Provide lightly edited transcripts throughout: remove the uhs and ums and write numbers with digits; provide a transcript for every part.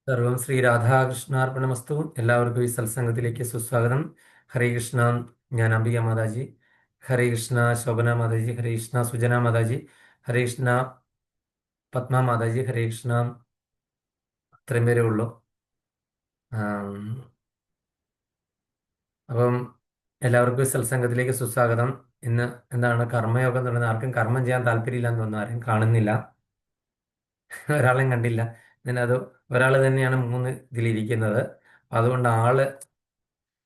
സർവം ശ്രീ രാധാകൃഷ്ണാർപ്പണമസ്തു. എല്ലാവർക്കും ഈ സത്സംഗത്തിലേക്ക് സുസ്വാഗതം. ഹരേ കൃഷ്ണ. ഞാൻ അംബിക മാതാജി. ഹരേ കൃഷ്ണ ശോഭന മാതാജി. ഹരേ കൃഷ്ണ സുജന മാതാജി. ഹരേ കൃഷ്ണ പത്മ മാതാജി. ഹരേ കൃഷ്ണ. അത്രയും പേരേ ഉള്ളൂ. ആം, അപ്പം എല്ലാവർക്കും ഈ സത്സംഗത്തിലേക്ക് സുസ്വാഗതം. ഇന്ന് എന്താണ് കർമ്മയോഗം തുടങ്ങുന്നത്? ആർക്കും കർമ്മം ചെയ്യാൻ താല്പര്യമില്ലെന്ന് തോന്നുന്നു. ആരും കാണുന്നില്ല. ഒരാളെയും കണ്ടില്ല. ഇതിനത് ഒരാൾ തന്നെയാണ് മൂന്ന് ഇതിലിരിക്കുന്നത്. അതുകൊണ്ട് ആള്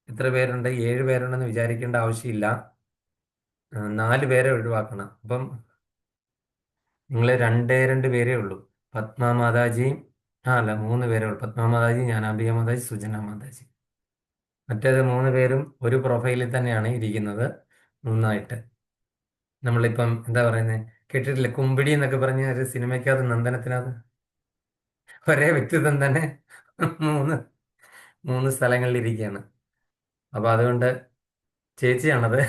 എത്ര പേരുണ്ട്? 7 പേരുണ്ടെന്ന് വിചാരിക്കേണ്ട ആവശ്യമില്ല. 4 പേരെ ഒഴിവാക്കണം. അപ്പം നിങ്ങൾ രണ്ടേ രണ്ട് പേരേ ഉള്ളൂ. പത്മ മാതാജിയും അല്ല, 3 പേരേ ഉള്ളൂ. പത്മ മാതാജി, ജ്ഞാനാംബിക മാതാജി, സുജന മാതാജി. മറ്റേത് 3 പേരും ഒരു പ്രൊഫൈലിൽ തന്നെയാണ് ഇരിക്കുന്നത്, മൂന്നായിട്ട്. നമ്മളിപ്പം എന്താ പറയുന്നത്, കേട്ടിട്ടില്ലേ? കുമ്പിടി എന്നൊക്കെ പറഞ്ഞ ഒരു സിനിമയ്ക്കകത്ത്, നന്ദനത്തിനകത്ത് ഒരേ വ്യക്തിത്വം തന്നെ മൂന്ന് മൂന്ന് സ്ഥലങ്ങളിൽ ഇരിക്കുകയാണ്. അപ്പൊ അതുകൊണ്ട് ചേച്ചിയാണത്.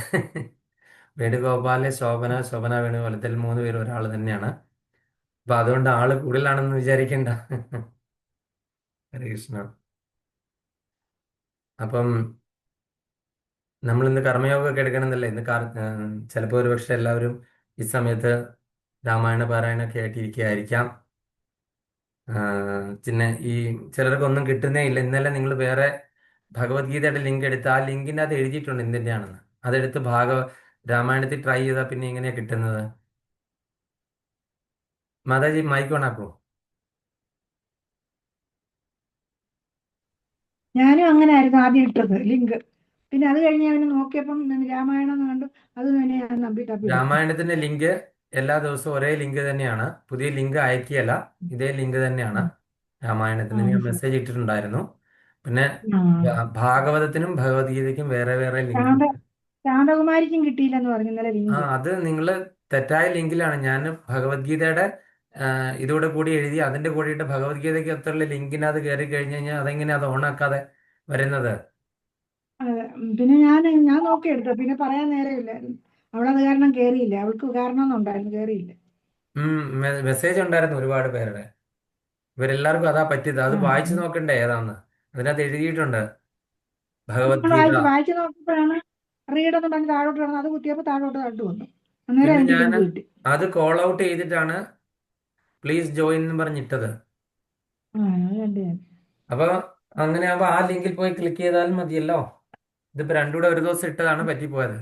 വേണുഗോപാല്, ശോഭന, ശോഭന വേണുഗോപാലത്തിൽ 3 പേരും ഒരാൾ തന്നെയാണ്. അപ്പൊ അതുകൊണ്ട് ആള് കൂടുതലാണെന്ന് വിചാരിക്കണ്ട. ഹരേ കൃഷ്ണ. അപ്പം നമ്മൾ ഇന്ന് കർമ്മയോഗമൊക്കെ എടുക്കണമെന്നല്ലേ ഇന്ന് ചിലപ്പോൾ ഒരു പക്ഷെ എല്ലാവരും ഈ സമയത്ത് രാമായണ പാരായണൊക്കെ ആയിട്ടിരിക്കുകയായിരിക്കാം. പിന്നെ ഈ ചിലർക്കൊന്നും കിട്ടുന്നേ ഇല്ല. ഇന്നലെ നിങ്ങൾ വേറെ ഭഗവത്ഗീതയുടെ ലിങ്ക് എടുത്ത് ആ ലിങ്കിൻ്റെ അത് എഴുതിയിട്ടുണ്ട് എന്തിൻ്റെയാണെന്ന്. അതെടുത്ത് രാമായണത്തിൽ ട്രൈ ചെയ്താൽ പിന്നെ എങ്ങനെയാ കിട്ടുന്നത്? മാതാജി മൈക്ക് ഓൺ ആക്കോ? ഞാനും അങ്ങനെ ആയിരുന്നു ആദ്യം ഇട്ടത് ലിങ്ക്. പിന്നെ അത് കഴിഞ്ഞ് അവന് നോക്കിയപ്പം രാമായണം എന്ന് കണ്ടു. അത് തന്നെ ഞാൻ നമ്പി തപ്പിയത്. രാമായണത്തിന്റെ ലിങ്ക് എല്ലാ ദിവസവും ഒരേ ലിങ്ക് തന്നെയാണ്. പുതിയ ലിങ്ക് അയക്കുകയല്ല, ഇതേ ലിങ്ക് തന്നെയാണ്. രാമായണത്തിന് അത് ഞാൻ ശരി. മെസ്സേജ് ഇട്ടിട്ടുണ്ടായിരുന്നു. പിന്നെ ആ ഭാഗവതത്തിനും ഭഗവത്ഗീതയ്ക്കും വേറെ വേറെ ലിങ്ക് ശാന്ത ഉണ്ട്. ശാന്തകുമാരിക്കും കിട്ടിയില്ലെന്ന് പറഞ്ഞു ഇന്നലെ ലിങ്ക്. അത് നിങ്ങൾ തെറ്റായ ലിങ്കിലാണ്. ഞാൻ ഭഗവത്ഗീതയുടെ ഇതോടെ കൂടി എഴുതി അതിന്റെ കൂടിയിട്ട് ഭഗവത്ഗീതയ്ക്ക് അത്രയുള്ള ലിങ്കിനകത്ത് കയറി കഴിഞ്ഞ് കഴിഞ്ഞാൽ അതെങ്ങനെ അത് ഓണാക്കാതെ വരുന്നത്? അതെ. പിന്നെ ഞാൻ നോക്കിയെടുത്തു. പിന്നെ പറയാൻ നേരമില്ലായിരുന്നു. അവളത് കാരണം കേറിയില്ല. അവൾക്ക് കാരണം ഒന്നുണ്ടായിരുന്നു, കേറിയില്ല. മെസ്സേജ് ഉണ്ടായിരുന്നു ഒരുപാട് പേരുടെ. ഇവരെല്ലാവർക്കും അതാ പറ്റിയത്. അത് ആ വായിച്ചു നോക്കണ്ടേ ഏതാന്ന്. അതിനകത്ത് എഴുതിയിട്ടുണ്ട് നമ്മൾ ഭഗവത്ഗീത. വായിച്ചു നോക്കിയപ്പോഴാണ് റീഡ് എന്ന് പറഞ്ഞ് താഴോട്ട് വന്നത്. അത് കുത്തിയപ്പോൾ താഴോട്ട് തട്ട് വന്നു. അന്നേരം പിന്നെ എനിക്ക് ഞാൻ ലിങ്ക് കിട്ടി. അത് കോൾ ഔട്ട് ചെയ്തിട്ടാണ് പ്ലീസ് ജോയിൻ എന്ന് പറഞ്ഞിട്ടത്. അത് കണ്ടു ഞാൻ. അപ്പൊ അങ്ങനെ ആകുമ്പോൾ ആ ലിങ്കിൽ പോയി ക്ലിക്ക് ചെയ്താൽ മതിയല്ലോ. ഇതിപ്പോ രണ്ടും കൂടെ ഒരു ദിവസം ഇട്ടതാണ് പറ്റിപ്പോയത്.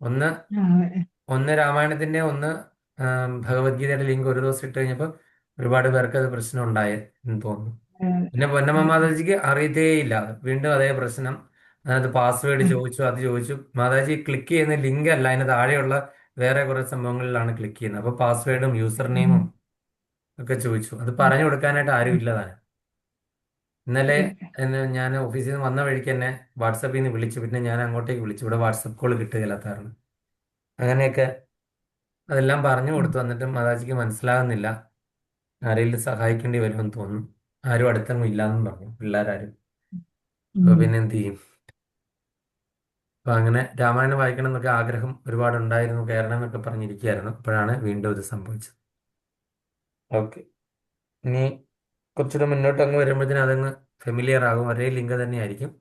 ഒന്ന് ആ അതെ. ഒന്ന് രാമായണത്തിന്റെ, ഒന്ന് ഭഗവത്ഗീതയുടെ ലിങ്ക് ഒരു ദിവസം ഇട്ട് കഴിഞ്ഞപ്പോൾ ഒരുപാട് പേർക്ക് അത് പ്രശ്നം ഉണ്ടായി എന്ന് തോന്നുന്നു. പിന്നെ പൊന്നമ്മ ഉം, ഉം, മാതാജിക്ക് അറിയത്തേയില്ല. വീണ്ടും അതേ പ്രശ്നം. അതിനകത്ത് പാസ്വേഡ് ഉം, ചോദിച്ചു, അത് ചോദിച്ചു. മാതാജി ക്ലിക്ക് ചെയ്യുന്ന ലിങ്ക് അല്ല, അതിന് താഴെയുള്ള വേറെ കുറെ സംഭവങ്ങളിലാണ് ക്ലിക്ക് ചെയ്യുന്നത്. അപ്പോൾ പാസ്വേഡും യൂസർ ഉം, നെയിമും ഒക്കെ ചോദിച്ചു. അത് ഉം, പറഞ്ഞു കൊടുക്കാനായിട്ട് ആരും ഉം. ഇല്ലതാണ്. ഇന്നലെ ഇല്ല. ഞാൻ ഓഫീസിൽ നിന്ന് വന്ന വഴിക്ക് എന്നെ വാട്സപ്പിൽ നിന്ന് വിളിച്ചു. പിന്നെ ഞാൻ അങ്ങോട്ടേക്ക് വിളിച്ചു. ഇവിടെ വാട്സപ്പ് കോൾ കിട്ടുകയില്ലാത്തതാണ്. അങ്ങനെയൊക്കെ അതെല്ലാം പറഞ്ഞു ഉം, കൊടുത്തു. എന്നിട്ടും മാതാജിക്ക് മനസ്സിലാകുന്നില്ല. ആരെങ്കിലും സഹായിക്കേണ്ടി വരുമെന്ന് തോന്നുന്നു. ആരും അടുത്തൊന്നും ഇല്ലാന്നും പറഞ്ഞു, പിള്ളേരാരും. അപ്പൊ ഉം, പിന്നെ എന്ത് ചെയ്യും? അപ്പൊ അങ്ങനെ രാമായണം വായിക്കണം എന്നൊക്കെ ആഗ്രഹം ഒരുപാടുണ്ടായിരുന്നു, കയറണം എന്നൊക്കെ പറഞ്ഞിരിക്കുകയായിരുന്നു. അപ്പോഴാണ് വീണ്ടും ഇത് സംഭവിച്ചത്. ഓക്കെ. ഇനി കുറച്ചുകൂടെ മുന്നോട്ട് അങ്ങ് വരുമ്പോഴത്തേനും അതങ്ങ് ഫെമിലിയർ ആകും. ഒരേ ലിങ്ക് തന്നെ ആയിരിക്കും.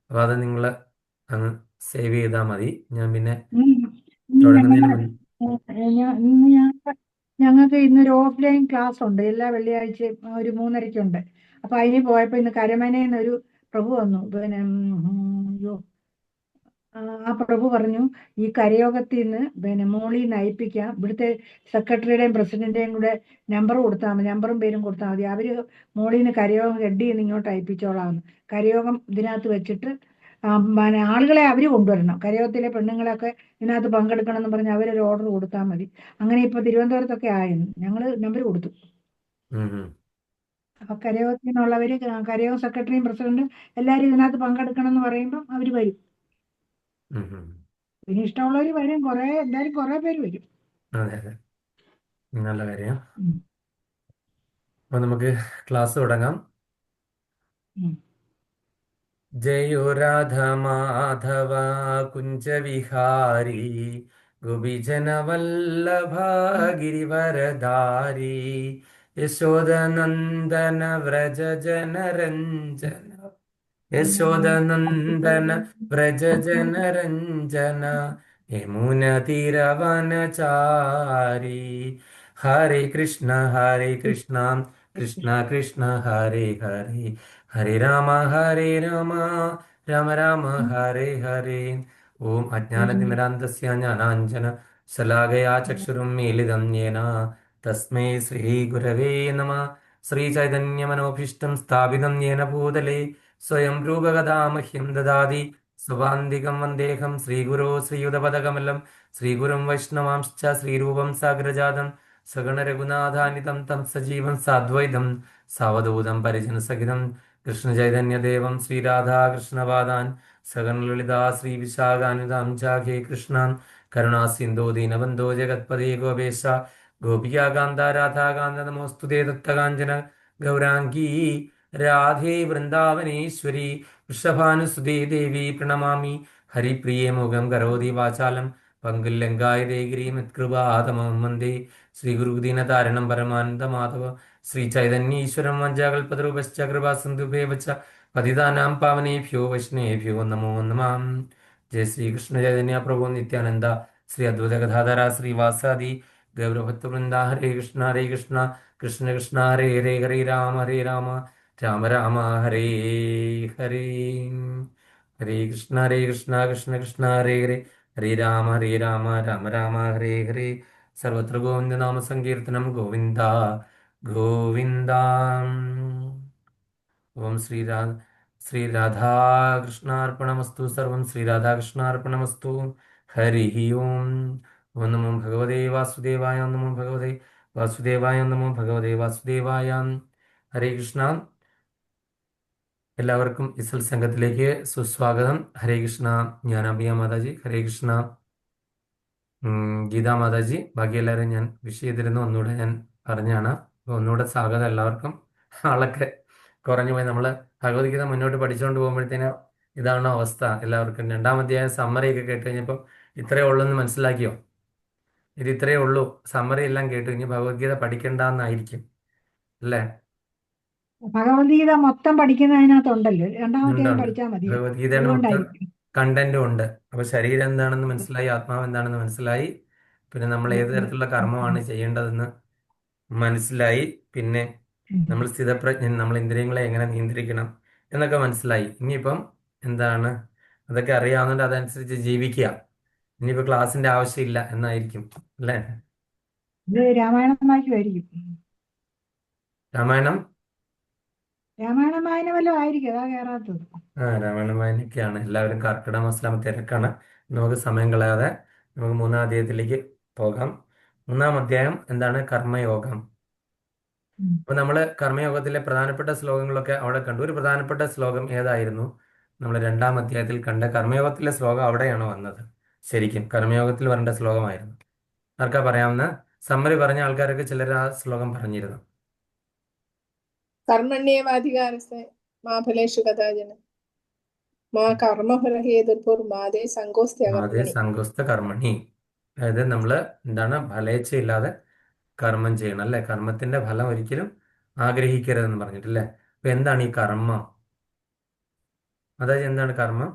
അപ്പോൾ അത് നിങ്ങൾ അങ്ങ് സേവ് ചെയ്താൽ മതി. ഞാൻ പിന്നെ ഉം. ഇന്ന് തുടങ്ങുന്നതിന് ഞങ്ങളുടെ മുൻ ഞങ്ങൾക്ക് ഇന്നൊരു ഓഫ്ലൈൻ ക്ലാസ് ഉണ്ട് എല്ലാ വെള്ളിയാഴ്ചയും. ഒരു 3:30-ക്കുണ്ട്. അപ്പൊ അതിന് പോയപ്പോ ഇന്ന് കരമനയിൽ നിന്ന് ഒരു പ്രഭു വന്നു. പിന്നെ അയ്യോ, ആ പ്രഭു പറഞ്ഞു, ഈ കരയോഗത്തിൽ നിന്ന് പിന്നെ മോളി നയിപ്പിക്കാം. ഇവിടുത്തെ സെക്രട്ടറിയുടെയും പ്രസിഡന്റിന്റെയും കൂടെ നമ്പർ കൊടുത്താൽ മതി, നമ്പറും പേരും കൊടുത്താൽ മതി. അവര് മോളിന്ന് കരയോഗം ഹെഡ് ചെയ്യുന്ന ഇങ്ങോട്ട് അയപ്പിച്ചോളാന്ന്. കരയോഗം ഇതിനകത്ത് വെച്ചിട്ട് പിന്നെ ആളുകളെ അവര് കൊണ്ടുവരണം. കരയോഗത്തിലെ പെണ്ണുങ്ങളൊക്കെ ഇതിനകത്ത് പങ്കെടുക്കണം എന്ന് പറഞ്ഞ് അവരൊരു ഓർഡർ കൊടുത്താൽ മതി. അങ്ങനെ ഇപ്പൊ തിരുവനന്തപുരത്തൊക്കെ ആയിരുന്നു. ഞങ്ങള് നമ്പർ കൊടുത്തു. ഉം, ഉം, അപ്പൊ കരയോഗത്തിൽ നിന്നുള്ളവര്, കരയോഗ സെക്രട്ടറിയും പ്രസിഡന്റും എല്ലാവരും ഇതിനകത്ത് പങ്കെടുക്കണം എന്ന് പറയുമ്പോൾ അവര് വരും. ഉം, ഉം. പിന്നെ ഇഷ്ടമുള്ളവർ വരും. എന്തായാലും കുറെ പേര് വരും. അതെ, അതെ. നല്ല കാര്യം. ഉം, അപ്പോൾ നമുക്ക് ക്ലാസ് തുടങ്ങാം. ഉം. ജയോ രാധ മാധവ കുഞ്ച വിഹാരി ഗോപിജന വല്ലഭ ഗിരിവരധാരി യശോദനന്ദന വ്രജ ജനരഞ്ജന യശോദനന്ദന വ്രജ ജനരഞ്ജന യമുന തീരവനചാരി ഹരേ കൃഷ്ണ കൃഷ്ണ കൃഷ്ണ ഹരേ ഹരേ ഹരേ രാമ രാമ രാമ ഹരേ ഹരേ. ഓം അജ്ഞാനതിമിരാന്തസ്യ ജ്ഞാനാഞ്ജന ശലാകയാ ചക്ഷുരും മീലിതം യേന തസ്മൈ ശ്രീ ഗുരവേ നമഃ. ശ്രീചൈതന്യമനോഭീഷ്ടം സ്ഥാപിതം യേന ഭൂതലേ സ്വയം രൂപകഥാമഹ്യം ദദാതി സ്വപാന്തികം വന്ദേഹം ശ്രീഗുരോ ശ്രീയുതപദകമലം ശ്രീഗുരും വൈഷ്ണവാംശ്ച ശ്രീരൂപം സാഗ്രജാതം സഗണ രഘുനാഥാനിതം തം സജീവം സാദ്വൈതം സാവധൂതം പരിജനസഹിതം കൃഷ്ണചൈതന്യദേവം ശ്രീരാധാകൃഷ്ണപാദാൻ സഗണ ലളിതാ ശ്രീവിശാഖാനുതാം ചാഖേ കൃഷ്ണാൻ കരുണാസിന്ധോ ദീനബന്ധോ ജഗത്പദേ ഗോപേശ ഗോപികാകാന്ത രാധാകാന്ത നമോസ്തുതേ ദത്തകാഞ്ചന ഗൗരാംഗീ രാധേ വൃന്ദാവനേശ്വരി വൃഷഭാനുസുതേ ദേവി പ്രണമാമി ഹരിപ്രിയേ മുഖം കരോതി വാചാലം പങ്കുല്ലങ്കായതേ ഗിരിമത്കൃപാതമം വന്ദേ ശ്രീഗുരുദീനതാരണം പരമാനന്ദമാധവ ശ്രീ ചൈതന്യീശ്വരം വഞ്ചാകൽപതരൂപശ്ച കൃപാസിന്ധുഭേവച്ച പതിതാനാം പാവനേഭ്യോ വൈഷ്ണവേഭ്യോ നമോ നമാം. ജയ ശ്രീകൃഷ്ണ ചൈതന്യ പ്രഭു നിത്യാനന്ദ ശ്രീ അദ്വൈത ഗദാധര ശ്രീവാസാദി ഗൗരഭക്തവൃന്ദ ഹരേ കൃഷ്ണ കൃഷ്ണ കൃഷ്ണ ഹരേ ഹരേ ഹരേ രാമ രാമ രാമ ഹരേ ഹരേ. ഹരേ കൃഷ്ണ കൃഷ്ണ കൃഷ്ണ ഹരേ ഹരേ ഹരേ രാമ രാമ രാമ ഹരേ ഹരേ. സർവത്ര ഗോവിന്ദ നാമ സങ്കീർത്തനം ഗോവിന്ദ ഗോവിന്ദ. ഓം ശ്രീരാധാകൃഷ്ണാർപ്പണമസ്തു. സർവം ശ്രീരാധാകൃഷ്ണാർപ്പണമസ്തു. ഹരി ഓം. ഓം നമോ ഭഗവതേ വാസുദേവായ. ഓം നമോ ഭഗവതേ വാസുദേവായ. ഓം നമോ ഭഗവതേ വാസുദേവായ. ഹരേ കൃഷ്ണ. എല്ലാവർക്കും ഈ സത്സംഗത്തിലേക്ക് സുസ്വാഗതം. ഹരേ കൃഷ്ണ. ഞാൻ അഭിയ മാതാജി. ഹരേ കൃഷ്ണ. ഗീതാ മാതാജി. ബാക്കി എല്ലാവരും ഞാൻ വിഷ് ചെയ്തിരുന്നു. ഒന്നുകൂടെ ഞാൻ പറഞ്ഞാണ്. അപ്പോൾ ഒന്നുകൂടെ സ്വാഗതം എല്ലാവർക്കും. ആളൊക്കെ കുറഞ്ഞു പോയി. നമ്മൾ ഭഗവത്ഗീത മുന്നോട്ട് പഠിച്ചുകൊണ്ട് പോകുമ്പോഴത്തേന് ഇതാണ് അവസ്ഥ എല്ലാവർക്കും. രണ്ടാം അധ്യായം സമ്മറിയൊക്കെ കേട്ട് കഴിഞ്ഞപ്പോൾ ഇത്രയേ ഉള്ളൂ എന്ന് മനസ്സിലാക്കിയോ? ഇത് ഇത്രയേ ഉള്ളൂ, സമ്മറി എല്ലാം കേട്ടു, ഇനി ഭഗവത്ഗീത പഠിക്കണ്ടെന്നായിരിക്കും അല്ലേ? ഭഗവത്ഗീത മൊത്തം പഠിക്കുന്നതിനകത്തുണ്ടല്ലോ, രണ്ടാമത്തെ ഉണ്ട്. പഠിച്ചാൽ മതി. ഭഗവത്ഗീതയുടെ മൊത്തം അതുകൊണ്ടായിരിക്കും. കണ്ടന്റും ഉണ്ട്. അപ്പൊ ശരീരം എന്താണെന്ന് മനസ്സിലായി, ആത്മാവ് എന്താണെന്ന് മനസ്സിലായി, പിന്നെ നമ്മൾ ഏത് തരത്തിലുള്ള കർമ്മമാണ് ചെയ്യേണ്ടതെന്ന് മനസ്സിലായി, പിന്നെ നമ്മൾ സ്ഥിതപ്രജ്ഞൻ, നമ്മൾ ഇന്ദ്രിയങ്ങളെ എങ്ങനെ നിയന്ത്രിക്കണം എന്നൊക്കെ മനസ്സിലായി. ഇനിയിപ്പം എന്താണ്, അതൊക്കെ അറിയാവുന്നതുകൊണ്ട് അതനുസരിച്ച് ജീവിക്കുക. ഇനിയിപ്പോ ക്ലാസ്സിന്റെ ആവശ്യമില്ല എന്നായിരിക്കും അല്ലേ? ഇത് രാമായണം വായിക്കുമായിരിക്കും. രാമായണം രാമായണം വായന വല്ലതും ആയിരിക്കും, അതാ കയറാത്തത്. രാമായണം വായനയൊക്കെയാണ്. എല്ലാവരും കർക്കിടക മാസം തിരക്കാണ്. നമുക്ക് സമയം കളയാതെ നമുക്ക് മൂന്നാം അധ്യായത്തിലേക്ക് പോകാം. മൂന്നാം അധ്യായം എന്താണ്? കർമ്മയോഗം. ഉം. അപ്പൊ നമ്മൾ കർമ്മയോഗത്തിലെ പ്രധാനപ്പെട്ട ശ്ലോകങ്ങളൊക്കെ അവിടെ കണ്ടു. ഒരു പ്രധാനപ്പെട്ട ശ്ലോകം ഏതായിരുന്നു? നമ്മൾ രണ്ടാം അധ്യായത്തിൽ കണ്ട കർമ്മയോഗത്തിലെ ശ്ലോകം അവിടെയാണോ വന്നത്? ശരിക്കും കർമ്മയോഗത്തിൽ വരേണ്ട ശ്ലോകമായിരുന്നു. ആർക്കാ പറയാവുന്ന? സമ്മറി പറഞ്ഞ ആൾക്കാരൊക്കെ ചിലർ ആ ശ്ലോകം പറഞ്ഞിരുന്നു. കർമ്മണ്യേവാധികാരസ്യ മാ ഫലേഷു കഥാചന മാ കർമ്മഫലഹേതുർഭുർമാദേ സങ്കോസ്ത്യ അതേ കർമ്മണി. സങ്കുസ്ത കർമ്മണി. അതായത് നമ്മൾ എന്താണ്, ഫലേച്ഛയില്ലാതെ കർമ്മം ചെയ്യണം അല്ലെ? കർമ്മത്തിന്റെ ഫലം ഒരിക്കലും ആഗ്രഹിക്കരുതെന്ന് പറഞ്ഞിട്ടില്ലേ? അപ്പൊ എന്താണ് ഈ കർമ്മം? അതായത് എന്താണ് കർമ്മം?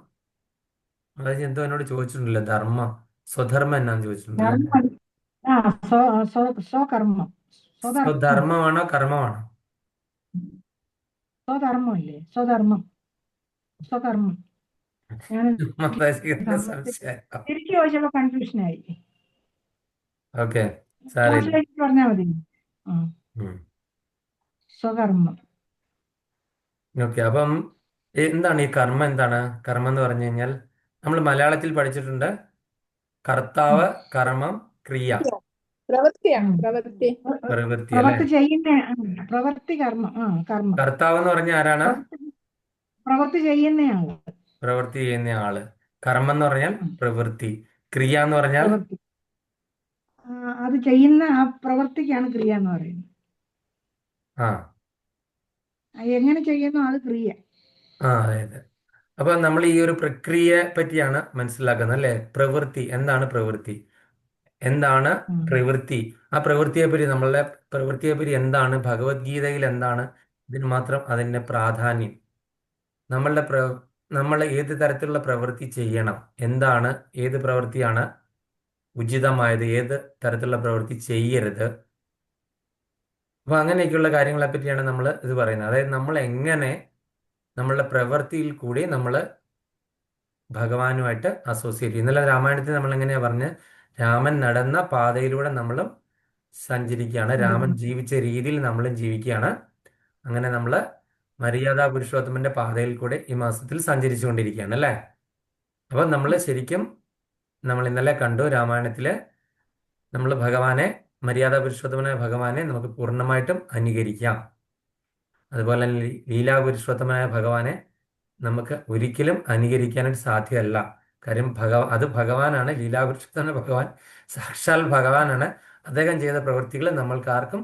അതായത് എന്തോ എന്നോട് ചോദിച്ചിട്ടുണ്ടല്ലോ, ധർമ്മം സ്വധർമ്മം എന്നാന്ന് ചോദിച്ചിട്ടുണ്ടല്ലേ? ധർമ്മം ആ സ്വകർമ്മം, സ്വധർമ്മം, സ്വധർമ്മമാണോ കർമ്മമാണോ? സ്വധർമ്മമില്ലേ? സ്വധർമ്മം, സ്വകർമ്മം. ഞാൻ മാതാജിക്ക് സംശയം. തിരിച്ചു ചോദിച്ചപ്പോ കൺഫ്യൂഷനായി. ഓക്കെ, സാറില്ല. ട്രാൻസ്ലേറ്റ് പറഞ്ഞാൽ മതി. ആ, സ്വകർമ്മം. ഓക്കെ. അപ്പം എന്താണ് ഈ കർമ്മം? എന്താണ് കർമ്മം എന്ന് പറഞ്ഞു കഴിഞ്ഞാൽ? നമ്മൾ മലയാളത്തിൽ പഠിച്ചിട്ടുണ്ട് കർത്താവ്, കർമ്മം, ക്രിയ, പ്രവൃത്തിയാണ്, പ്രവൃത്തി. പ്രവൃത്തി അല്ലെ? പ്രവൃത്തി ചെയ്യുന്ന പ്രവൃത്തി കർമ്മം. കർമ്മം. കർത്താവ് എന്ന് പറഞ്ഞ ആരാണ്? പ്രവൃത്തി ചെയ്യുന്നയാള്. പ്രവൃത്തി ചെയ്യുന്ന ആള്. കർമ്മം എന്ന് പറഞ്ഞാൽ പ്രവൃത്തി. ക്രിയ എന്ന് പറഞ്ഞാൽ പ്രവൃത്തി. അത് ചെയ്യുന്ന ആ പ്രവൃത്തിക്കാണ് ക്രിയ എന്ന് പറയുന്നത്. ആ എങ്ങനെ ചെയ്യുന്നു അത് ക്രിയ. അതെ. അപ്പൊ നമ്മൾ ഈ ഒരു പ്രക്രിയയെ പറ്റിയാണ് മനസ്സിലാക്കുന്നത് അല്ലെ? പ്രവൃത്തി എന്താണ്? പ്രവൃത്തി എന്താണ്? പ്രവൃത്തി. ആ പ്രവൃത്തിയെ പറ്റി നമ്മളുടെ പ്രവൃത്തിയെപ്പറ്റി എന്താണ് ഭഗവത്ഗീതയിൽ എന്താണ് ഇതിന് മാത്രം അതിൻ്റെ പ്രാധാന്യം, നമ്മളുടെ നമ്മൾ ഏത് തരത്തിലുള്ള പ്രവൃത്തി ചെയ്യണം, എന്താണ് ഏത് പ്രവൃത്തിയാണ് ഉചിതമായത്, ഏത് തരത്തിലുള്ള പ്രവൃത്തി ചെയ്യരുത്. അപ്പൊ അങ്ങനെയൊക്കെയുള്ള കാര്യങ്ങളെ പറ്റിയാണ് നമ്മൾ ഇത് പറയുന്നത്. അതായത് നമ്മൾ എങ്ങനെ നമ്മളുടെ പ്രവൃത്തിയിൽ കൂടി നമ്മൾ ഭഗവാനുമായിട്ട് അസോസിയേറ്റ് ചെയ്യും. ഇന്നലെ രാമായണത്തിൽ നമ്മൾ എങ്ങനെയാ പറഞ്ഞ്, രാമൻ നടന്ന പാതയിലൂടെ നമ്മളും സഞ്ചരിക്കുകയാണ്, രാമൻ ജീവിച്ച രീതിയിൽ നമ്മളും ജീവിക്കുകയാണ്. അങ്ങനെ നമ്മൾ മര്യാദാ പുരുഷോത്തമന്റെ പാതയിൽ കൂടെ ഈ മാസത്തിൽ സഞ്ചരിച്ചുകൊണ്ടിരിക്കുകയാണ് അല്ലേ. അപ്പൊ നമ്മൾ ശരിക്കും നമ്മൾ ഇന്നലെ കണ്ടു രാമായണത്തില് നമ്മൾ ഭഗവാനെ, മര്യാദാ പുരുഷോത്തമനായ ഭഗവാനെ നമുക്ക് പൂർണ്ണമായിട്ടും അനുകരിക്കാം. അതുപോലെ തന്നെ ലീലാ പുരുഷോത്തമനായ ഭഗവാനെ നമുക്ക് ഒരിക്കലും അനുകരിക്കാനായിട്ട് സാധ്യമല്ല. കാര്യം അത് ഭഗവാനാണ്, ലീലാ പുരുഷോത്തമന ഭഗവാൻ സാക്ഷാൽ ഭഗവാനാണ്. അദ്ദേഹം ചെയ്ത പ്രവൃത്തികൾ നമ്മൾക്ക് ആർക്കും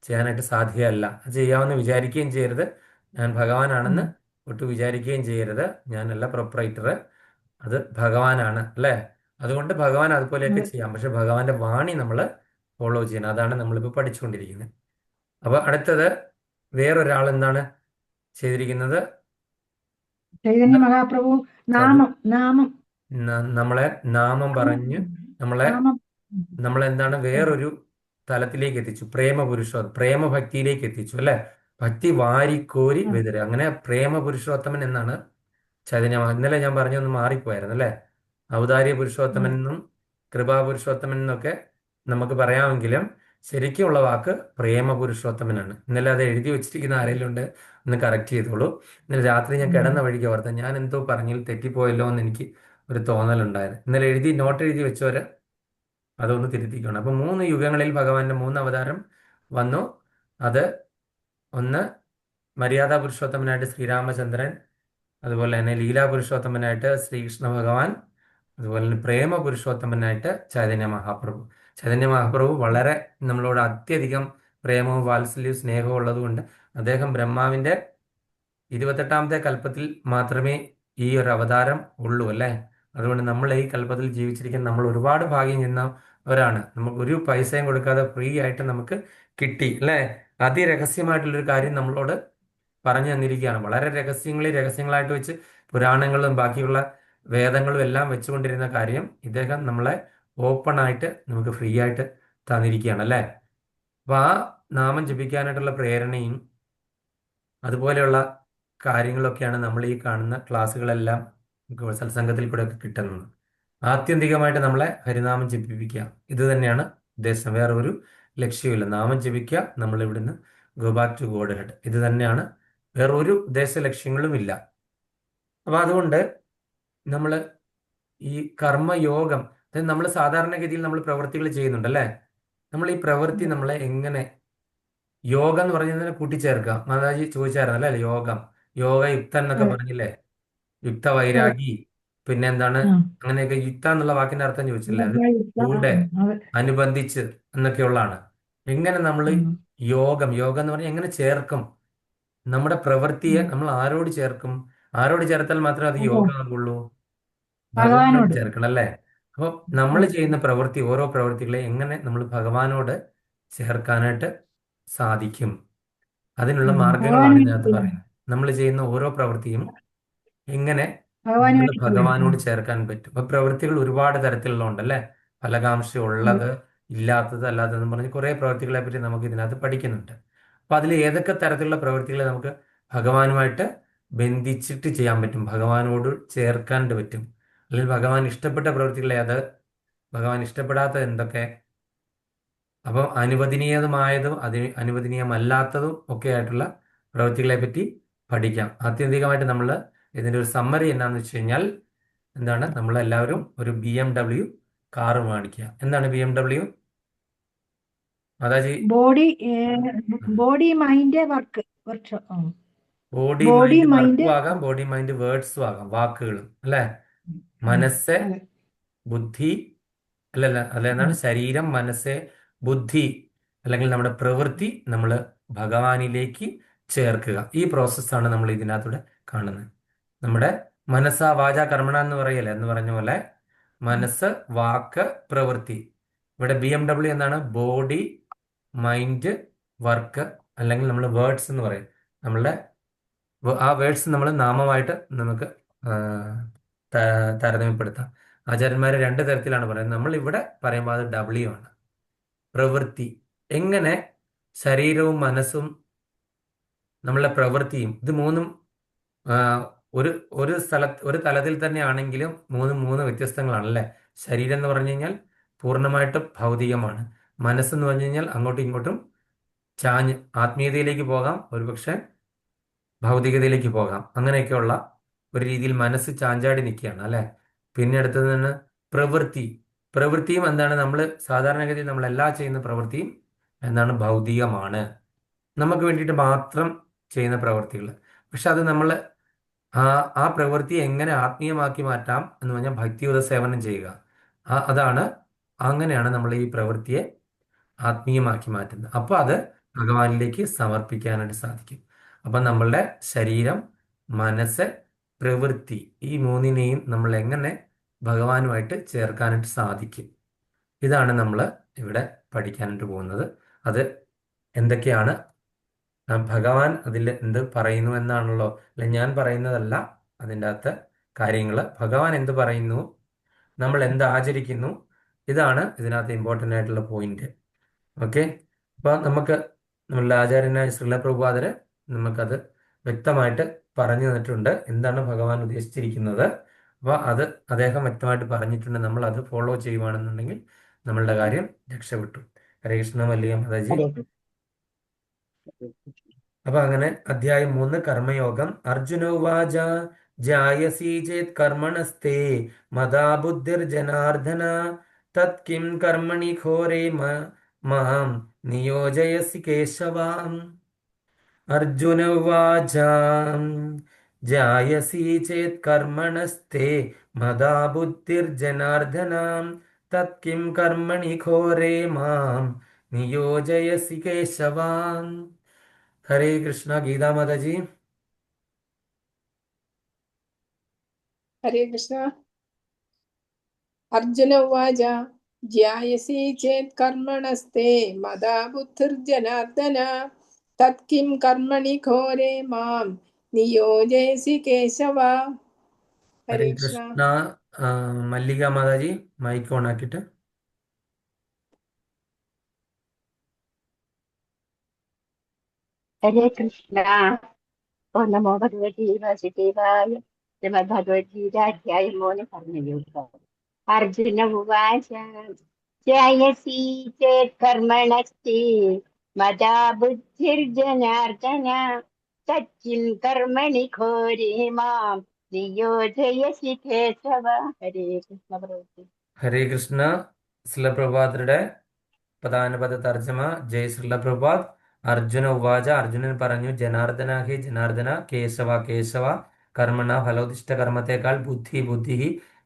ചെയ്യാനായിട്ട് സാധ്യമല്ല. അത് ചെയ്യാമെന്ന് വിചാരിക്കുകയും ചെയ്യരുത്. ഞാൻ ഭഗവാനാണെന്ന് ഒട്ടും വിചാരിക്കുകയും ചെയ്യരുത്. ഞാനല്ല പ്രൊപ്പറേറ്റർ, അത് ഭഗവാനാണ് അല്ലേ. അതുകൊണ്ട് ഭഗവാൻ അതുപോലെയൊക്കെ ചെയ്യാം, പക്ഷെ ഭഗവാന്റെ വാണി നമ്മൾ ഫോളോ ചെയ്യണം. അതാണ് നമ്മളിപ്പോൾ പഠിച്ചുകൊണ്ടിരിക്കുന്നത്. അപ്പൊ അടുത്തത് വേറൊരാൾ എന്താണ് ചെയ്തിരിക്കുന്നത്? ചൈതന്യ മഹാപ്രഭു നാമം നാമം നമ്മളെ നാമം പറഞ്ഞ് നമ്മളെ നാമം നമ്മളെന്താണ് വേറൊരു തലത്തിലേക്ക് എത്തിച്ചു, പ്രേമഭക്തിയിലേക്ക് എത്തിച്ചു അല്ലെ. ഭക്തി വാരിക്കോരി വെതിര്, അങ്ങനെ പ്രേമപുരുഷോത്തമൻ എന്നാണ് ചൈതന്യ ഇന്നലെ ഞാൻ പറഞ്ഞൊന്ന് മാറിപ്പോയായിരുന്നു അല്ലെ. ഔദാര്യ പുരുഷോത്തമൻ എന്നും കൃപാപുരുഷോത്തമൻ എന്നൊക്കെ നമുക്ക് പറയാമെങ്കിലും ശരിക്കുമുള്ള വാക്ക് പ്രേമപുരുഷോത്തമനാണ്. ഇന്നലെ അത് എഴുതി വെച്ചിരിക്കുന്ന ആരെങ്കിലും ഉണ്ട് ഒന്ന് കറക്റ്റ് ചെയ്തോളൂ. ഇന്നലെ രാത്രി ഞാൻ കിടന്ന വഴിക്ക് ഓർത്ത ഞാൻ എന്തോ പറഞ്ഞതിൽ തെറ്റിപ്പോയല്ലോ എന്ന് എനിക്ക് ഒരു തോന്നലുണ്ടായത്. ഇന്നലെ നോട്ട് എഴുതി വെച്ചവര് അതൊന്ന് തിരുത്തിക്കണം. അപ്പൊ 3 യുഗങ്ങളിൽ ഭഗവാന്റെ 3 അവതാരം വന്നു. അത് ഒന്ന് മര്യാദാ പുരുഷോത്തമനായിട്ട് ശ്രീരാമചന്ദ്രൻ, അതുപോലെ തന്നെ ലീലാ പുരുഷോത്തമനായിട്ട് ശ്രീകൃഷ്ണ ഭഗവാൻ, അതുപോലെ തന്നെ പ്രേമ പുരുഷോത്തമനായിട്ട് ചൈതന്യ മഹാപ്രഭു. ചൈതന്യ മഹാപ്രഭു വളരെ നമ്മളോട് അത്യധികം പ്രേമവും വാത്സല്യവും സ്നേഹവും ഉള്ളതുകൊണ്ട് അദ്ദേഹം ബ്രഹ്മാവിന്റെ 28ാമത്തെ കൽപ്പത്തിൽ മാത്രമേ ഈ ഒരു അവതാരം ഉള്ളൂ അല്ലേ. അതുകൊണ്ട് നമ്മൾ ഈ കൽപ്പത്തിൽ ജീവിച്ചിരിക്കുന്ന നമ്മൾ ഒരുപാട് ഭാഗ്യം ചെയ്യുന്നവരാണ്. നമുക്ക് ഒരു പൈസയും കൊടുക്കാതെ ഫ്രീ ആയിട്ട് നമുക്ക് കിട്ടി അല്ലേ. അതിരഹസ്യമായിട്ടുള്ളൊരു കാര്യം നമ്മളോട് പറഞ്ഞു തന്നിരിക്കുകയാണ്. വളരെ രഹസ്യങ്ങളായിട്ട് വെച്ച് പുരാണങ്ങളും ബാക്കിയുള്ള വേദങ്ങളും എല്ലാം വെച്ചുകൊണ്ടിരുന്ന കാര്യം ഇദ്ദേഹം നമ്മളെ ഓപ്പൺ ആയിട്ട് നമുക്ക് ഫ്രീ ആയിട്ട് തന്നിരിക്കുകയാണ് അല്ലേ. അപ്പൊ ആ നാമം ജപിക്കാനായിട്ടുള്ള പ്രേരണയും അതുപോലെയുള്ള കാര്യങ്ങളൊക്കെയാണ് നമ്മൾ ഈ കാണുന്ന ക്ലാസ്സുകളെല്ലാം സത്സംഗത്തിൽ കൂടെ ഒക്കെ കിട്ടുന്നത്. ആത്യന്തികമായിട്ട് നമ്മളെ ഹരിനാമം ജപിപ്പിക്കുക, ഇത് തന്നെയാണ് ഉദ്ദേശം. വേറെ ഒരു ലക്ഷ്യമില്ല. നാമം ജപിക്കുക, നമ്മൾ ഇവിടുന്ന് go back to godhead, ഇത് തന്നെയാണ്. വേറെ ഒരു ഉദ്ദേശ ലക്ഷ്യങ്ങളും ഇല്ല. അപ്പൊ അതുകൊണ്ട് നമ്മൾ ഈ കർമ്മയോഗം, അതായത് നമ്മൾ സാധാരണഗതിയിൽ നമ്മൾ പ്രവൃത്തികൾ ചെയ്യുന്നുണ്ട് അല്ലേ. നമ്മൾ ഈ പ്രവൃത്തി നമ്മളെ എങ്ങനെ യോഗം എന്ന് പറഞ്ഞതിനെ കൂട്ടിച്ചേർക്കാം. മാതാജി ചോദിച്ചായിരുന്നു അല്ലേ, യോഗയുക്തൻ എന്നൊക്കെ പറഞ്ഞില്ലേ, യുക്ത വൈരാഗി, പിന്നെ എന്താണ് അങ്ങനെയൊക്കെ. യുക്ത എന്നുള്ള വാക്കിന്റെ അർത്ഥം ചോദിച്ചില്ലേ, അത് കൂടെ അനുബന്ധിച്ച് എന്നൊക്കെയുള്ളതാണ്. എങ്ങനെ നമ്മൾ യോഗം എന്ന് പറഞ്ഞാൽ എങ്ങനെ ചേർക്കും നമ്മുടെ പ്രവൃത്തിയെ, നമ്മൾ ആരോട് ചേർക്കും, ആരോട് ചേർത്താൽ മാത്രമേ അത് യോഗമാകുള്ളൂ, ഭഗവാനോട് ചേർക്കണം അല്ലേ. അപ്പൊ നമ്മൾ ചെയ്യുന്ന പ്രവൃത്തി, ഓരോ പ്രവൃത്തികളെ എങ്ങനെ നമ്മൾ ഭഗവാനോട് ചേർക്കാനായിട്ട് സാധിക്കും, അതിനുള്ള മാർഗങ്ങളാണ് ഇതിനകത്ത് പറയുന്നത്. നമ്മൾ ചെയ്യുന്ന ഓരോ പ്രവൃത്തിയും എങ്ങനെ നമ്മൾ ഭഗവാനോട് ചേർക്കാൻ പറ്റും. അപ്പൊ പ്രവൃത്തികൾ ഒരുപാട് തരത്തിലുള്ളതുണ്ടല്ലേ, ഫലകാംക്ഷ ഉള്ളത്, ഇല്ലാത്തത്, അല്ലാത്തതെന്ന് പറഞ്ഞ് കുറെ പ്രവൃത്തികളെ പറ്റി നമുക്ക് ഇതിനകത്ത് പഠിക്കുന്നുണ്ട്. അപ്പൊ അതിൽ ഏതൊക്കെ തരത്തിലുള്ള പ്രവൃത്തികളെ നമുക്ക് ഭഗവാനുമായിട്ട് ബന്ധിച്ചിട്ട് ചെയ്യാൻ പറ്റും, ഭഗവാനോട് ചേർക്കാണ്ട് പറ്റും, അല്ലെങ്കിൽ ഭഗവാൻ ഇഷ്ടപ്പെട്ട പ്രവൃത്തികളെ, അത് ഭഗവാൻ ഇഷ്ടപ്പെടാത്തത് എന്തൊക്കെ, അപ്പം അനുവദനീയമായതും അനുവദനീയമല്ലാത്തതും ഒക്കെ ആയിട്ടുള്ള പ്രവൃത്തികളെ പറ്റി പഠിക്കാം. ആത്യന്തികമായിട്ട് നമ്മൾ ഇതിൻ്റെ ഒരു സമ്മറി എന്നാന്ന് വെച്ച് കഴിഞ്ഞാൽ എന്താണ്, നമ്മളെല്ലാവരും ഒരു BMW കാറ് മേടിക്കുക. എന്താണ് BMW? Mataji, body mind work body mind വർക്കും ആകാം, ബോഡി മൈൻഡ് വേർഡ്സും ആകാം, വാക്കുകളും അല്ലെ. മനസ്സ്, ബുദ്ധി, എന്താണ്, ശരീരം, മനസ്സ്, ബുദ്ധി, അല്ലെങ്കിൽ നമ്മുടെ പ്രവൃത്തി നമ്മൾ ഭഗവാനിലേക്ക് ചേർക്കുക. ഈ പ്രോസസ്സാണ് നമ്മൾ ഇതിനകത്തൂടെ കാണുന്നത്. നമ്മുടെ മനസ്സാ വാച കർമ്മണ എന്ന് പറയല്ലേ, എന്ന് പറഞ്ഞ പോലെ മനസ്സ്, വാക്ക്, പ്രവൃത്തി. ഇവിടെ BMW എന്താണ്, ബോഡി മൈൻഡ്, വർക്ക്, അല്ലെങ്കിൽ നമ്മൾ വേർഡ്സ് എന്ന് പറയും. നമ്മളുടെ ആ വേർഡ്സ് നമ്മൾ നാമമായിട്ട് നമുക്ക് ആ, താരതമ്യപ്പെടുത്താം. ആചാര്യന്മാർ രണ്ട് തരത്തിലാണ് പറയുന്നത്. നമ്മൾ ഇവിടെ പറയുമ്പോൾ അത് ഡബ്ല്യു ആണ്. പ്രവൃത്തി, എങ്ങനെ ശരീരവും മനസ്സും നമ്മളുടെ പ്രവൃത്തിയും, ഇത് മൂന്നും ആ, ഒരു ഒരു ഒരു തലത്തിൽ തന്നെ ആണെങ്കിലും മൂന്നും മൂന്ന് വ്യത്യസ്തങ്ങളാണ് അല്ലേ. ശരീരം എന്ന് പറഞ്ഞു കഴിഞ്ഞാൽ പൂർണ്ണമായിട്ടും ഭൗതികമാണ്. മനസ്സെന്ന് പറഞ്ഞു കഴിഞ്ഞാൽ അങ്ങോട്ടും ഇങ്ങോട്ടും ചാഞ്ഞ് ആത്മീയതയിലേക്ക് പോകാം, ഒരുപക്ഷെ ഭൗതികതയിലേക്ക് പോകാം. അങ്ങനെയൊക്കെയുള്ള ഒരു രീതിയിൽ മനസ്സ് ചാഞ്ചാടി നിൽക്കുകയാണ് അല്ലേ. പിന്നെ അടുത്തത് തന്നെ പ്രവൃത്തി. പ്രവൃത്തിയും എന്താണ്, നമ്മൾ സാധാരണഗതിയിൽ നമ്മൾ എല്ലാ ചെയ്യുന്ന പ്രവൃത്തിയും എന്താണ്, ഭൗതികമാണ്. നമുക്ക് വേണ്ടിയിട്ട് മാത്രം ചെയ്യുന്ന പ്രവൃത്തികൾ. പക്ഷെ അത് നമ്മൾ ആ ആ പ്രവൃത്തി എങ്ങനെ ആത്മീയമാക്കി മാറ്റാം എന്ന് പറഞ്ഞാൽ ഭക്തിയുത സേവനം ചെയ്യുക. അതാണ്, അങ്ങനെയാണ് നമ്മൾ ഈ പ്രവൃത്തിയെ ആത്മീയമാക്കി മാറ്റുന്നത്. അപ്പോൾ അത് ഭഗവാനിലേക്ക് സമർപ്പിക്കാനായിട്ട് സാധിക്കും. അപ്പം നമ്മളുടെ ശരീരം, മനസ്സ്, പ്രവൃത്തി, ഈ മൂന്നിനെയും നമ്മൾ എങ്ങനെ ഭഗവാനുമായിട്ട് ചേർക്കാനായിട്ട് സാധിക്കും, ഇതാണ് നമ്മൾ ഇവിടെ പഠിക്കാനായിട്ട് പോകുന്നത്. അത് എന്തൊക്കെയാണ്, ഭഗവാൻ അതിൽ എന്ത് പറയുന്നു എന്നാണല്ലോ, അല്ലെ ഞാൻ പറയുന്നതല്ല. അതിൻ്റെ അകത്ത് കാര്യങ്ങൾ ഭഗവാൻ എന്ത് പറയുന്നു, നമ്മൾ എന്ത് ആചരിക്കുന്നു, ഇതാണ് ഇതിനകത്ത് ഇമ്പോർട്ടൻ്റ് ആയിട്ടുള്ള പോയിന്റ്. ഓക്കെ. അപ്പോൾ നമുക്ക് നമ്മളുടെ ആചാര്യനായ ശ്രീല പ്രഭുപാദര് നമുക്കത് വ്യക്തമായിട്ട് പറഞ്ഞു തന്നിട്ടുണ്ട്, എന്താണ് ഭഗവാൻ ഉദ്ദേശിച്ചിരിക്കുന്നത്. അപ്പോൾ അത് അദ്ദേഹം വ്യക്തമായിട്ട് പറഞ്ഞിട്ടുണ്ട്. നമ്മൾ അത് ഫോളോ ചെയ്യുവാണെന്നുണ്ടെങ്കിൽ നമ്മളുടെ കാര്യം രക്ഷപ്പെട്ടു. ഹരേ കൃഷ്ണ മല്ലിക മാതാജി. ഹരേ അപ്പൊ അങ്ങനെ അധ്യായം 3 കർമ്മയോഗം. അർജുന ഉവാച ജായസി ചേത് കർമ്മണസ്തേ മതാ ബുദ്ധിർജനാർദ്ദന തത് കിം കർമ്മണി ഘോരേ മാം നിയോജയസി കേശവാം. അർജുന ഉവാച ജായസി ചേത് കർമ്മണസ്തേ മതാ ബുദ്ധിർജനാർദ്ദന തത് കിം കർമ്മണി ഘോരേ മാം നിയോജയസി കേശവാം. ഹരേ കൃഷ്ണ. ഗീതാ മാതാജി. ഹരേ കൃഷ്ണ. അർജുന ഉവാച ജ്യായസി ചേത് കർമ്മണസ്തേ മതാ ബുദ്ധിർജനാർദ്ദന തത് കിം കർമ്മണി ഘോരേ മാം നിയോജയസി കേശവ. ഹരേ ഹരേ കൃഷ്ണ. കൃഷ്ണ. മല്ലിക മാതാജി മൈക്ക് ഓൺ ആക്കിയിട്ട്. ഹരേ കൃഷ്ണ. ഓ നമോ ഭഗവതി വാസുദേവായ. ശ്രീമദ്ഭഗവത്ഗീത അധ്യായം 3 കർമ്മയോഗം. അർജുന ഉവാച ജായസി ചേത് കർമ്മണസ്തി മതാ ബുദ്ധിർജനാർദ്ദന തച്ചിൻ കർമ്മണി ഘോരേ മാം നിയോജയസി കേശവ. ഹരേ കൃഷ്ണ പ്രഭു. ഹരേ കൃഷ്ണ. ശ്രീല പ്രഭാതരുടെ പദാനുപദ തർജ്ജമ. ജയ് ശ്രീല പ്രഭാത്. അർജുന ഉവാച, അർജുനൻ പറഞ്ഞു, ജനാർദ്ദന ഹേ ജനാർദ്ദന, കേശവ കേശവ, കർമ്മണ ഫലോദിഷ്ട കർമ്മത്തെക്കാൾ ബുദ്ധി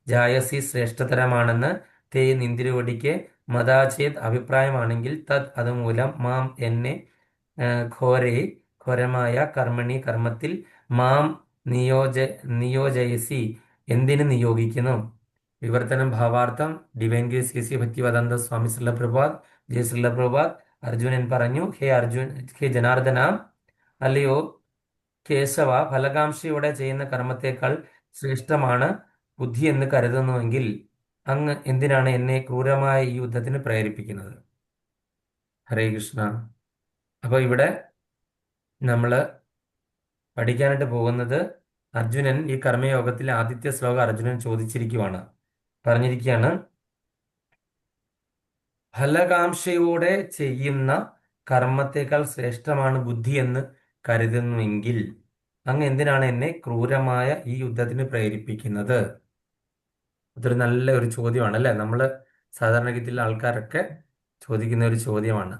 ജായസി ശ്രേഷ്ഠതരമാണെന്ന് തേ നിന്തിരുവടിക്ക് മതാചേത് അഭിപ്രായമാണെങ്കിൽ തത് അതുമൂലം മാം എന്നെ ഘോരമായ കർമ്മണി കർമ്മത്തിൽ മാം നിയോജയസി എന്തിന് നിയോഗിക്കുന്നു. വിവർത്തനം ഭാവാർത്ഥം. Divine grace K C Bhaktivedanta Swami Srila Prabhat. ജയ ശ്രീല പ്രഭാത്. അർജുനൻ പറഞ്ഞു, ഹേ ജനാർദ്ദന, അല്ലയോ കേശവ, ഫലകാംക്ഷയോടെ ചെയ്യുന്ന കർമ്മത്തേക്കാൾ ശ്രേഷ്ഠമാണ് ബുദ്ധി എന്ന് കരുതുന്നുവെങ്കിൽ അങ്ങ് എന്തിനാണ് എന്നെ ക്രൂരമായ ഈ യുദ്ധത്തിന് പ്രേരിപ്പിക്കുന്നത്. ഹരേ കൃഷ്ണ. അപ്പോൾ ഇവിടെ നമ്മൾ പഠിക്കാനായിട്ട് പോകുന്നത്, അർജുനൻ ഈ കർമ്മയോഗത്തിലെ ആദ്യത്തെ ശ്ലോകം അർജുനൻ ചോദിച്ചിരിക്കുവാണ്. പറഞ്ഞിരിക്കുകയാണ്, ഫലകാംക്ഷയോടെ ചെയ്യുന്ന കർമ്മത്തേക്കാൾ ശ്രേഷ്ഠമാണ് ബുദ്ധി എന്ന് കരുതുന്നുവെങ്കിൽ അങ്ങ് എന്തിനാണ് എന്നെ ക്രൂരമായ ഈ യുദ്ധത്തിന് പ്രേരിപ്പിക്കുന്നത്. അതൊരു നല്ല ഒരു ചോദ്യമാണ് അല്ലേ. നമ്മൾ സാധാരണഗതിയിലുള്ള ആൾക്കാരൊക്കെ ചോദിക്കുന്ന ഒരു ചോദ്യമാണ്.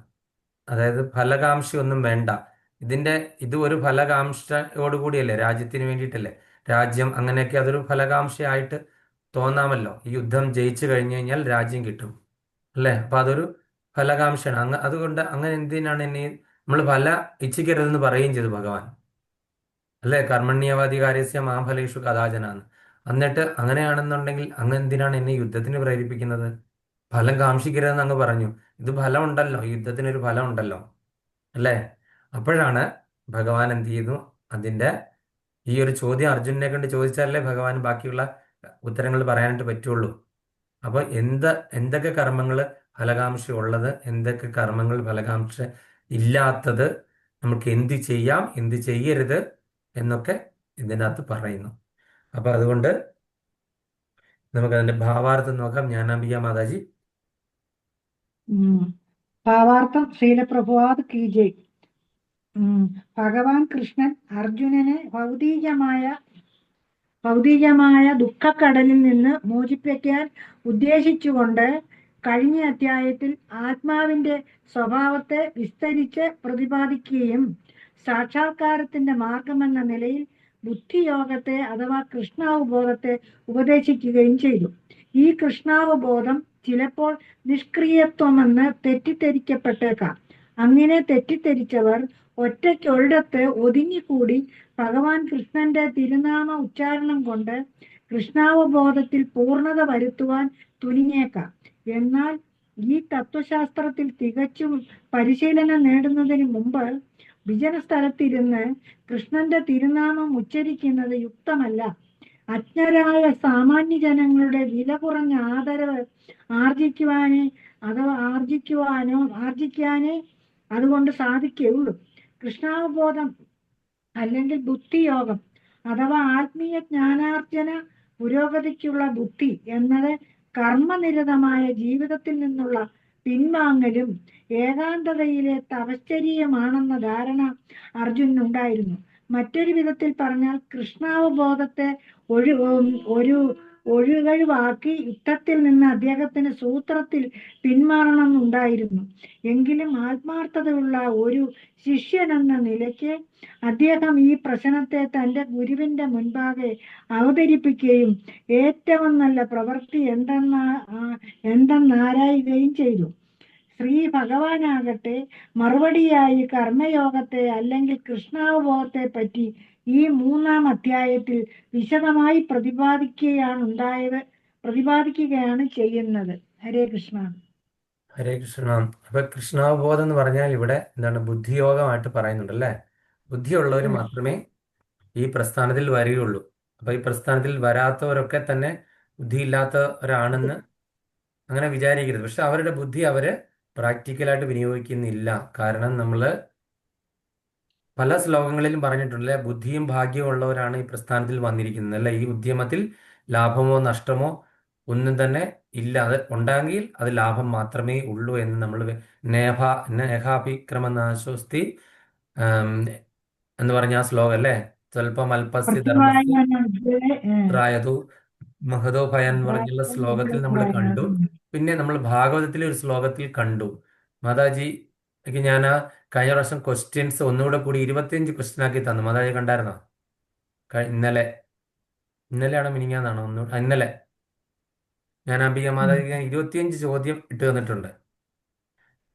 അതായത് ഫലകാംക്ഷയൊന്നും വേണ്ട. ഇത് ഒരു ഫലകാംക്ഷയോടുകൂടിയല്ലേ, രാജ്യത്തിന് വേണ്ടിയിട്ടല്ലേ. രാജ്യം അങ്ങനെയൊക്കെ അതൊരു ഫലകാംക്ഷയായിട്ട് തോന്നാമല്ലോ. ഈ യുദ്ധം ജയിച്ചു കഴിഞ്ഞു കഴിഞ്ഞാൽ രാജ്യം കിട്ടും അല്ലേ. അപ്പൊ അതൊരു ഫലകാംക്ഷയാണ്. അതുകൊണ്ട് അങ്ങനെ എന്തിനാണ് എന്നെ നമ്മൾ ഫല ഇച്ഛിക്കരുതെന്ന് പറയുകയും ചെയ്തു ഭഗവാൻ അല്ലേ. കർമ്മണ്യവാധികാരസ്യ മാഫലേഷു കഥാചനാന്ന്. എന്നിട്ട് അങ്ങനെയാണെന്നുണ്ടെങ്കിൽ അങ്ങ് എന്തിനാണ് എന്നെ യുദ്ധത്തിന് പ്രേരിപ്പിക്കുന്നത്. ഫലം കാക്ഷിക്കരുതെന്ന് അങ്ങ് പറഞ്ഞു. ഇത് ഫലം ഉണ്ടല്ലോ, ഈ യുദ്ധത്തിനൊരു ഫലം ഉണ്ടല്ലോ, അല്ലേ? അപ്പോഴാണ് ഭഗവാൻ എന്ത് ചെയ്യുന്നു, അതിൻ്റെ ഈ ഒരു ചോദ്യം അർജുനനെ കൊണ്ട് ചോദിച്ചാലേ ഭഗവാൻ ബാക്കിയുള്ള ഉത്തരങ്ങൾ പറയാനായിട്ട് പറ്റുള്ളൂ. അപ്പോൾ എന്തൊക്കെ കർമ്മങ്ങൾ ഫലകാംക്ഷ ഉള്ളത്, എന്തൊക്കെ കർമ്മങ്ങൾ ഫലകാംക്ഷ ഇല്ലാത്തത്, നമുക്ക് എന്ത് ചെയ്യാം, എന്ത് ചെയ്യരുത് എന്നൊക്കെ ഇതിനകത്ത് പറയുന്നു. അപ്പോൾ അതുകൊണ്ട് നമുക്കതിൻ്റെ ഭാവാർത്ഥം നോക്കാം. ജ്ഞാനാംബിക മാതാജി. ഭാവാർത്ഥം ശ്രീലപ്രഭുപാദ് കി ജയ്. ഭഗവാൻ കൃഷ്ണൻ അർജുനനെ ഭൗതികമായ ദുഃഖക്കടലിൽ നിന്ന് മോചിപ്പിക്കാൻ ഉദ്ദേശിച്ചുകൊണ്ട് കഴിഞ്ഞ അധ്യായത്തിൽ ആത്മാവിന്റെ സ്വഭാവത്തെ വിസ്തരിച്ച് പ്രതിപാദിക്കുകയും സാക്ഷാത്കാരത്തിന്റെ മാർഗമെന്ന നിലയിൽ ബുദ്ധിയോഗത്തെ അഥവാ കൃഷ്ണാവബോധത്തെ ഉപദേശിക്കുകയും ചെയ്തു. ഈ കൃഷ്ണാവബോധം ചിലപ്പോൾ നിഷ്ക്രിയത്വമെന്ന് തെറ്റിദ്ധരിക്കപ്പെട്ടേക്കാം. അങ്ങനെ തെറ്റിദ്ധരിച്ചവർ ഒറ്റയ്ക്കൊരിടത്ത് ഒതുങ്ങിക്കൂടി ഭഗവാൻ കൃഷ്ണന്റെ തിരുനാമ ഉച്ചാരണം കൊണ്ട് കൃഷ്ണാവബോധത്തിൽ പൂർണ്ണത വരുത്തുവാൻ തുനിഞ്ഞേക്കാം. എന്നാൽ ഈ തത്വശാസ്ത്രത്തിൽ തികച്ചും പരിശീലനം നേടുന്നതിന് മുമ്പ് വിജനസ്ഥലത്തിരുന്ന് കൃഷ്ണന്റെ തിരുനാമം ഉച്ചരിക്കുന്നത് യുക്തമല്ല. അജ്ഞരായ സാമാന്യ ജനങ്ങളുടെ വില കുറഞ്ഞ ആദരവ് ആർജിക്കാനേ അതുകൊണ്ട് സാധിക്കുകയുള്ളൂ. കൃഷ്ണാവബോധം അല്ലെങ്കിൽ ബുദ്ധിയോഗം അഥവാ ആത്മീയ ജ്ഞാനാർജന പുരോഗതിക്കുള്ള ബുദ്ധി എന്നത് കർമ്മനിരതമായ ജീവിതത്തിൽ നിന്നുള്ള പിൻവാങ്ങലും ഏകാന്തതയിലെ തപശ്ചര്യമാണെന്ന ധാരണ അർജുനുണ്ടായിരുന്നു. മറ്റൊരു വിധത്തിൽ പറഞ്ഞാൽ കൃഷ്ണാവബോധത്തെ ഒഴികഴിവാക്കി യുദ്ധത്തിൽ നിന്ന് അദ്ദേഹത്തിന് സൂത്രത്തിൽ പിന്മാറണമെന്നുണ്ടായിരുന്നു. എങ്കിലും ആത്മാർത്ഥതയുള്ള ഒരു ശിഷ്യനെന്ന നിലയ്ക്ക് അദ്ദേഹം ഈ പ്രശ്നത്തെ തന്റെ ഗുരുവിന്റെ മുൻപാകെ അവതരിപ്പിക്കുകയും ഏറ്റവും നല്ല പ്രവൃത്തി എന്തെന്നാരായുകയും ചെയ്തു. ശ്രീ ഭഗവാനാകട്ടെ മറുപടിയായി കർമ്മയോഗത്തെ അല്ലെങ്കിൽ കൃഷ്ണാവബോധത്തെ പറ്റി ഈ 3-ാം അധ്യായത്തിൽ വിശദമായി പ്രതിപാദിക്കുകയാണ് ചെയ്യുന്നത്. ഹരേ കൃഷ്ണ. ഹരേ കൃഷ്ണ. അപ്പൊ കൃഷ്ണാവബോധം എന്ന് പറഞ്ഞാൽ ഇവിടെ എന്താണ്, ബുദ്ധിയോഗമായിട്ട് പറയുന്നുണ്ട് അല്ലേ? ബുദ്ധിയുള്ളവർ മാത്രമേ ഈ പ്രസ്ഥാനത്തിൽ വരികയുള്ളൂ. അപ്പൊ ഈ പ്രസ്ഥാനത്തിൽ വരാത്തവരൊക്കെ തന്നെ ബുദ്ധിയില്ലാത്തവരാണെന്ന് അങ്ങനെ വിചാരിക്കരുത്. പക്ഷെ അവരുടെ ബുദ്ധി അവര് പ്രാക്ടിക്കലായിട്ട് വിനിയോഗിക്കുന്നില്ല. കാരണം നമ്മൾ പല ശ്ലോകങ്ങളിലും പറഞ്ഞിട്ടുണ്ടല്ലേ, ബുദ്ധിയും ഭാഗ്യവും ഉള്ളവരാണ് ഈ പ്രസ്ഥാനത്തിൽ വന്നിരിക്കുന്നത് അല്ലെ. ഈ ഉദ്യമത്തിൽ ലാഭമോ നഷ്ടമോ ഒന്നും തന്നെ ഇല്ല. അത് ഉണ്ടായെങ്കിൽ അത് ലാഭം മാത്രമേ ഉള്ളൂ എന്ന് നമ്മൾ നേഹാഭിക്രമനാശോസ്തി എന്ന് പറഞ്ഞ ആ ശ്ലോകം അല്ലേ. സ്വല്പം അല്പസ്യ ധർമ്മസ്യ ത്രായതു മഹതോ ഭയൻ എന്ന് പറഞ്ഞുള്ള ശ്ലോകത്തിൽ നമ്മൾ കണ്ടു. പിന്നെ നമ്മൾ ഭാഗവതത്തിലെ ഒരു ശ്ലോകത്തിൽ കണ്ടു. മാതാജി ഞാൻ കഴിഞ്ഞ പ്രാവശ്യം ക്വസ്റ്റ്യൻസ് ഒന്നുകൂടെ കൂടി 25 ക്വസ്റ്റ്യൻ ആക്കി തന്നു. മാതാജി കണ്ടായിരുന്നോ? ഇന്നലെയാണോ മിനിങ്ങാന്നാണോ? ഇന്നലെ ഞാൻ അംബിക മാതാജിക്ക് 25 ചോദ്യം ഇട്ട് തന്നിട്ടുണ്ട്.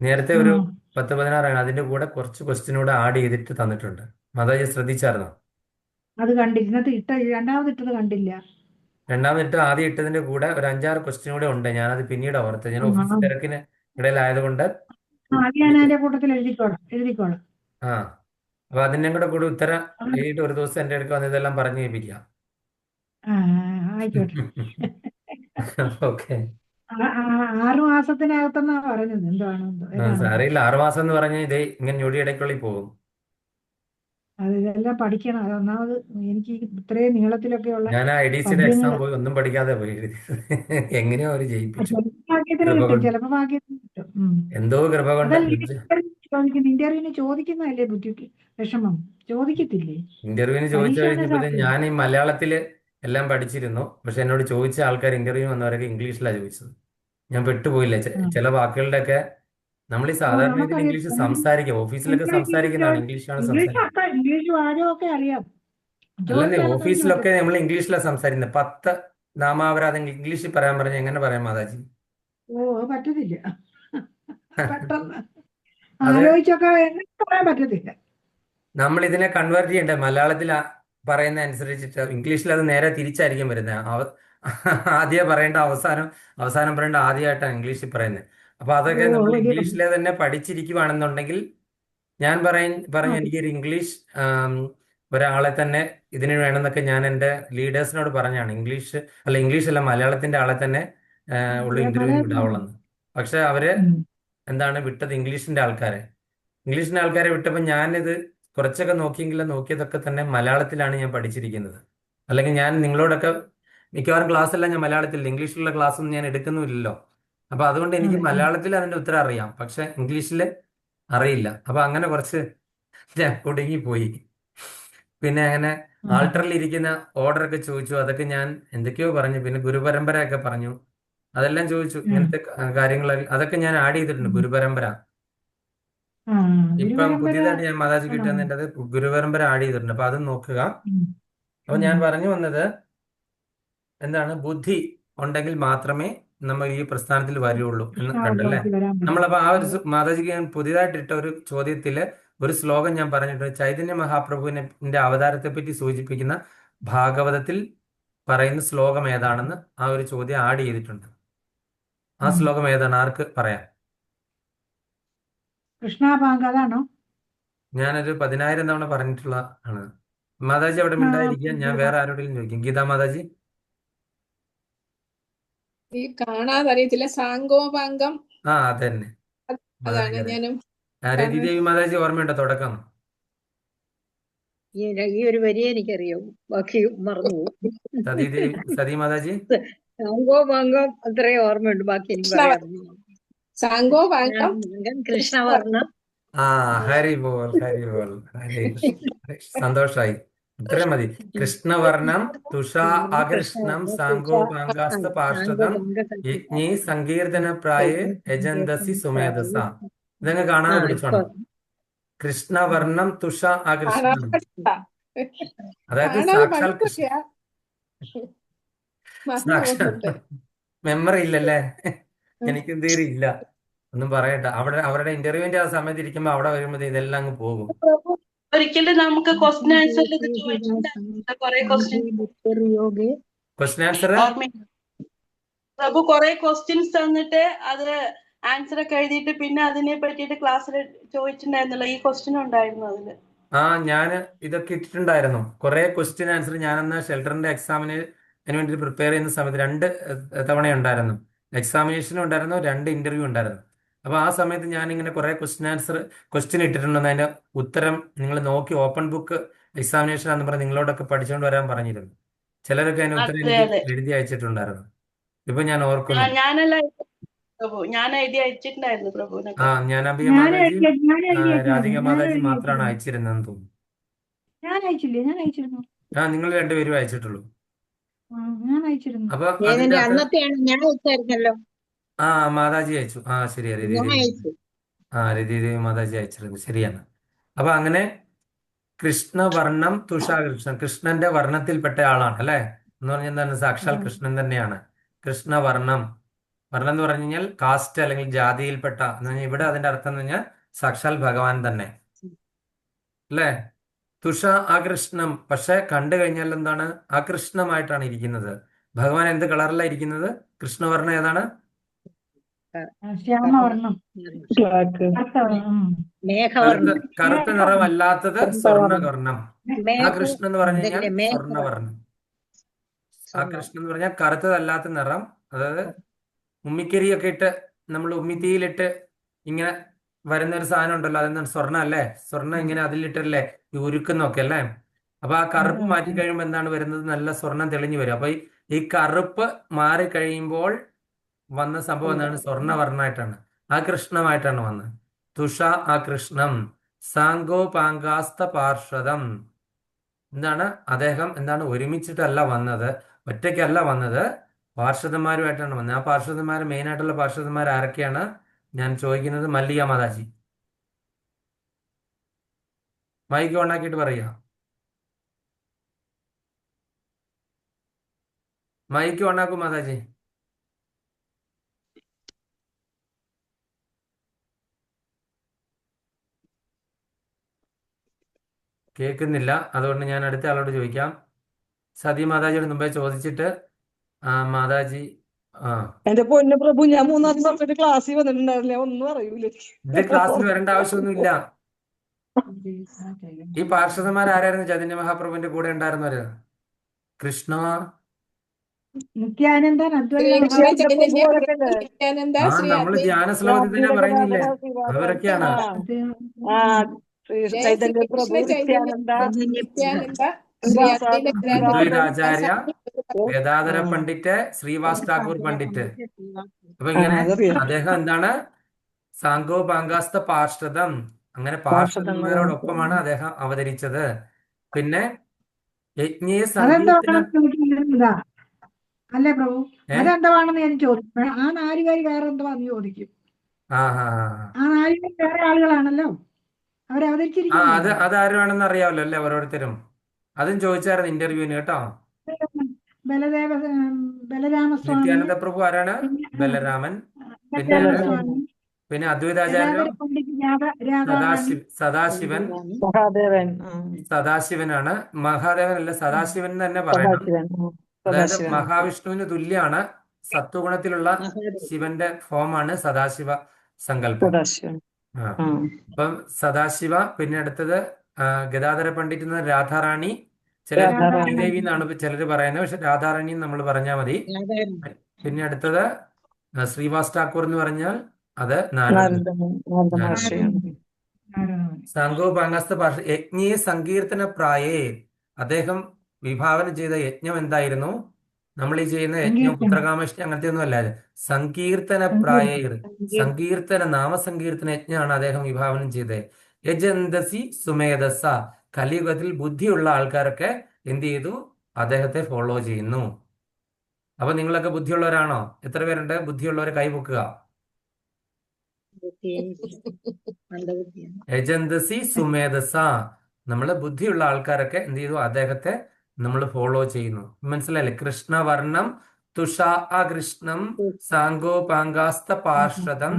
നേരത്തെ ഒരു 10-16 അതിന്റെ കൂടെ കുറച്ച് ക്വസ്റ്റ്യൻ കൂടെ ആഡ് ചെയ്തിട്ട് തന്നിട്ടുണ്ട്. മാതാജി ശ്രദ്ധിച്ചായിരുന്നോ? അത് കണ്ടില്ല. രണ്ടാമതിട്ടത് കണ്ടില്ല. രണ്ടാമതിട്ട് ആദ്യം ഇട്ടതിന്റെ കൂടെ ഒരു 5-6 ക്വസ്റ്റ്യൻ കൂടെ ഉണ്ട്. ഞാനത് പിന്നീട് ഓർത്തത്. ഞാൻ ഓഫീസ് തിരക്കിന് ഇടയിലായതുകൊണ്ട് ഞാൻ അതിന്റെ കൂട്ടത്തിൽ എഴുതിക്കോളാം. ആ അപ്പൊ അതിന്റെ കൂടെ ഉത്തരം എഴുതിയിട്ട് ഒരു ദിവസം എന്റെ അടുക്ക വന്ന് ഇതെല്ലാം പറഞ്ഞു കേൾപ്പിക്കാം. ആയിക്കോട്ടെ. ഓക്കെ. 6 മാസത്തിനകത്തെന്നാ പറഞ്ഞത്. അറിയില്ല, 6 മാസം എന്ന് പറഞ്ഞാൽ ഇതേ ഇങ്ങനെ ഞൊടിയിടയ്ക്കുള്ളിൽ പോകും. ഇതെല്ലാം പഠിക്കണം. അത് ഒന്നാമത് എനിക്ക് ഇത്രയും നീളത്തിലൊക്കെ ഉള്ള ഞാൻ IDCയുടെ എക്സാം പോയി ഒന്നും പഠിക്കാതെ പോയി എഴുതി. എങ്ങനെയോ അവര് ജയിപ്പിച്ചു. ഭാഗ്യത്തിന് കിട്ടും, ചിലപ്പോ ഭാഗ്യത്തിന് കിട്ടും. എന്തോ കൃപ കൊണ്ട്. ഇന്റർവ്യൂവിന് ചോദിക്കുന്നതല്ലേ ബുദ്ധിക്ക് വിഷമം, ചോദിക്കത്തില്ലേ? ഇന്റർവ്യൂവിന് ചോദിച്ചു കഴിഞ്ഞപ്പോഴത്തെ ഞാൻ ഈ മലയാളത്തില് എല്ലാം പഠിച്ചിരുന്നു. പക്ഷെ എന്നോട് ചോദിച്ച ആൾക്കാർ ഇന്റർവ്യൂ വന്നവരൊക്കെ ഇംഗ്ലീഷിലാണ് ചോദിച്ചത്. ഞാൻ പെട്ടുപോയില്ല. ചില വാക്കുകളുടെ ഒക്കെ നമ്മൾ ഈ സാധാരണ രീതിയിൽ ഇംഗ്ലീഷ് സംസാരിക്കുക, ഓഫീസിലൊക്കെ സംസാരിക്കുന്നതാണ്, ഇംഗ്ലീഷാണ് സംസാരിക്കുന്നത്. ഇംഗ്ലീഷ് വാചകമൊക്കെ അറിയാം. അല്ലെന്നേ, ഓഫീസിലൊക്കെ നമ്മൾ ഇംഗ്ലീഷിലാണ് സംസാരിക്കുന്നത്. 10 നാമാവരാധം ഇംഗ്ലീഷിൽ പറയാൻ പറഞ്ഞ എങ്ങനെ പറയാം മാതാജി? പറ്റത്തില്ല. പെട്ടെന്ന് ആലോചിച്ചൊക്കെ പറയാൻ പറ്റത്തില്ല. നമ്മൾ ഇതിനെ കൺവേർട്ട് ചെയ്യണ്ടേ മലയാളത്തിൽ പറയുന്ന അനുസരിച്ചിട്ട്. ഇംഗ്ലീഷിൽ അത് നേരെ തിരിച്ചായിരിക്കും വരുന്നത്. ആദ്യം പറയേണ്ട അവസാനം, അവസാനം പറയേണ്ട ആദ്യമായിട്ടാണ് ഇംഗ്ലീഷിൽ പറയുന്നത്. അപ്പൊ ഓ അതൊക്കെ നമ്മൾ വലിയ ഇംഗ്ലീഷിലെ തന്നെ പഠിച്ചിരിക്കുവാണെന്നുണ്ടെങ്കിൽ ഞാൻ ആ പറഞ്ഞ എനിക്കൊരു ഇംഗ്ലീഷ് ഒരാളെ തന്നെ ഇതിന് വേണമെന്നൊക്കെ ഞാൻ എൻ്റെ ലീഡേഴ്സിനോട് പറഞ്ഞാണ്. ഇംഗ്ലീഷ് അല്ല, മലയാളത്തിന്റെ ആളെ തന്നെ ഉള്ള ഇന്റർവ്യൂവിന് മലയാളം വിടാവുള്ളെന്ന്. പക്ഷെ അവര് എന്താണ് വിട്ടത് ഇംഗ്ലീഷിന്റെ ആൾക്കാരെ. ഇംഗ്ലീഷിന്റെ ആൾക്കാരെ വിട്ടപ്പോൾ ഞാനിത് കുറച്ചൊക്കെ നോക്കിയെങ്കിലും നോക്കിയതൊക്കെ തന്നെ മലയാളത്തിലാണ് ഞാൻ പഠിച്ചിരിക്കുന്നത്. അല്ലെങ്കിൽ ഞാൻ നിങ്ങളോടൊക്കെ മിക്കവാറും ക്ലാസ് എല്ലാം ഞാൻ മലയാളത്തിൽ, ഇംഗ്ലീഷിലുള്ള ക്ലാസ് ഒന്നും ഞാൻ എടുക്കുന്നുമില്ലല്ലോ. അപ്പൊ അതുകൊണ്ട് എനിക്ക് അതെ മലയാളത്തിൽ അതിന്റെ ഉത്തരം അറിയാം, പക്ഷെ ഇംഗ്ലീഷിൽ അറിയില്ല. അപ്പൊ അങ്ങനെ കുറച്ച് ഞാൻ കുടുങ്ങിപ്പോയി. പിന്നെ അങ്ങനെ ആ ആൾട്ടറിൽ ഇരിക്കുന്ന ഓർഡർ ഒക്കെ ചോദിച്ചു, അതൊക്കെ ഞാൻ എന്തൊക്കെയോ പറഞ്ഞു. പിന്നെ ഗുരുപരമ്പരയൊക്കെ പറഞ്ഞു, അതെല്ലാം ചോദിച്ചു. ഉം, ഇങ്ങനത്തെ കാര്യങ്ങൾ അതൊക്കെ ഞാൻ ആഡ് ചെയ്തിട്ടുണ്ട്. ഉം. ഗുരുപരമ്പര ആ ഇപ്പം ഗുരുപരമ്പര പുതിയതായിട്ട് ഞാൻ മാതാജി ആണോ കിട്ടുന്നതിൻ്റെ അത് ഗുരുപരമ്പര ആഡ് ചെയ്തിട്ടുണ്ട്. അപ്പൊ അത് നോക്കുക. ഉം, അപ്പൊ ഉം. ഞാൻ പറഞ്ഞു വന്നത് എന്താണ്, ബുദ്ധി ഉണ്ടെങ്കിൽ മാത്രമേ നമ്മൾ ഈ പ്രസ്ഥാനത്തിൽ വരുള്ളൂ എന്ന് കണ്ടല്ലേ. കൃഷ്ണാവതാരത്തിൽ വരാൻ നമ്മളപ്പോ ആ ഒരു പറ്റും മാതാജിക്ക് ഞാൻ പുതിയതായിട്ടിട്ട ഒരു ചോദ്യത്തില് ഒരു ശ്ലോകം ഞാൻ പറഞ്ഞിട്ടുണ്ട്. ചൈതന്യ മഹാപ്രഭുവിന്റെ അവതാരത്തെ പറ്റി സൂചിപ്പിക്കുന്ന ഭാഗവതത്തിൽ പറയുന്ന ശ്ലോകം ഏതാണെന്ന് ആ ഒരു ചോദ്യം ആഡ് ചെയ്തിട്ടുണ്ട്. ആ ഉം. ശ്ലോകം ഏതാണ്, ആർക്ക് പറയാം? കൃഷ്ണാപാങ്ക അതാണോ ഞാനൊരു 10,000 തവണ പറഞ്ഞിട്ടുള്ള ആണ്. മാതാജി അവിടെ മിണ്ടായിരിക്കുക, ഞാൻ വേറെ ആരോടെങ്കിലും ചോദിക്കും. ഗീതാ മാതാജി. ഈ കാണാതറിയത്തില്ല. സാങ്കോപാംഗം ആ അതന്നെ, മാതാജി അതാണ് അറിയാം. ഞാനും കാണാൻ. രതിദേവി മാതാജി ഓർമ്മയുണ്ടോ തുടക്കം? ഈ ഒരു വരിയെ എനിക്കറിയാവൂ, ബാക്കി മറന്നുപോകും. സതി മാതാജി. സാങ്കോപാംഗം അത്രേ ഓർമ്മയുണ്ട്, ബാക്കി എനിക്ക് കൃഷ്ണ പറയാം. സാങ്കോപാംഗം കൃഷ്ണവർണ്ണം. ആ ഹരി ബോൾ, ഹരി ബോൾ, ഹരി കൃഷ്ണ. സന്തോഷായി, ഇത്രയും മതി. കൃഷ്ണവർണം തുഷാ ആകൃഷ്ണം സാങ്കോപാംഗാസ്ത പാർഷദം യജ്ഞി സങ്കീർത്തന പ്രായേ യജന്തസി സുമേധസ. ഇതങ്ങ് ആ കാണാതെ ഇപ്പൊ പിടിച്ചോണം. കൃഷ്ണവർണം തുഷ ആകൃഷ്ണം, കാണാതെ അതായത് കാണാതെ സാക്ഷാൽ കൃഷ്ണ. പഠിച്ചൊക്കെയാ മറന്നു സാക്ഷാൽ പോകുന്നുണ്ട്. മെമ്മറി ഇല്ലല്ലേ? എനിക്കും തീരെ ഇല്ല. ഒന്നും പറയണ്ട. അവരുടെ ഇന്റർവ്യൂവിന്റെ ആ സമയത്ത് ഇരിക്കുമ്പോ അവിടെ വരുമ്പോൾ ഇതെല്ലാം അങ്ങ് പോകും. പ്രഭു, ഒരിക്കലും നമുക്ക് ക്വസ്റ്റ്യൻ ആൻസറിൽ ഇത് ചോദിച്ചിട്ടുണ്ടായിരുന്നു. കുറെ ക്വസ്റ്റ്യൻ ക്വസ്റ്റ്യൻ ആൻസർ ഓർമ്മയുണ്ട്. പ്രഭു കുറെ ക്വസ്റ്റ്യൻസ് തന്നിട്ട് അത് ആൻസർ ഒക്കെ എഴുതിയിട്ട് പിന്നെ അതിനെ പറ്റിയിട്ട് ക്ലാസ്സിൽ ചോദിച്ചിട്ടുണ്ടായിരുന്നല്ലോ. ഈ ക്വസ്റ്റ്യൻ ഉണ്ടായിരുന്നു അതില്. ആ ഞാൻ ഇതൊക്കെ ഇട്ടിട്ടുണ്ടായിരുന്നു. കുറെ ക്വസ്റ്റ്യൻ ആൻസർ ഞാനെന്നാ ഷെൽട്ടറിന്റെ എക്സാമിന് വേണ്ടി പ്രിപ്പയർ ചെയ്യുന്ന സമയത്ത് 2 തവണ ഉണ്ടായിരുന്നു. എക്സാമിനേഷനും ഉണ്ടായിരുന്നു, 2 ഇന്റർവ്യൂ ഉണ്ടായിരുന്നു. അപ്പൊ ആ സമയത്ത് ഞാൻ ഇങ്ങനെ കുറെ ക്വസ്റ്റ്യൻ ഇട്ടിട്ടുണ്ടെന്ന് അതിന്റെ ഉത്തരം നിങ്ങൾ നോക്കി ഓപ്പൺ ബുക്ക് എക്സാമിനേഷൻ ആണെന്ന് പറഞ്ഞ് നിങ്ങളോടൊക്കെ പഠിച്ചുകൊണ്ട് വരാൻ പറഞ്ഞിരുന്നു. ചിലരൊക്കെ അതിന്റെ ഉത്തരം അതെ എനിക്ക് അതെ, എഴുതി അയച്ചിട്ടുണ്ടായിരുന്നു. ഇപ്പൊ ഞാൻ ഓർക്കുന്നു. ഞാനല്ല പ്രഭു, ഞാൻ എഴുതി അയച്ചിട്ടുണ്ടായിരുന്നു പ്രഭുവിനൊക്കെ. ഞാൻ അബിയ ഞാൻ മാതാജി, എഴുതി ഞാൻ രാധിക എഴുതിയിട്ടില്ല മാതാജി മാത്രമാണ് അയച്ചിരുന്നതെന്ന് തോന്നുന്നു. ഞാൻ അയച്ചില്ലേ ഞാൻ അയച്ചിരുന്നു നിങ്ങൾ രണ്ടുപേരും അയച്ചിട്ടുള്ളൂ. ഞാൻ അയച്ചിരുന്നു അപ്പൊ അതിന്റെ അകത്ത് അന്നത്തെയാണ് ഞാൻ അയച്ചായിരുന്നല്ലോ. മാതാജി അയച്ചു. ശരിയാ, ഞാൻ രതിദേവി. അയച്ചു. രതിദേവി മാതാജി അയച്ചിരുന്നു, ശരിയാണ്. അപ്പൊ അങ്ങനെ കൃഷ്ണവർണം തുഷാകൃഷ്ണൻ, കൃഷ്ണന്റെ വർണ്ണത്തിൽപ്പെട്ട ആളാണ് അല്ലെ. എന്ന് പറഞ്ഞാൽ എന്താണ്, സാക്ഷാൽ കൃഷ്ണൻ തന്നെയാണ്. കൃഷ്ണവർണം, വർണ്ണം എന്ന് പറഞ്ഞു കഴിഞ്ഞാൽ കാസ്റ്റ് അല്ലെങ്കിൽ ജാതിയിൽപ്പെട്ട എന്ന് പറഞ്ഞാൽ ഇവിടെ അതിന്റെ അർത്ഥം എന്ന് പറഞ്ഞാൽ സാക്ഷാൽ ഭഗവാൻ തന്നെ അല്ലേ. തുഷ ആകൃഷ്ണം, പക്ഷെ കണ്ടു കഴിഞ്ഞാൽ എന്താണ്, ആകൃഷ്ണമായിട്ടാണ് ഇരിക്കുന്നത്. ഭഗവാൻ എന്ത് കളറിലാണ് ഇരിക്കുന്നത്? കൃഷ്ണവർണ്ണം ഏതാണ്? ശ്യാമവർണ്ണം കറുത്ത മേഘവർണ്ണം. കറുത്ത നിറമല്ലാത്തത് സ്വർണ്ണവർണ്ണം. ആ മേഘ കൃഷ്ണൻ എന്ന് പറഞ്ഞു കഴിഞ്ഞാൽ ഇതല്ലേ മേഘവർണ്ണം. സ്വർണ്ണവർണ്ണം. ആ കൃഷ്ണൻ എന്ന് പറഞ്ഞാൽ കറുത്തതല്ലാത്ത നിറം. അതായത് ഉമ്മിക്കരിയൊക്കെ ഇട്ട് നമ്മൾ ഉമ്മിത്തീയിലിട്ട് ഇങ്ങനെ വരുന്ന ഒരു സാധനം ഉണ്ടല്ലോ, അതെന്താണ്, സ്വർണ്ണം അല്ലേ. സ്വർണ്ണം ഇങ്ങനെ അതിലിട്ടല്ലേ ഈ ഉരുക്കുന്നൊക്കെ അല്ലേ. അപ്പൊ ആ കറുപ്പ് മാറ്റി കഴിയുമ്പോൾ എന്താണ് വരുന്നത്, നല്ല സ്വർണം തെളിഞ്ഞു വരും. അപ്പൊ ഈ കറുപ്പ് മാറി കഴിയുമ്പോൾ വന്ന സംഭവം എന്താണ്, സ്വർണ്ണവർണ്ണമായിട്ടാണ്, ആ കൃഷ്ണമായിട്ടാണ് വന്നത്. തുഷ ആ കൃഷ്ണം സാങ്കോപാങ്കാസ്ത പാർഷദം. എന്താണ് അദ്ദേഹം, എന്താണ് ഒരുമിച്ചിട്ടല്ല വന്നത്, ഒറ്റയ്ക്കല്ല വന്നത്, പാർഷദന്മാരുമായിട്ടാണ് വന്നത്. ആ പാർഷദന്മാർ, മെയിൻ ആയിട്ടുള്ള പാർഷദന്മാർ ആരൊക്കെയാണ് ഞാൻ ചോദിക്കുന്നത്? മല്ലിക മാതാജി മൈക്ക് ഓണാക്കിയിട്ട് പറയുക. മൈക്ക് ഓണാക്കൂ മാതാജി. കേൾക്കുന്നില്ല, അതുകൊണ്ട് ഞാൻ അടുത്ത ആളോട് ചോദിക്കാം. സതി മാതാജിയുടെ മുമ്പേ ചോദിച്ചിട്ട് മാതാജി. ആ എന്റെ പൊന്നു പ്രഭു, ഞാൻ 3 വർഷമായിട്ട് ക്ലാസ്സിൽ വന്നിട്ടുണ്ടായിരുന്നില്ല, ഒന്നും അറിയൂല ഇത് ക്ലാസ്സിൽ വരേണ്ട ആവശ്യമൊന്നുമില്ല. ഈ പാർഷദന്മാർ ആരായിരുന്നു ചൈതന്യ മഹാപ്രഭുവിന്റെ കൂടെ ഉണ്ടായിരുന്നവര്? കൃഷ്ണ, നിത്യാനന്ദൻ, അദ്വൈത കൃഷ്ണ, കൃഷ്ണ മഹാപ്രഭു, ചൈതന്യ, പ്രഭുവൊക്കെ കൃഷ്ണ, നിത്യാനന്ദ, ആ ശ്രീ നമ്മള് അദ്വൈത, ധ്യാന ശ്ലോകത്തിൽ തന്നെ പറയുന്നില്ലേ, അവരൊക്കെയാണ്. ആ ആ ചൈതന്യ പ്രഭു, കൃഷ്ണ ചൈതന്യ, നിത്യാനന്ദ, നിത്യാനന്ദ, ശ്രീ അദ്വൈത ഗദാധര അദ്വൈതാചാര്യ, ഗദാധര ആ പണ്ഡിറ്റ്, ശ്രീവാസ് ഠാക്കൂർ പണ്ഡിറ്റ്. അപ്പൊ ആ, ഇങ്ങനെ അതറിയാം. അദ്ദേഹം എന്താണ് സാങ്കോ പാങ്കാസ്ത പാർഷദം, അങ്ങനെ പാർഷദന്മാരോടൊപ്പമാണ് അദ്ദേഹം അവതരിച്ചത്. പിന്നെ യജ്ഞീയ സങ്കീർത്തനം. അതെന്താണെന്ന് ചോദിക്കുന്നതാ അല്ലേ പ്രഭു? ഏ അതെന്താണെന്ന് ഞാൻ ചോദിക്കും. ആ 4 പേര് വേറെ എന്തുവാന്ന് ചോദിക്കും. ആ ആ ആ 4 പേര് വേറെ ആളുകളാണല്ലോ, ആ അത് അവരവതരിച്ചിരിക്കുന്നതല്ലേ. അതാരുമാണെന്ന് അറിയാമല്ലോ അല്ലേ ഓരോരുത്തരും. അതും ചോദിച്ചായിരുന്നു ഇന്റർവ്യൂവിന് കേട്ടോ. ബലദേവ ബലരാമസ്വാമി, നിത്യാനന്ദ പ്രഭു ആരാണ്? പിന്നെ ബലരാമൻ. പിന്നെ ആരാ? ബലരാമസ്വാമി, പിന്നെ അദ്വൈതാചാര്യോ? ഗദാധര പണ്ഡിറ്റ്, രാധാറാണി. സദാശിവൻ. മഹാദേവൻ. സദാശിവനാണ്. മഹാദേവൻ അല്ല, സദാശിവൻ എന്ന് തന്നെ പറയണം. സദാശിവൻ. അതായത് സദാശിവൻ. മഹാവിഷ്ണുവിന് തുല്യാണ്. സത്വഗുണത്തിലുള്ള ശിവന്റെ ഫോമാണ് സദാശിവ സങ്കല്പം. സദാശിവൻ. ആ ആ അപ്പം സദാശിവ. പിന്നെ അടുത്തത് ഗദാധര പണ്ഡിറ്റ് എന്ന രാധാറാണി. ചിലർ രാധാറാണി. ദേവി എന്നാണ് ചിലർ പറയുന്നത്, പക്ഷെ രാധാറാണി നമ്മൾ പറഞ്ഞാൽ മതി. പിന്നെ അടുത്തത് ശ്രീവാസ് ഠാക്കൂർ എന്ന് പറഞ്ഞാൽ അത് നാരദൻ. നാരദ മഹർഷിയാണ്. സാങ്കോ പാങ്കാസ്ത ഭാഷ യജ്ഞീയ സങ്കീർത്തന പ്രായേ. അദ്ദേഹം വിഭാവന ചെയ്ത യജ്ഞം എന്തായിരുന്നു? നമ്മൾ ഈ ചെയ്യുന്ന യജ്ഞം സങ്കീർത്തനം. പുത്രകാമേഷ്ടി അങ്ങനത്തെ ഒന്നും അല്ല. സങ്കീർത്തന പ്രായർ, സങ്കീർത്തന നാമസങ്കീർത്തന യജ്ഞമാണ് അദ്ദേഹം വിഭാവനം ചെയ്തത്. യജന്തസി സുമേധസ. കലിയുഗത്തിൽ ബുദ്ധിയുള്ള ആൾക്കാരൊക്കെ എന്ത് ചെയ്തു? അദ്ദേഹത്തെ ഫോളോ ചെയ്യുന്നു. അപ്പൊ നിങ്ങളൊക്കെ ബുദ്ധിയുള്ളവരാണോ? എത്ര പേരുണ്ട് ബുദ്ധിയുള്ളവരെ കൈപൊക്കുക. യജന്തസി സുമേധസ. നമ്മള് ബുദ്ധിയുള്ള ആൾക്കാരൊക്കെ എന്ത് ചെയ്തു? അദ്ദേഹത്തെ നമ്മൾ ഫോളോ ചെയ്യുന്നു. മനസ്സിലായില്ലേ? കൃഷ്ണവർണം തുഷാ അകൃഷ്ണം സാങ്കോപാങ്കാസ്ത പാർഷദം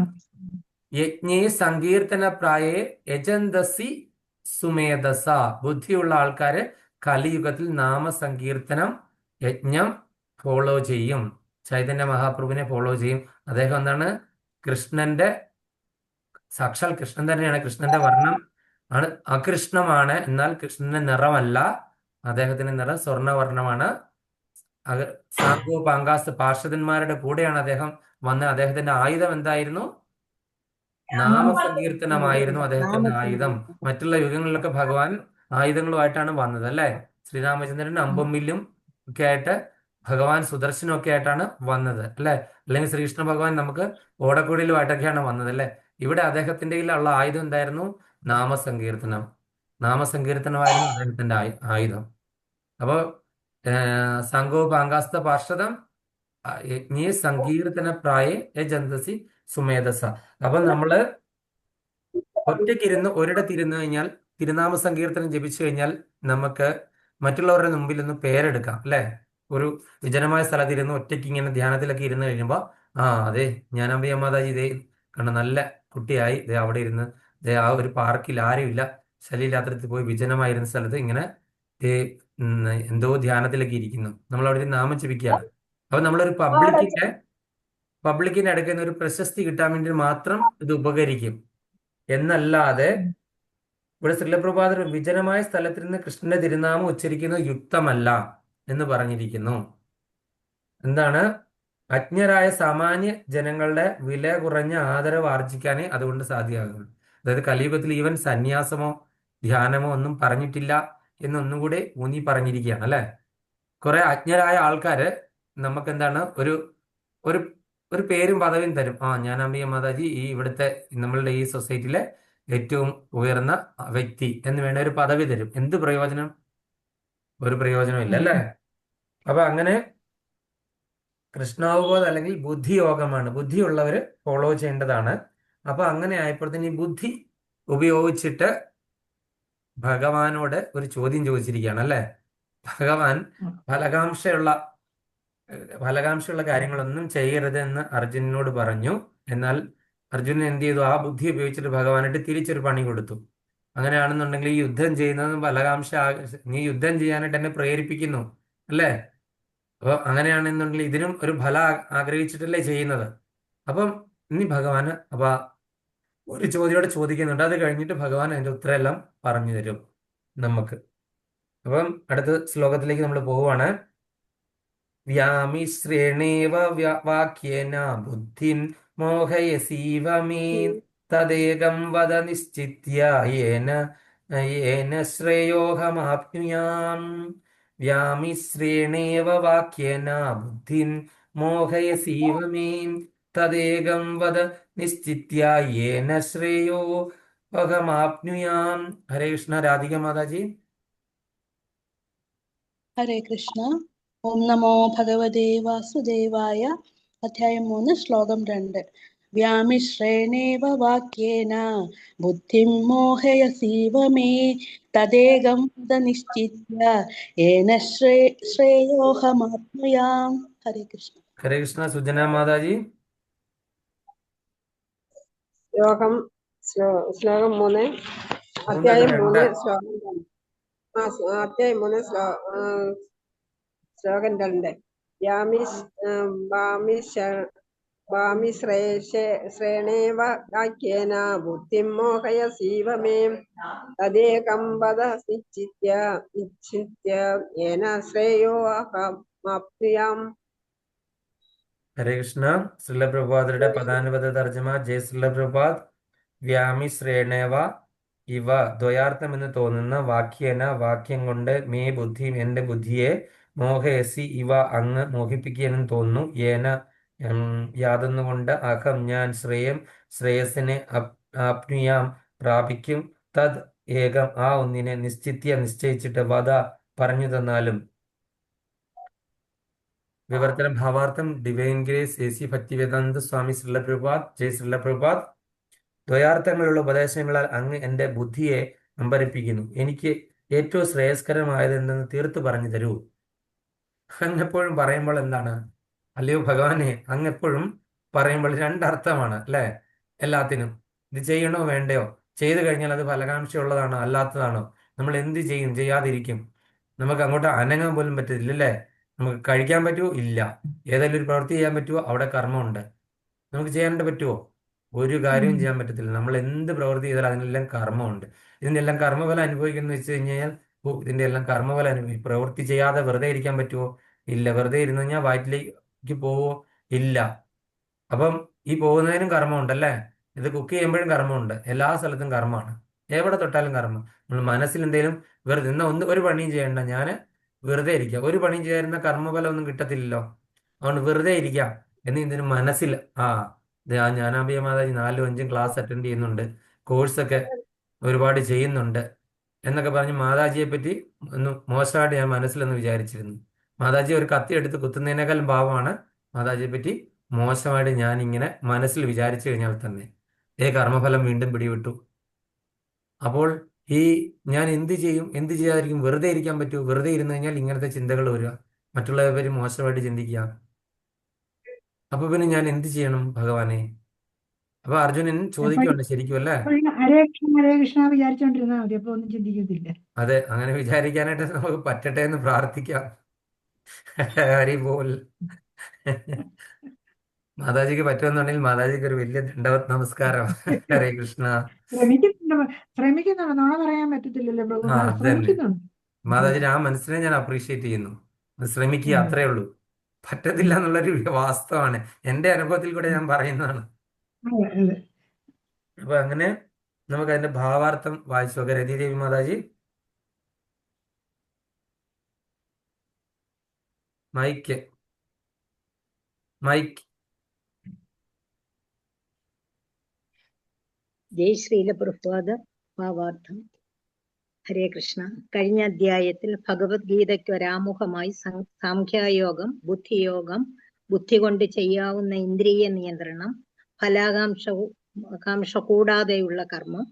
യജ്ഞേ സങ്കീർത്തന പ്രായേ യജന്തസി സുമേധസ. ബുദ്ധിയുള്ള ആൾക്കാര് കലിയുഗത്തിൽ നാമസങ്കീർത്തനം യജ്ഞം ഫോളോ ചെയ്യും. ചൈതന്യ മഹാപ്രഭുവിനെ ഫോളോ ചെയ്യും. അദ്ദേഹം എന്താണ്? കൃഷ്ണന്റെ സാക്ഷാൽ കൃഷ്ണൻ തന്നെയാണ്. കൃഷ്ണന്റെ വർണ്ണം ആണ്, അകൃഷ്ണമാണ്. എന്നാൽ കൃഷ്ണന്റെ നിറമല്ല. അദ്ദേഹത്തിന്റെ നിറം സ്വർണ്ണവർണ്ണമാണ്. സാങ്കോ പാങ്കാസ് പാർഷദന്മാരുടെ കൂടെയാണ് അദ്ദേഹം വന്ന്. അദ്ദേഹത്തിന്റെ ആയുധം എന്തായിരുന്നു? നാമസങ്കീർത്തനമായിരുന്നു അദ്ദേഹത്തിന്റെ ആയുധം. മറ്റുള്ള യുഗങ്ങളിലൊക്കെ ഭഗവാൻ ആയുധങ്ങളുമായിട്ടാണ് വന്നത് അല്ലെ? ശ്രീരാമചന്ദ്രൻ അമ്പും വില്ലും ഒക്കെ ആയിട്ട്, ഭഗവാൻ സുദർശനം ഒക്കെ ആയിട്ടാണ് വന്നത് അല്ലെ? അല്ലെങ്കിൽ ശ്രീകൃഷ്ണ ഭഗവാൻ നമുക്ക് ഓടക്കുഴലുമായിട്ടൊക്കെയാണ് വന്നത് അല്ലെ? ഇവിടെ അദ്ദേഹത്തിന്റെ കയ്യിലുള്ള ആയുധം എന്തായിരുന്നു? നാമസങ്കീർത്തനം. നാമസങ്കീർത്തനമായിരുന്നു അദ്ദേഹത്തിന്റെ ആയുധം. അപ്പോ സംഘോ പാങ്കാസ്ത പാർഷദം യജ്ഞേ സങ്കീർത്തന പ്രായേ യജന്തസി സുമേധസ. അപ്പൊ നമ്മള് ഒറ്റയ്ക്കിരുന്ന് ഒരിടത്തിരുന്ന് കഴിഞ്ഞാൽ, തിരുനാമ സങ്കീർത്തനം ജപിച്ചു കഴിഞ്ഞാൽ നമുക്ക് മറ്റുള്ളവരുടെ മുമ്പിൽ ഒന്ന് പേരെടുക്കാം അല്ലെ? ഒരു വിജനമായ സ്ഥലത്തിരുന്ന് ഒറ്റയ്ക്ക് ഇങ്ങനെ ധ്യാനത്തിലൊക്കെ ഇരുന്ന് കഴിയുമ്പോൾ, അതെ ജ്ഞാനാംബിക മാതാജി ഇതേ കണ്ട നല്ല കുട്ടിയായി, ദേ അവിടെ ഇരുന്ന്, ദേ ആ ഒരു പാർക്കിൽ ആരുമില്ല, ശല്യയാത്രത്തിൽ പോയി വിജനമായിരുന്ന സ്ഥലത്ത് ഇങ്ങനെ എന്തോ ധ്യാനത്തിലൊക്കെ ഇരിക്കുന്നു. നമ്മൾ അവിടെ നാമം ജപിക്കുകയാണ്. അപ്പൊ നമ്മളൊരു പബ്ലിക്കിന്റെ അടുക്കുന്ന ഒരു പ്രശസ്തി കിട്ടാൻ വേണ്ടി മാത്രം ഇത് ഉപകരിക്കും എന്നല്ലാതെ, ഇവിടെ ശ്രീലപ്രഭാതർ വിജനമായ സ്ഥലത്തിൽ നിന്ന് കൃഷ്ണന്റെ തിരുനാമം ഉച്ചരിക്കുന്നത് യുക്തമല്ല എന്ന് പറഞ്ഞിരിക്കുന്നു. എന്താണ്? അജ്ഞരായ സാമാന്യ ജനങ്ങളുടെ വില കുറഞ്ഞ ആദരവ് ആർജിക്കാനേ അതുകൊണ്ട് സാധ്യമാകുന്നു. അതായത് കലിയുഗത്തിൽ ഈവൻ സന്യാസമോ ധ്യാനമോ ഒന്നും പറഞ്ഞിട്ടില്ല എന്നൊന്നും കൂടെ ഊന്നി പറഞ്ഞിരിക്കുകയാണ് അല്ലെ? കുറെ അജ്ഞരായ ആൾക്കാര് നമുക്ക് എന്താണ് ഒരു ഒരു ഒരു പേരും പദവിയും തരും. ജ്ഞാനാംബിക മാതാജി ഈ ഇവിടുത്തെ നമ്മളുടെ ഈ സൊസൈറ്റിയിലെ ഏറ്റവും ഉയർന്ന വ്യക്തി എന്ന് വേണ്ട ഒരു പദവി തരും. എന്ത് പ്രയോജനം? ഒരു പ്രയോജനം ഇല്ല അല്ലേ? അപ്പൊ അങ്ങനെ കൃഷ്ണാവബോധം അല്ലെങ്കിൽ ബുദ്ധിയോഗമാണ്. ബുദ്ധിയുള്ളവര് ഫോളോ ചെയ്യേണ്ടതാണ്. അപ്പൊ അങ്ങനെ ആയപ്പോഴത്തേന് ഈ ബുദ്ധി ഉപയോഗിച്ചിട്ട് ഭഗവാനോട് ഒരു ചോദ്യം ചോദിച്ചിരിക്കുകയാണ് അല്ലെ? ഭഗവാൻ ഫലകാംക്ഷയുള്ള കാര്യങ്ങളൊന്നും ചെയ്യരുത് എന്ന് അർജുനനോട് പറഞ്ഞു. എന്നാൽ അർജുനൻ എന്ത് ചെയ്തു? ആ ബുദ്ധി ഉപയോഗിച്ചിട്ട് ഭഗവാനായിട്ട് തിരിച്ചൊരു പണി കൊടുത്തു. അങ്ങനെയാണെന്നുണ്ടെങ്കിൽ ഈ യുദ്ധം ചെയ്യുന്നതും ഫലകാംക്ഷ, നീ യുദ്ധം ചെയ്യാനായിട്ട് എന്നെ പ്രേരിപ്പിക്കുന്നു അല്ലേ? അപ്പോൾ അങ്ങനെയാണെന്നുണ്ടെങ്കിൽ ഇതിനും ഒരു ഫലം ആഗ്രഹിച്ചിട്ടല്ലേ ചെയ്യുന്നത്. അപ്പം ഇനി ഭഗവാന് അപ്പൊ ഒരു ചോദ്യോടെ ചോദിക്കുന്നുണ്ട്. അത് കഴിഞ്ഞിട്ട് ഭഗവാൻ അതിന്റെ ഉത്തരം എല്ലാം പറഞ്ഞു തരും നമുക്ക്. അപ്പം അടുത്ത ശ്ലോകത്തിലേക്ക് നമ്മൾ പോവുകയാണ്. വ്യാമിശ്രേണേവ വാക്യേന ബുദ്ധിം മോഹയസീവ മേ തദേകം വദ നിശ്ചിത്യ യേന ശ്രേയോഹമാപ്നുയാം. വ്യാമിശ്രേണേവ വാക്യേന ബുദ്ധിം മോഹയസീവ മേ തദേകം വദ നിശ്ചിത്യ യേന ശ്രേയോഹമാപ്നുയാം. ഹരേ കൃഷ്ണ. രാധിക മാതാജി. ഹരേ കൃഷ്ണ. ഓം നമോ ഭഗവതേ വാസുദേവായ. അധ്യായം 3 ശ്ലോകം 2. വ്യാമിശ്രേണേവ വാക്യേന ബുദ്ധിം മോഹയസീവ മേ തദേകം വദ നിശ്ചിത്യ യേന ശ്രേയോഹമാപ്നുയാം. ഹരേ കൃഷ്ണ. ഹരേ കൃഷ്ണ. സുജന മാതാജി. ശ്ലോകം 3, 3 അധ്യായം 2. 3 ശ്ലോകം 2. അധ്യായം 3 ശ്ലോകം 2. ശ്രേണേവ വാക്യേന ബുദ്ധിം മോഹയസീവ മേ തദേകം വദ നിശ്ചിത്യ യേന ശ്രേയോഹമാപ്നുയാം. ഹരേ കൃഷ്ണ. ശ്രീല പ്രഭുപാദരുടെ പദാനുപദ തർജ്ജമ. ജയ ശ്രീല പ്രഭുപാദ്. വ്യാമി ശ്രേണേവ ഇവ ദ്വയാർത്ഥം എന്ന് തോന്നുന്ന വാക്യേന വാക്യം കൊണ്ട് മേ ബുദ്ധി എന്റെ ബുദ്ധിയെ മോഹയസി ഇവ അങ്ങ് മോഹിപ്പിക്കുകയെന്ന് തോന്നുന്നു. യേന യാതൊന്നുകൊണ്ട് അഹം ഞാൻ ശ്രേയസിനെ ആപ്നുയാം പ്രാപിക്കും. തദ് ഏകം ആ ഒന്നിനെ നിശ്ചയിച്ചിട്ട് വധ പറഞ്ഞു തന്നാലും. വിവർത്തനം ഭാവാർത്ഥം. Divine grace AC Bhaktivedanta Swami Srila Prabhupada. ജയ് ശ്രീല പ്രഭുപാദ്. ദ്വയാർത്ഥങ്ങളുള്ള ഉപദേശങ്ങളാൽ അങ്ങ് എൻ്റെ ബുദ്ധിയെ അമ്പരിപ്പിക്കുന്നു. എനിക്ക് ഏറ്റവും ശ്രേയസ്കരമായത് എന്തെന്ന് തീർത്തു പറഞ്ഞു തരൂ. അങ്ങെപ്പോഴും പറയുമ്പോൾ എന്താണ്? അല്ലയോ ഭഗവാനെ, അങ്ങെപ്പോഴും പറയുമ്പോൾ രണ്ടർത്ഥമാണ് അല്ലേ എല്ലാത്തിനും. ഇത് ചെയ്യണോ വേണ്ടയോ? ചെയ്തു കഴിഞ്ഞാൽ അത് ഫലകാംക്ഷയുള്ളതാണോ അല്ലാത്തതാണോ? നമ്മൾ എന്ത് ചെയ്യും? ചെയ്യാതിരിക്കും. നമുക്ക് അങ്ങോട്ട് അനങ്ങാൻ പോലും പറ്റില്ല അല്ലേ? നമുക്ക് കഴിക്കാൻ പറ്റുമോ? ഇല്ല. ഏതെങ്കിലും ഒരു പ്രവൃത്തി ചെയ്യാൻ പറ്റുമോ? അവിടെ കർമ്മമുണ്ട്. നമുക്ക് ചെയ്യാനായിട്ട് പറ്റുമോ? ഒരു കാര്യവും ചെയ്യാൻ പറ്റത്തില്ല. നമ്മൾ എന്ത് പ്രവൃത്തി ചെയ്താലും അതിനെല്ലാം കർമ്മമുണ്ട്. ഇതിന്റെ എല്ലാം കർമ്മഫലം അനുഭവിക്കുന്ന വെച്ച് കഴിഞ്ഞാൽ ഇതിന്റെ എല്ലാം കർമ്മഫലം അനുഭവിക്കും. പ്രവൃത്തി ചെയ്യാതെ വെറുതെ ഇരിക്കാൻ പറ്റുമോ? ഇല്ല. വെറുതെ ഇരുന്ന് കഴിഞ്ഞാൽ വയറ്റിലേക്ക് പോവോ? ഇല്ല. അപ്പം ഈ പോകുന്നതിനും കർമ്മമുണ്ടല്ലേ? ഇത് കുക്ക് ചെയ്യുമ്പോഴും കർമ്മമുണ്ട്. എല്ലാ സ്ഥലത്തും കർമ്മമാണ്. എവിടെ തൊട്ടാലും കർമ്മം. നമ്മൾ മനസ്സിൽ എന്തെങ്കിലും വെറുതെ ഒരു പണിയും ചെയ്യണ്ട, ഞാൻ വെറുതെ ഇരിക്കുക. ഒരു പണിയും ചെയ്യാതിരുന്ന കർമ്മഫലം ഒന്നും കിട്ടത്തില്ലല്ലോ. അതുകൊണ്ട് വെറുതെ ഇരിക്കാം എന്ന് ഇതിന് മനസ്സിൽ ജ്ഞാനാംബിക മാതാജി 4ഉം 5ഉം ക്ലാസ് അറ്റൻഡ് ചെയ്യുന്നുണ്ട്, കോഴ്സൊക്കെ ഒരുപാട് ചെയ്യുന്നുണ്ട് എന്നൊക്കെ പറഞ്ഞ് മാതാജിയെ പറ്റി ഒന്ന് മോശമായിട്ട് ഞാൻ മനസ്സിലൊന്ന് വിചാരിച്ചിരുന്നു. മാതാജി ഒരു കത്തി എടുത്ത് കുത്തുന്നതിനേക്കാളും ഭാവമാണ് മാതാജിയെ പറ്റി മോശമായിട്ട് ഞാൻ ഇങ്ങനെ മനസ്സിൽ വിചാരിച്ചു കഴിഞ്ഞാൽ തന്നെ കർമ്മഫലം വീണ്ടും പിടിവിട്ടു. അപ്പോൾ ഞാൻ എന്ത് ചെയ്യും? എന്ത് ചെയ്യാതിരിക്കും? വെറുതെ ഇരിക്കാൻ പറ്റുമോ? വെറുതെ ഇരുന്ന് കഴിഞ്ഞാൽ ഇങ്ങനത്തെ ചിന്തകൾ വരിക, മറ്റുള്ളവരെ പറ്റി മോശമായിട്ട് ചിന്തിക്കുക. അപ്പൊ പിന്നെ ഞാൻ എന്ത് ചെയ്യണം ഭഗവാനെ? അപ്പൊ അർജുനൻ ചോദിക്കുന്നുണ്ട് ശരിക്കും അല്ലേ? ഹരേ കൃഷ്ണ വിചാരിച്ചോണ്ടിരുന്നാ മതി, അപ്പൊ ഒന്നും ചിന്തിക്കത്തില്ല. അതെ, അങ്ങനെ വിചാരിക്കാനായിട്ട് നമുക്ക് പറ്റട്ടെ എന്ന് പ്രാർത്ഥിക്കാം. ഹരി ബോൽ. മാതാജിക്ക് പറ്റുമെന്നുണ്ടെങ്കിൽ മാതാജിക്ക് ഒരു വലിയ ദണ്ഡവത് നമസ്കാരം. ഹരേ കൃഷ്ണ. ശ്രമിക്കുന്നുണ്ട്, നോണ പറയാൻ പറ്റത്തില്ലല്ലോ പ്രഭു. അത് തന്നെ ശ്രമിക്കുന്നുണ്ട്. മാതാജിയുടെ ആ മനസ്സിനെ ഞാൻ അപ്രീഷിയേറ്റ് ചെയ്യുന്നു. ശ്രമിക്കുക, അത്രേ ഉള്ളൂ. പറ്റത്തില്ല എന്നുള്ളൊരു വാസ്തവമാണ്. എന്റെ അനുഭവത്തിൽ കൂടെ ഞാൻ പറയുന്നതാണ്. അതെ. അപ്പൊ അങ്ങനെ നമുക്ക് അതിന്റെ ഭാവാർത്ഥം വായിച്ചു നോക്കാം. രതിദേവി മാതാജി, മൈക്ക്. ജയ് ശ്രീല പ്രഭുപാദ. ഭാവാർത്ഥം. ഹരേ കൃഷ്ണ. കഴിഞ്ഞ അധ്യായത്തിൽ ഭഗവത്ഗീതയ്ക്ക് ഒരാമുഖമായി സാംഖ്യയോഗം, ബുദ്ധിയോഗം, ബുദ്ധി കൊണ്ട് ചെയ്യാവുന്ന ഇന്ദ്രിയ നിയന്ത്രണം, ഫലാകാംക്ഷ കൂടാതെയുള്ള കർമ്മം,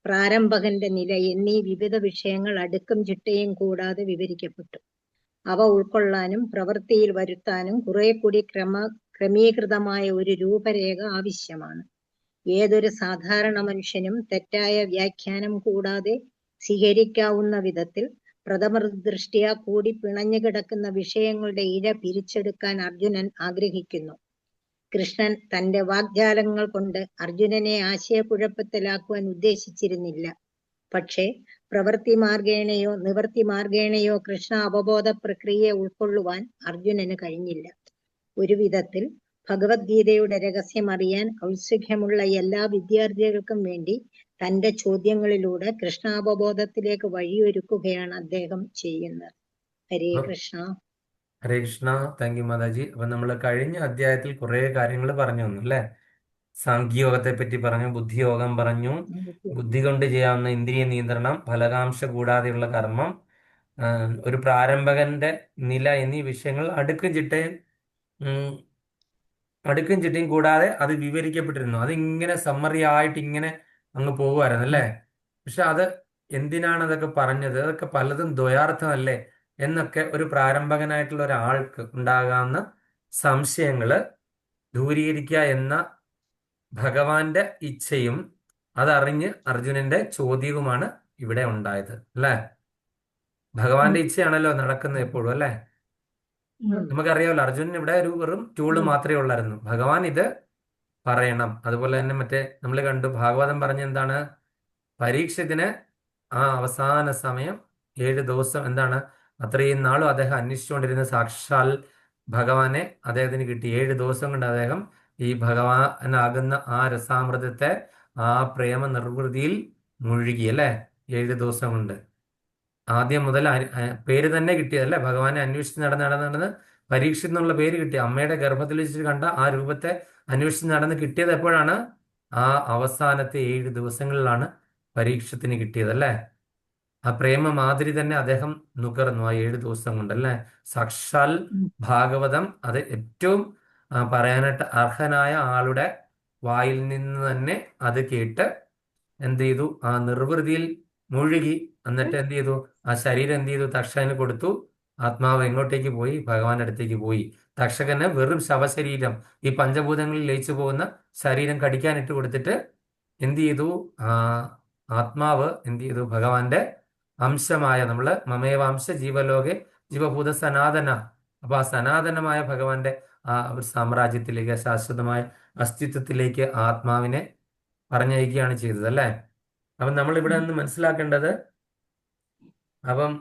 പ്രാരംഭകന്റെ നില എന്നീ വിവിധ വിഷയങ്ങൾ അടുക്കും ചിട്ടയും കൂടാതെ വിവരിക്കപ്പെട്ടു. അവ ഉൾക്കൊള്ളാനും പ്രവൃത്തിയിൽ വരുത്താനും കുറെ കൂടി ക്രമീകൃതമായ ഒരു രൂപരേഖ ആവശ്യമാണ്. ഏതൊരു സാധാരണ മനുഷ്യനും തെറ്റായ വ്യാഖ്യാനം കൂടാതെ സ്വീകരിക്കാവുന്ന വിധത്തിൽ പ്രഥമദൃഷ്ട്യാ കൂടി പിണഞ്ഞു കിടക്കുന്ന വിഷയങ്ങളുടെ ഇര പിരിച്ചെടുക്കാൻ അർജുനൻ ആഗ്രഹിക്കുന്നു. കൃഷ്ണൻ തന്റെ വാഗ്ജാലങ്ങൾ കൊണ്ട് അർജുനനെ ആശയക്കുഴപ്പത്തിലാക്കുവാൻ ഉദ്ദേശിച്ചിരുന്നില്ല. പക്ഷേ പ്രവൃത്തി മാർഗേണയോ നിവൃത്തി മാർഗേണയോ കൃഷ്ണ അവബോധ പ്രക്രിയയെ ഉൾക്കൊള്ളുവാൻ അർജുനന് കഴിഞ്ഞില്ല. ഒരു വിധത്തിൽ ഭഗവത്ഗീതയുടെ രഹസ്യം അറിയാൻ ഔത്സുഖ്യമുള്ള എല്ലാ വിദ്യാർത്ഥികൾക്കും വേണ്ടി തന്റെ ചോദ്യങ്ങളിലൂടെ കൃഷ്ണാവബോധത്തിലേക്ക് വഴിയൊരുക്കുകയാണ് അദ്ദേഹം ചെയ്യുന്നത്. ഹരേ കൃഷ്ണ. ഹരേ കൃഷ്ണ. Thank you Mataji. അപ്പൊ നമ്മൾ കഴിഞ്ഞ അധ്യായത്തിൽ കുറെ കാര്യങ്ങൾ പറഞ്ഞു തന്നു അല്ലേ? സാഖ്യയോഗത്തെ പറ്റി പറഞ്ഞു, ബുദ്ധിയോഗം പറഞ്ഞു, ബുദ്ധി കൊണ്ട് ചെയ്യാവുന്ന ഇന്ദ്രിയ നിയന്ത്രണം, ഫലകാംക്ഷ കൂടാതെയുള്ള കർമ്മം, ഒരു പ്രാരംഭകന്റെ നില എന്നീ വിഷയങ്ങൾ അടുക്കും ചിട്ടയും കൂടാതെ അത് വിവരിക്കപ്പെട്ടിരുന്നു. അതിങ്ങനെ സമ്മറി ആയിട്ട് ഇങ്ങനെ അങ്ങ് പോകുമായിരുന്നു അല്ലേ? പക്ഷെ അത് എന്തിനാണ് അതൊക്കെ പറഞ്ഞത്? അതൊക്കെ പലതും ദ്വയാർത്ഥമല്ലേ എന്നൊക്കെ ഒരു പ്രാരംഭകനായിട്ടുള്ള ഒരാൾക്ക് ഉണ്ടാകാവുന്ന സംശയങ്ങള് ദൂരീകരിക്കുക എന്ന ഭഗവാന്റെ ഇച്ഛയും അതറിഞ്ഞ് അർജുനന്റെ ചോദ്യവുമാണ് ഇവിടെ ഉണ്ടായത് അല്ലേ? ഭഗവാന്റെ ഇച്ഛയാണല്ലോ നടക്കുന്നത് എപ്പോഴും അല്ലേ? നമുക്കറിയാമല്ലോ, അർജുനൻ ഇവിടെ ഒരു വെറും ടൂള് മാത്രമേ ഉള്ളായിരുന്നു. ഭഗവാൻ ഇത് പറയണം. അതുപോലെ തന്നെ മറ്റേ നമ്മൾ കണ്ടു ഭാഗവതം പറഞ്ഞ എന്താണ്? പരീക്ഷത്തിന് ആ അവസാന സമയം 7 ദിവസം എന്താണ് അത്രയും നാളും അദ്ദേഹം അന്വേഷിച്ചുകൊണ്ടിരുന്ന സാക്ഷാൽ ഭഗവാനെ അദ്ദേഹത്തിന് കിട്ടി. 7 ദിവസം കൊണ്ട് അദ്ദേഹം ഈ ഭഗവാനാകുന്ന ആ രസാമൃതത്തെ ആ പ്രേമ നിർവൃതിയിൽ മുഴുകി അല്ലേ? 7 ദിവസം കൊണ്ട് ആദ്യം മുതൽ പേര് തന്നെ കിട്ടിയതല്ലേ? ഭഗവാനെ അന്വേഷിച്ച് നടന്ന് പരീക്ഷിച്ച് എന്നുള്ള പേര് കിട്ടി. അമ്മയുടെ ഗർഭത്തിൽ വെച്ചിട്ട് കണ്ട ആ രൂപത്തെ അന്വേഷിച്ച് നടന്ന് കിട്ടിയത് എപ്പോഴാണ്? ആ അവസാനത്തെ 7 ദിവസങ്ങളിലാണ് പരീക്ഷത്തിന് കിട്ടിയതല്ലേ? ആ പ്രേമ മാതിരി തന്നെ അദ്ദേഹം നുകർന്നു ആ 7 ദിവസം കൊണ്ടല്ലേ? സാക്ഷാൽ ഭാഗവതം അത് ഏറ്റവും പറയാനായിട്ട് അർഹനായ ആളുടെ വായിൽ നിന്ന് തന്നെ അത് കേട്ട് എന്ത് ചെയ്തു? ആ നിർവൃതിയിൽ മുഴുകി. എന്നിട്ട് എന്ത് ചെയ്തു? ആ ശരീരം എന്ത് ചെയ്തു? തക്ഷകന് കൊടുത്തു. ആത്മാവ് എങ്ങോട്ടേക്ക് പോയി? ഭഗവാന്റെ അടുത്തേക്ക് പോയി. തക്ഷകന് വെറും ശവശരീരം, ഈ പഞ്ചഭൂതങ്ങളിൽ ലയിച്ചു പോകുന്ന ശരീരം കടിക്കാനിട്ട് കൊടുത്തിട്ട് എന്ത് ചെയ്തു? ആ ആത്മാവ് എന്ത് ചെയ്തു? ഭഗവാന്റെ അംശമായ നമ്മള് മമേവാംശ ജീവലോകെ ജീവഭൂത സനാതന. അപ്പൊ ആ സനാതനമായ ഭഗവാന്റെ ആ ഒരു സാമ്രാജ്യത്തിലേക്ക്, ശാശ്വതമായ അസ്തിത്വത്തിലേക്ക് ആത്മാവിനെ പറഞ്ഞയക്കുകയാണ് ചെയ്തത് അല്ലേ? അപ്പം നമ്മൾ ഇവിടെ നിന്ന് മനസ്സിലാക്കേണ്ടത്, അപ്പം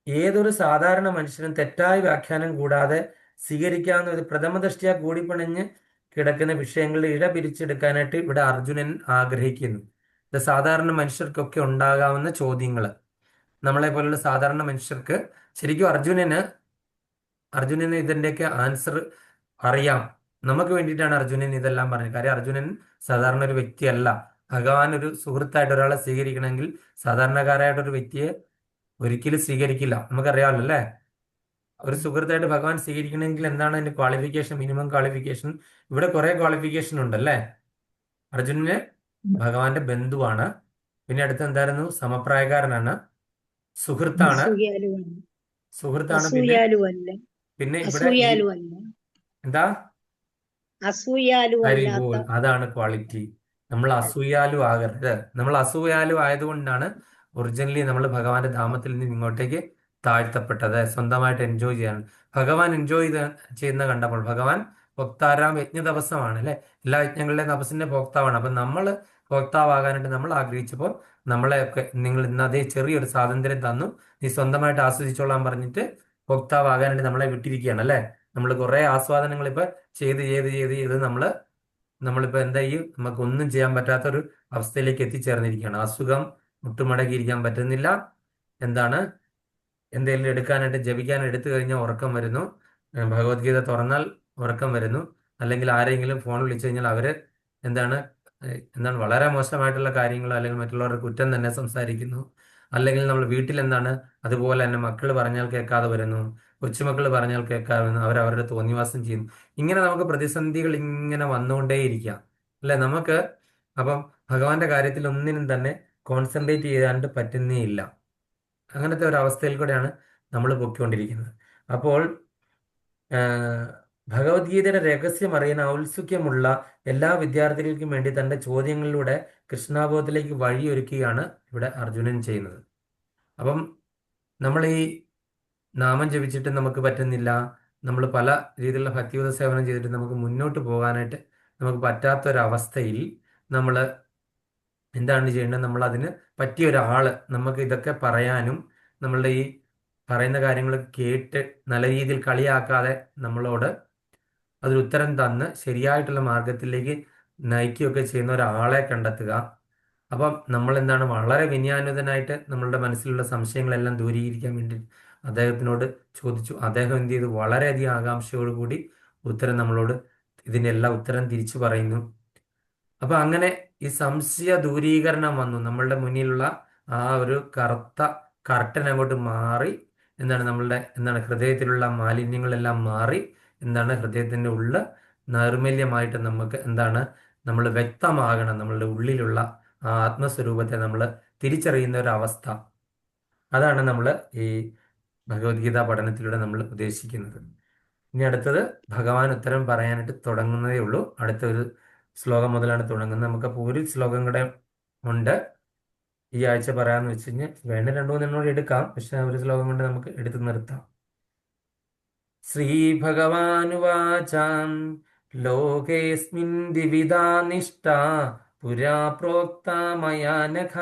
ഏതൊരു സാധാരണ മനുഷ്യനും തെറ്റായ വ്യാഖ്യാനം കൂടാതെ സ്വീകരിക്കാവുന്ന ഒരു പ്രഥമദൃഷ്ട്യാ കൂടിപ്പണിഞ്ഞ് കിടക്കുന്ന വിഷയങ്ങളിൽ ഇഴ പിരിച്ചെടുക്കാനായിട്ട് ഇവിടെ അർജുനൻ ആഗ്രഹിക്കുന്നു. ഇത് സാധാരണ മനുഷ്യർക്കൊക്കെ ഉണ്ടാകാവുന്ന ചോദ്യങ്ങൾ, നമ്മളെ പോലുള്ള സാധാരണ മനുഷ്യർക്ക് ശരിക്കും അർജുനന് ഇതിൻ്റെയൊക്കെ ആൻസർ അറിയാം. നമുക്ക് വേണ്ടിയിട്ടാണ് അർജുനൻ ഇതെല്ലാം പറഞ്ഞത്. കാര്യം അർജുനൻ സാധാരണ ഒരു വ്യക്തിയല്ല. ഭഗവാൻ ഒരു സുഹൃത്തായിട്ട് ഒരാളെ സ്വീകരിക്കണമെങ്കിൽ സാധാരണക്കാരായിട്ടൊരു വ്യക്തിയെ ഒരിക്കലും സ്വീകരിക്കില്ല. നമുക്കറിയാമല്ലോ അല്ലേ? ഒരു സുഹൃത്തായിട്ട് ഭഗവാൻ സ്വീകരിക്കണമെങ്കിൽ എന്താണ് അതിന്റെ ക്വാളിഫിക്കേഷൻ? Minimum qualification. ഇവിടെ കുറെ ക്വാളിഫിക്കേഷൻ ഉണ്ടല്ലേ? അർജുനന് ഭഗവാന്റെ ബന്ധുവാണ്. പിന്നെ അടുത്ത് എന്തായിരുന്നു? സമപ്രായക്കാരനാണ്, സുഹൃത്താണ്. പിന്നെ ഇവിടെ എന്താ? ഹരിബോൾ. അതാണ് ക്വാളിറ്റി. നമ്മൾ അസൂയാലു ആകരുത്. നമ്മൾ അസൂയാലു ആയതുകൊണ്ടാണ് ഒറിജിനലി നമ്മൾ ഭഗവാന്റെ ധാമത്തിൽ നിന്ന് ഇങ്ങോട്ടേക്ക് താഴ്ത്തപ്പെട്ടത്. സ്വന്തമായിട്ട് എൻജോയ് ചെയ്യാൻ ഭഗവാൻ എൻജോയ് ചെയ്യുന്ന കണ്ടപ്പോൾ, ഭഗവാൻ ഭോക്താരാം യജ്ഞതപസ്സമാണ് അല്ലെ? എല്ലാ യജ്ഞങ്ങളുടെയും തപസ്സിന്റെ ഭോക്താവാണ്. അപ്പൊ നമ്മൾ ഭോക്താവാകാനായിട്ട് നമ്മൾ ആഗ്രഹിച്ചപ്പോൾ നമ്മളെയൊക്കെ നിങ്ങൾ ഇന്ന് അതേ ചെറിയൊരു സ്വാതന്ത്ര്യം തന്നു, നീ സ്വന്തമായിട്ട് ആസ്വദിച്ചോളാൻ പറഞ്ഞിട്ട് ഭോക്താവാകാനായിട്ട് നമ്മളെ വിട്ടിരിക്കുകയാണ് അല്ലെ? നമ്മൾ കുറെ ആസ്വാദനങ്ങൾ ഇപ്പൊ ചെയ്ത് നമ്മളിപ്പോ എന്താ ചെയ്യും? നമുക്ക് ഒന്നും ചെയ്യാൻ പറ്റാത്ത ഒരു അവസ്ഥയിലേക്ക് എത്തിച്ചേർന്നിരിക്കുകയാണ്. അസുഖം, മുട്ടുമടക്കിയിരിക്കാൻ പറ്റുന്നില്ല. എന്താണ്? എന്തെങ്കിലും എടുക്കാനായിട്ട് ജപിക്കാൻ എടുത്തു കഴിഞ്ഞാൽ ഉറക്കം വരുന്നു. ഭഗവത്ഗീത തുറന്നാൽ ഉറക്കം വരുന്നു. അല്ലെങ്കിൽ ആരെങ്കിലും ഫോൺ വിളിച്ചു കഴിഞ്ഞാൽ അവര് എന്താണ് വളരെ മോശമായിട്ടുള്ള കാര്യങ്ങൾ അല്ലെങ്കിൽ മറ്റുള്ളവരുടെ കുറ്റം തന്നെ സംസാരിക്കുന്നു. അല്ലെങ്കിൽ നമ്മൾ വീട്ടിൽ എന്താണ് അതുപോലെ തന്നെ മക്കൾ പറഞ്ഞാൽ കേൾക്കാതെ വരുന്നു, കൊച്ചുമക്കൾ പറഞ്ഞാൽ കേൾക്കാതെ വരുന്നു, അവരവരുടെ തോന്നിവാസം ചെയ്യുന്നു. ഇങ്ങനെ നമുക്ക് പ്രതിസന്ധികൾ ഇങ്ങനെ വന്നുകൊണ്ടേയിരിക്കാം അല്ലെ? നമുക്ക് അപ്പം ഭഗവാന്റെ കാര്യത്തിൽ ഒന്നിനും തന്നെ കോൺസെൻട്രേറ്റ് ചെയ്യാണ്ട് പറ്റുന്നേ ഇല്ല. അങ്ങനത്തെ ഒരു അവസ്ഥയിൽ കൂടെയാണ് നമ്മൾ പൊയ്ക്കൊണ്ടിരിക്കുന്നത്. അപ്പോൾ ഭഗവത്ഗീതയുടെ രഹസ്യം അറിയാൻ ഔത്സുക്യമുള്ള എല്ലാ വിദ്യാർത്ഥികൾക്കും വേണ്ടി തന്റെ ചോദ്യങ്ങളിലൂടെ കൃഷ്ണാബോധത്തിലേക്ക് വഴിയൊരുക്കുകയാണ് ഇവിടെ അർജുനൻ ചെയ്യുന്നത്. അപ്പം നമ്മൾ ഈ നാമം ജപിച്ചിട്ട് നമുക്ക് പറ്റുന്നില്ല, നമ്മൾ പല രീതിയിലുള്ള ഭക്തിയുത സേവനം ചെയ്തിട്ട് നമുക്ക് മുന്നോട്ട് പോകാനായിട്ട് നമുക്ക് പറ്റാത്തൊരവസ്ഥയിൽ നമ്മൾ എന്താണ് ചെയ്യേണ്ടത്? നമ്മൾ അതിന് പറ്റിയ ഒരാള് നമുക്ക് ഇതൊക്കെ പറയാനും നമ്മളുടെ ഈ പറയുന്ന കാര്യങ്ങൾ കേട്ട് നല്ല രീതിയിൽ കളിയാക്കാതെ നമ്മളോട് അതിൽ ഉത്തരം തന്ന് ശരിയായിട്ടുള്ള മാർഗത്തിലേക്ക് നയിക്കുകയൊക്കെ ചെയ്യുന്ന ഒരാളെ കണ്ടെത്തുക. അപ്പം നമ്മൾ എന്താണ് വളരെ വിനയാന്വിതനായിട്ട് നമ്മളുടെ മനസ്സിലുള്ള സംശയങ്ങളെല്ലാം ദൂരീകരിക്കാൻ വേണ്ടി അദ്ദേഹത്തിനോട് ചോദിച്ചു. അദ്ദേഹം എന്ത് ചെയ്തു? വളരെയധികം ആകാംക്ഷയോടുകൂടി ഉത്തരം നമ്മളോട് ഇതിനെല്ലാം ഉത്തരം തിരിച്ചു പറയുന്നു. അപ്പൊ അങ്ങനെ ഈ സംശയ ദൂരീകരണം വന്നു. നമ്മളുടെ മുന്നിലുള്ള ആ ഒരു കറുത്ത കർട്ടൻ അങ്ങോട്ട് മാറി എന്താണ് ഹൃദയത്തിലുള്ള മാലിന്യങ്ങളെല്ലാം മാറി ഹൃദയത്തിന്റെ ഉള്ളിൽ നൈർമല്യമായിട്ട് നമുക്ക് നമ്മൾ വ്യക്തമാകണം. നമ്മളുടെ ഉള്ളിലുള്ള ആ ആത്മസ്വരൂപത്തെ നമ്മൾ തിരിച്ചറിയുന്ന ഒരു അവസ്ഥ. അതാണ് നമ്മൾ ഈ ഭഗവത്ഗീത പഠനത്തിലൂടെ നമ്മൾ ഉദ്ദേശിക്കുന്നത്. ഇനി അടുത്തത് ഭഗവാൻ ഉത്തരം പറയാനായിട്ട് തുടങ്ങുന്നതേ ഉള്ളൂ. അടുത്ത ഒരു ശ്ലോകം മുതലാണ് തുടങ്ങുന്നത്. നമുക്കപ്പോൾ ഒരു ശ്ലോകം കൂടെ ഉണ്ട് ഈ ആഴ്ച പറയാമെന്ന് വെച്ച് കഴിഞ്ഞാൽ വേണ്ട 2-3 എടുക്കാം, പക്ഷെ ഒരു ശ്ലോകം കൊണ്ട് നമുക്ക് എടുത്തു നിർത്താം. ശ്രീഭഗവാനുവാചാം ലോകേസ്മിൻ ദ്വിവിധാ നിഷ്ഠാ പുരാ പ്രോക്താ മയാ നഘ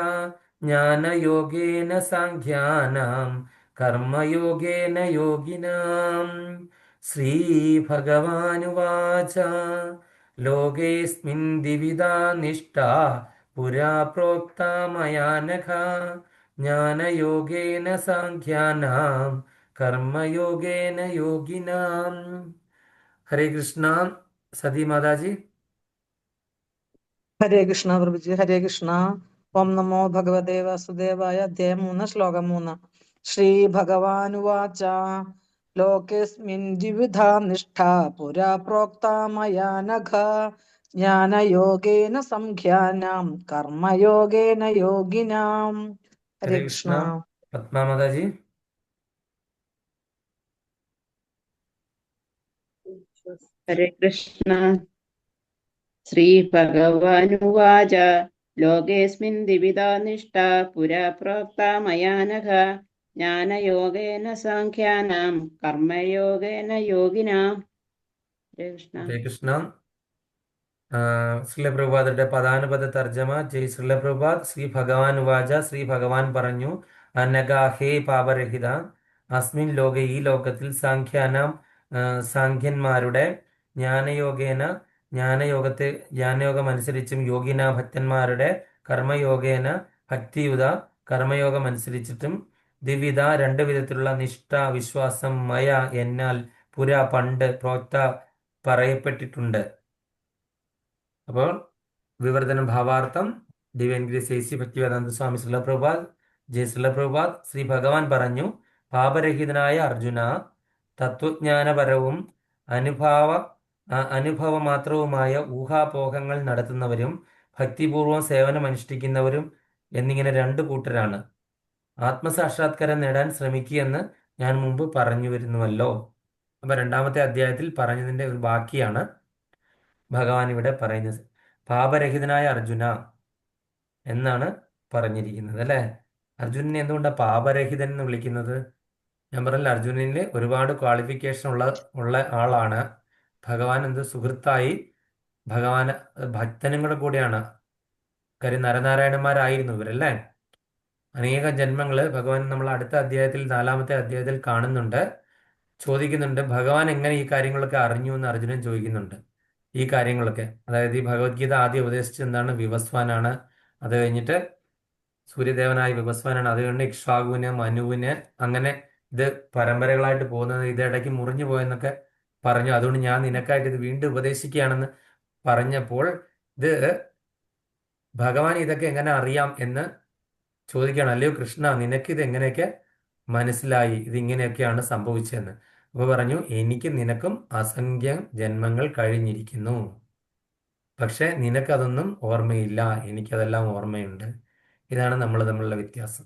ജ്ഞാനയോഗേന സാഖ്യാനാം കർമ്മയോഗേന യോഗിനാം. ശ്രീഭഗവാനുവാച ലോകേസ്മിൻ ദ്വിവിധാ നിഷ്ഠാ പുരാ പ്രോക്താ മയാ നഘ ജ്ഞാനയോഗേന സാഖ്യാനാം കർമ്മയോഗേന യോഗിനാം. ഹരേ കൃഷ്ണ. സതി മാതാജി. ഹരേ കൃഷ്ണ പ്രഭുജി. ഹരേ കൃഷ്ണ. ഓം നമോ ഭഗവതേ വാസുദേവായ. അധ്യായം 3 ശ്ലോകം 3. ശ്രീ ഭഗവാനുവാച ലോകേസ്മിൻ ദ്വിവിധാ നിഷ്ഠാ പുരാ പ്രോക്താ മയാ നഘ ജ്ഞാനയോഗേന സംഖ്യാനാം കർമ്മയോഗേന യോഗിനാം. ഹരേ കൃഷ്ണ. പത്മാ മാതാജി. ഹരേ കൃഷ്ണ. ശ്രീഭഗവാനുവാച ലോകേസ്മിൻ ദ്വിവിധാ നിഷ്ഠാ പുരാ പ്രോക്താ മയാ നഘ ജ്ഞാനയോഗേന സാഖ്യാനാം കർമ്മയോഗേന യോഗിനാം. ഹരേ കൃഷ്ണ. ഹരേ കൃഷ്ണ. ശ്രീല പ്രഭുപാദരുടെ പദാനുപദ തർജ്ജമ. ജയ് ശ്രീല പ്രഭുപാദ്. ശ്രീ ഭഗവാൻ വാച, ശ്രീ ഭഗവാൻ പറഞ്ഞു, അനഗാഹേ പാപരഹിത, അസ്മിൻ ലോക, ഈ ലോകത്തിൽ, സാഖ്യന്മാരുടെ ജ്ഞാനയോഗം അനുസരിച്ചും യോഗിന ഭക്തന്മാരുടെ കർമ്മയോഗേന ഭക്തിയുത കർമ്മയോഗം അനുസരിച്ചിട്ടും ദ്വിവിധ 2 വിധത്തിലുള്ള നിഷ്ഠ വിശ്വാസം മയ എന്നാൽ പുര പണ്ട് പ്രോക്ത പറയപ്പെട്ടിട്ടുണ്ട്. അപ്പോൾ വിവർത്തനം ഭാവാർത്ഥം. Divine grace A C. Bhaktivedanta Swami Srila Prabhupada. ജയ ശ്രീല പ്രഭുപാദ്. ശ്രീ ഭഗവാൻ പറഞ്ഞു, പാപരഹിതനായ അർജുന, തത്വജ്ഞാനപരവും അനുഭവമാത്രവുമായ ഊഹാപോഹങ്ങൾ നടത്തുന്നവരും ഭക്തിപൂർവം സേവനമനുഷ്ഠിക്കുന്നവരും എന്നിങ്ങനെ 2 കൂട്ടരാണ്. ആത്മസാക്ഷാത്കാരം നേടാൻ ശ്രമിക്കുകയെന്ന് ഞാൻ മുമ്പ് പറഞ്ഞു വരുന്നുവല്ലോ. അപ്പൊ 2ാമത്തെ അധ്യായത്തിൽ പറഞ്ഞതിന്റെ ഒരു ബാക്കിയാണ് ഭഗവാൻ ഇവിടെ പറയുന്നത്. പാപരഹിതനായ അർജുന എന്നാണ് പറഞ്ഞിരിക്കുന്നത്, അല്ലെ? അർജുനനെ എന്തുകൊണ്ടാണ് പാപരഹിതൻ എന്ന് വിളിക്കുന്നത്? ഞാൻ പറഞ്ഞില്ല, അർജുനനിൽ ഒരുപാട് ക്വാളിഫിക്കേഷൻ ഉള്ള ആളാണ്. ഭഗവാൻ സുഹൃത്തായി, ഭഗവാൻ ഭക്തനും കൂടെയാണ്. കാര്യം നരനാരായണന്മാരായിരുന്നു ഇവരല്ലേ. അനേക ജന്മങ്ങള് ഭഗവാൻ നമ്മൾ അടുത്ത അധ്യായത്തിൽ 4ാമത്തെ അധ്യായത്തിൽ കാണുന്നുണ്ട്. ചോദിക്കുന്നുണ്ട്, ഭഗവാൻ എങ്ങനെ ഈ കാര്യങ്ങളൊക്കെ അറിഞ്ഞു എന്ന് അർജുനൻ ചോദിക്കുന്നുണ്ട്. ഈ കാര്യങ്ങളൊക്കെ, അതായത് ഈ ഭഗവത്ഗീത ആദ്യം ഉപദേശിച്ചത് എന്താണ്? വിവസ്വാനാണ്. അത് കഴിഞ്ഞിട്ട് സൂര്യദേവനായ വിവസ്വാനാണ്. അത് കഴിഞ്ഞ് ഇക്ഷ്വാകുവിന്, മനുവിന്, അങ്ങനെ ഇത് പരമ്പരകളായിട്ട് പോകുന്നത്. ഇത് ഇടയ്ക്ക് മുറിഞ്ഞു പോയെന്നൊക്കെ പറഞ്ഞു. അതുകൊണ്ട് ഞാൻ നിനക്കായിട്ട് ഇത് വീണ്ടും ഉപദേശിക്കുകയാണെന്ന് പറഞ്ഞപ്പോൾ ഇത് ഭഗവാൻ ഇതൊക്കെ എങ്ങനെ അറിയാം എന്ന് ചോദിക്കുകയാണ്. അല്ലയോ കൃഷ്ണ, നിനക്കിത് എങ്ങനെയൊക്കെ മനസ്സിലായി? ഇതിങ്ങനെയൊക്കെയാണ് സംഭവിച്ചതെന്ന്. അപ്പൊ പറഞ്ഞു, എനിക്ക് നിനക്കും അസംഖ്യം ജന്മങ്ങൾ കഴിഞ്ഞിരിക്കുന്നു, പക്ഷെ നിനക്കതൊന്നും ഓർമ്മയില്ല, എനിക്കതെല്ലാം ഓർമ്മയുണ്ട്. ഇതാണ് നമ്മൾ തമ്മിലുള്ള വ്യത്യാസം.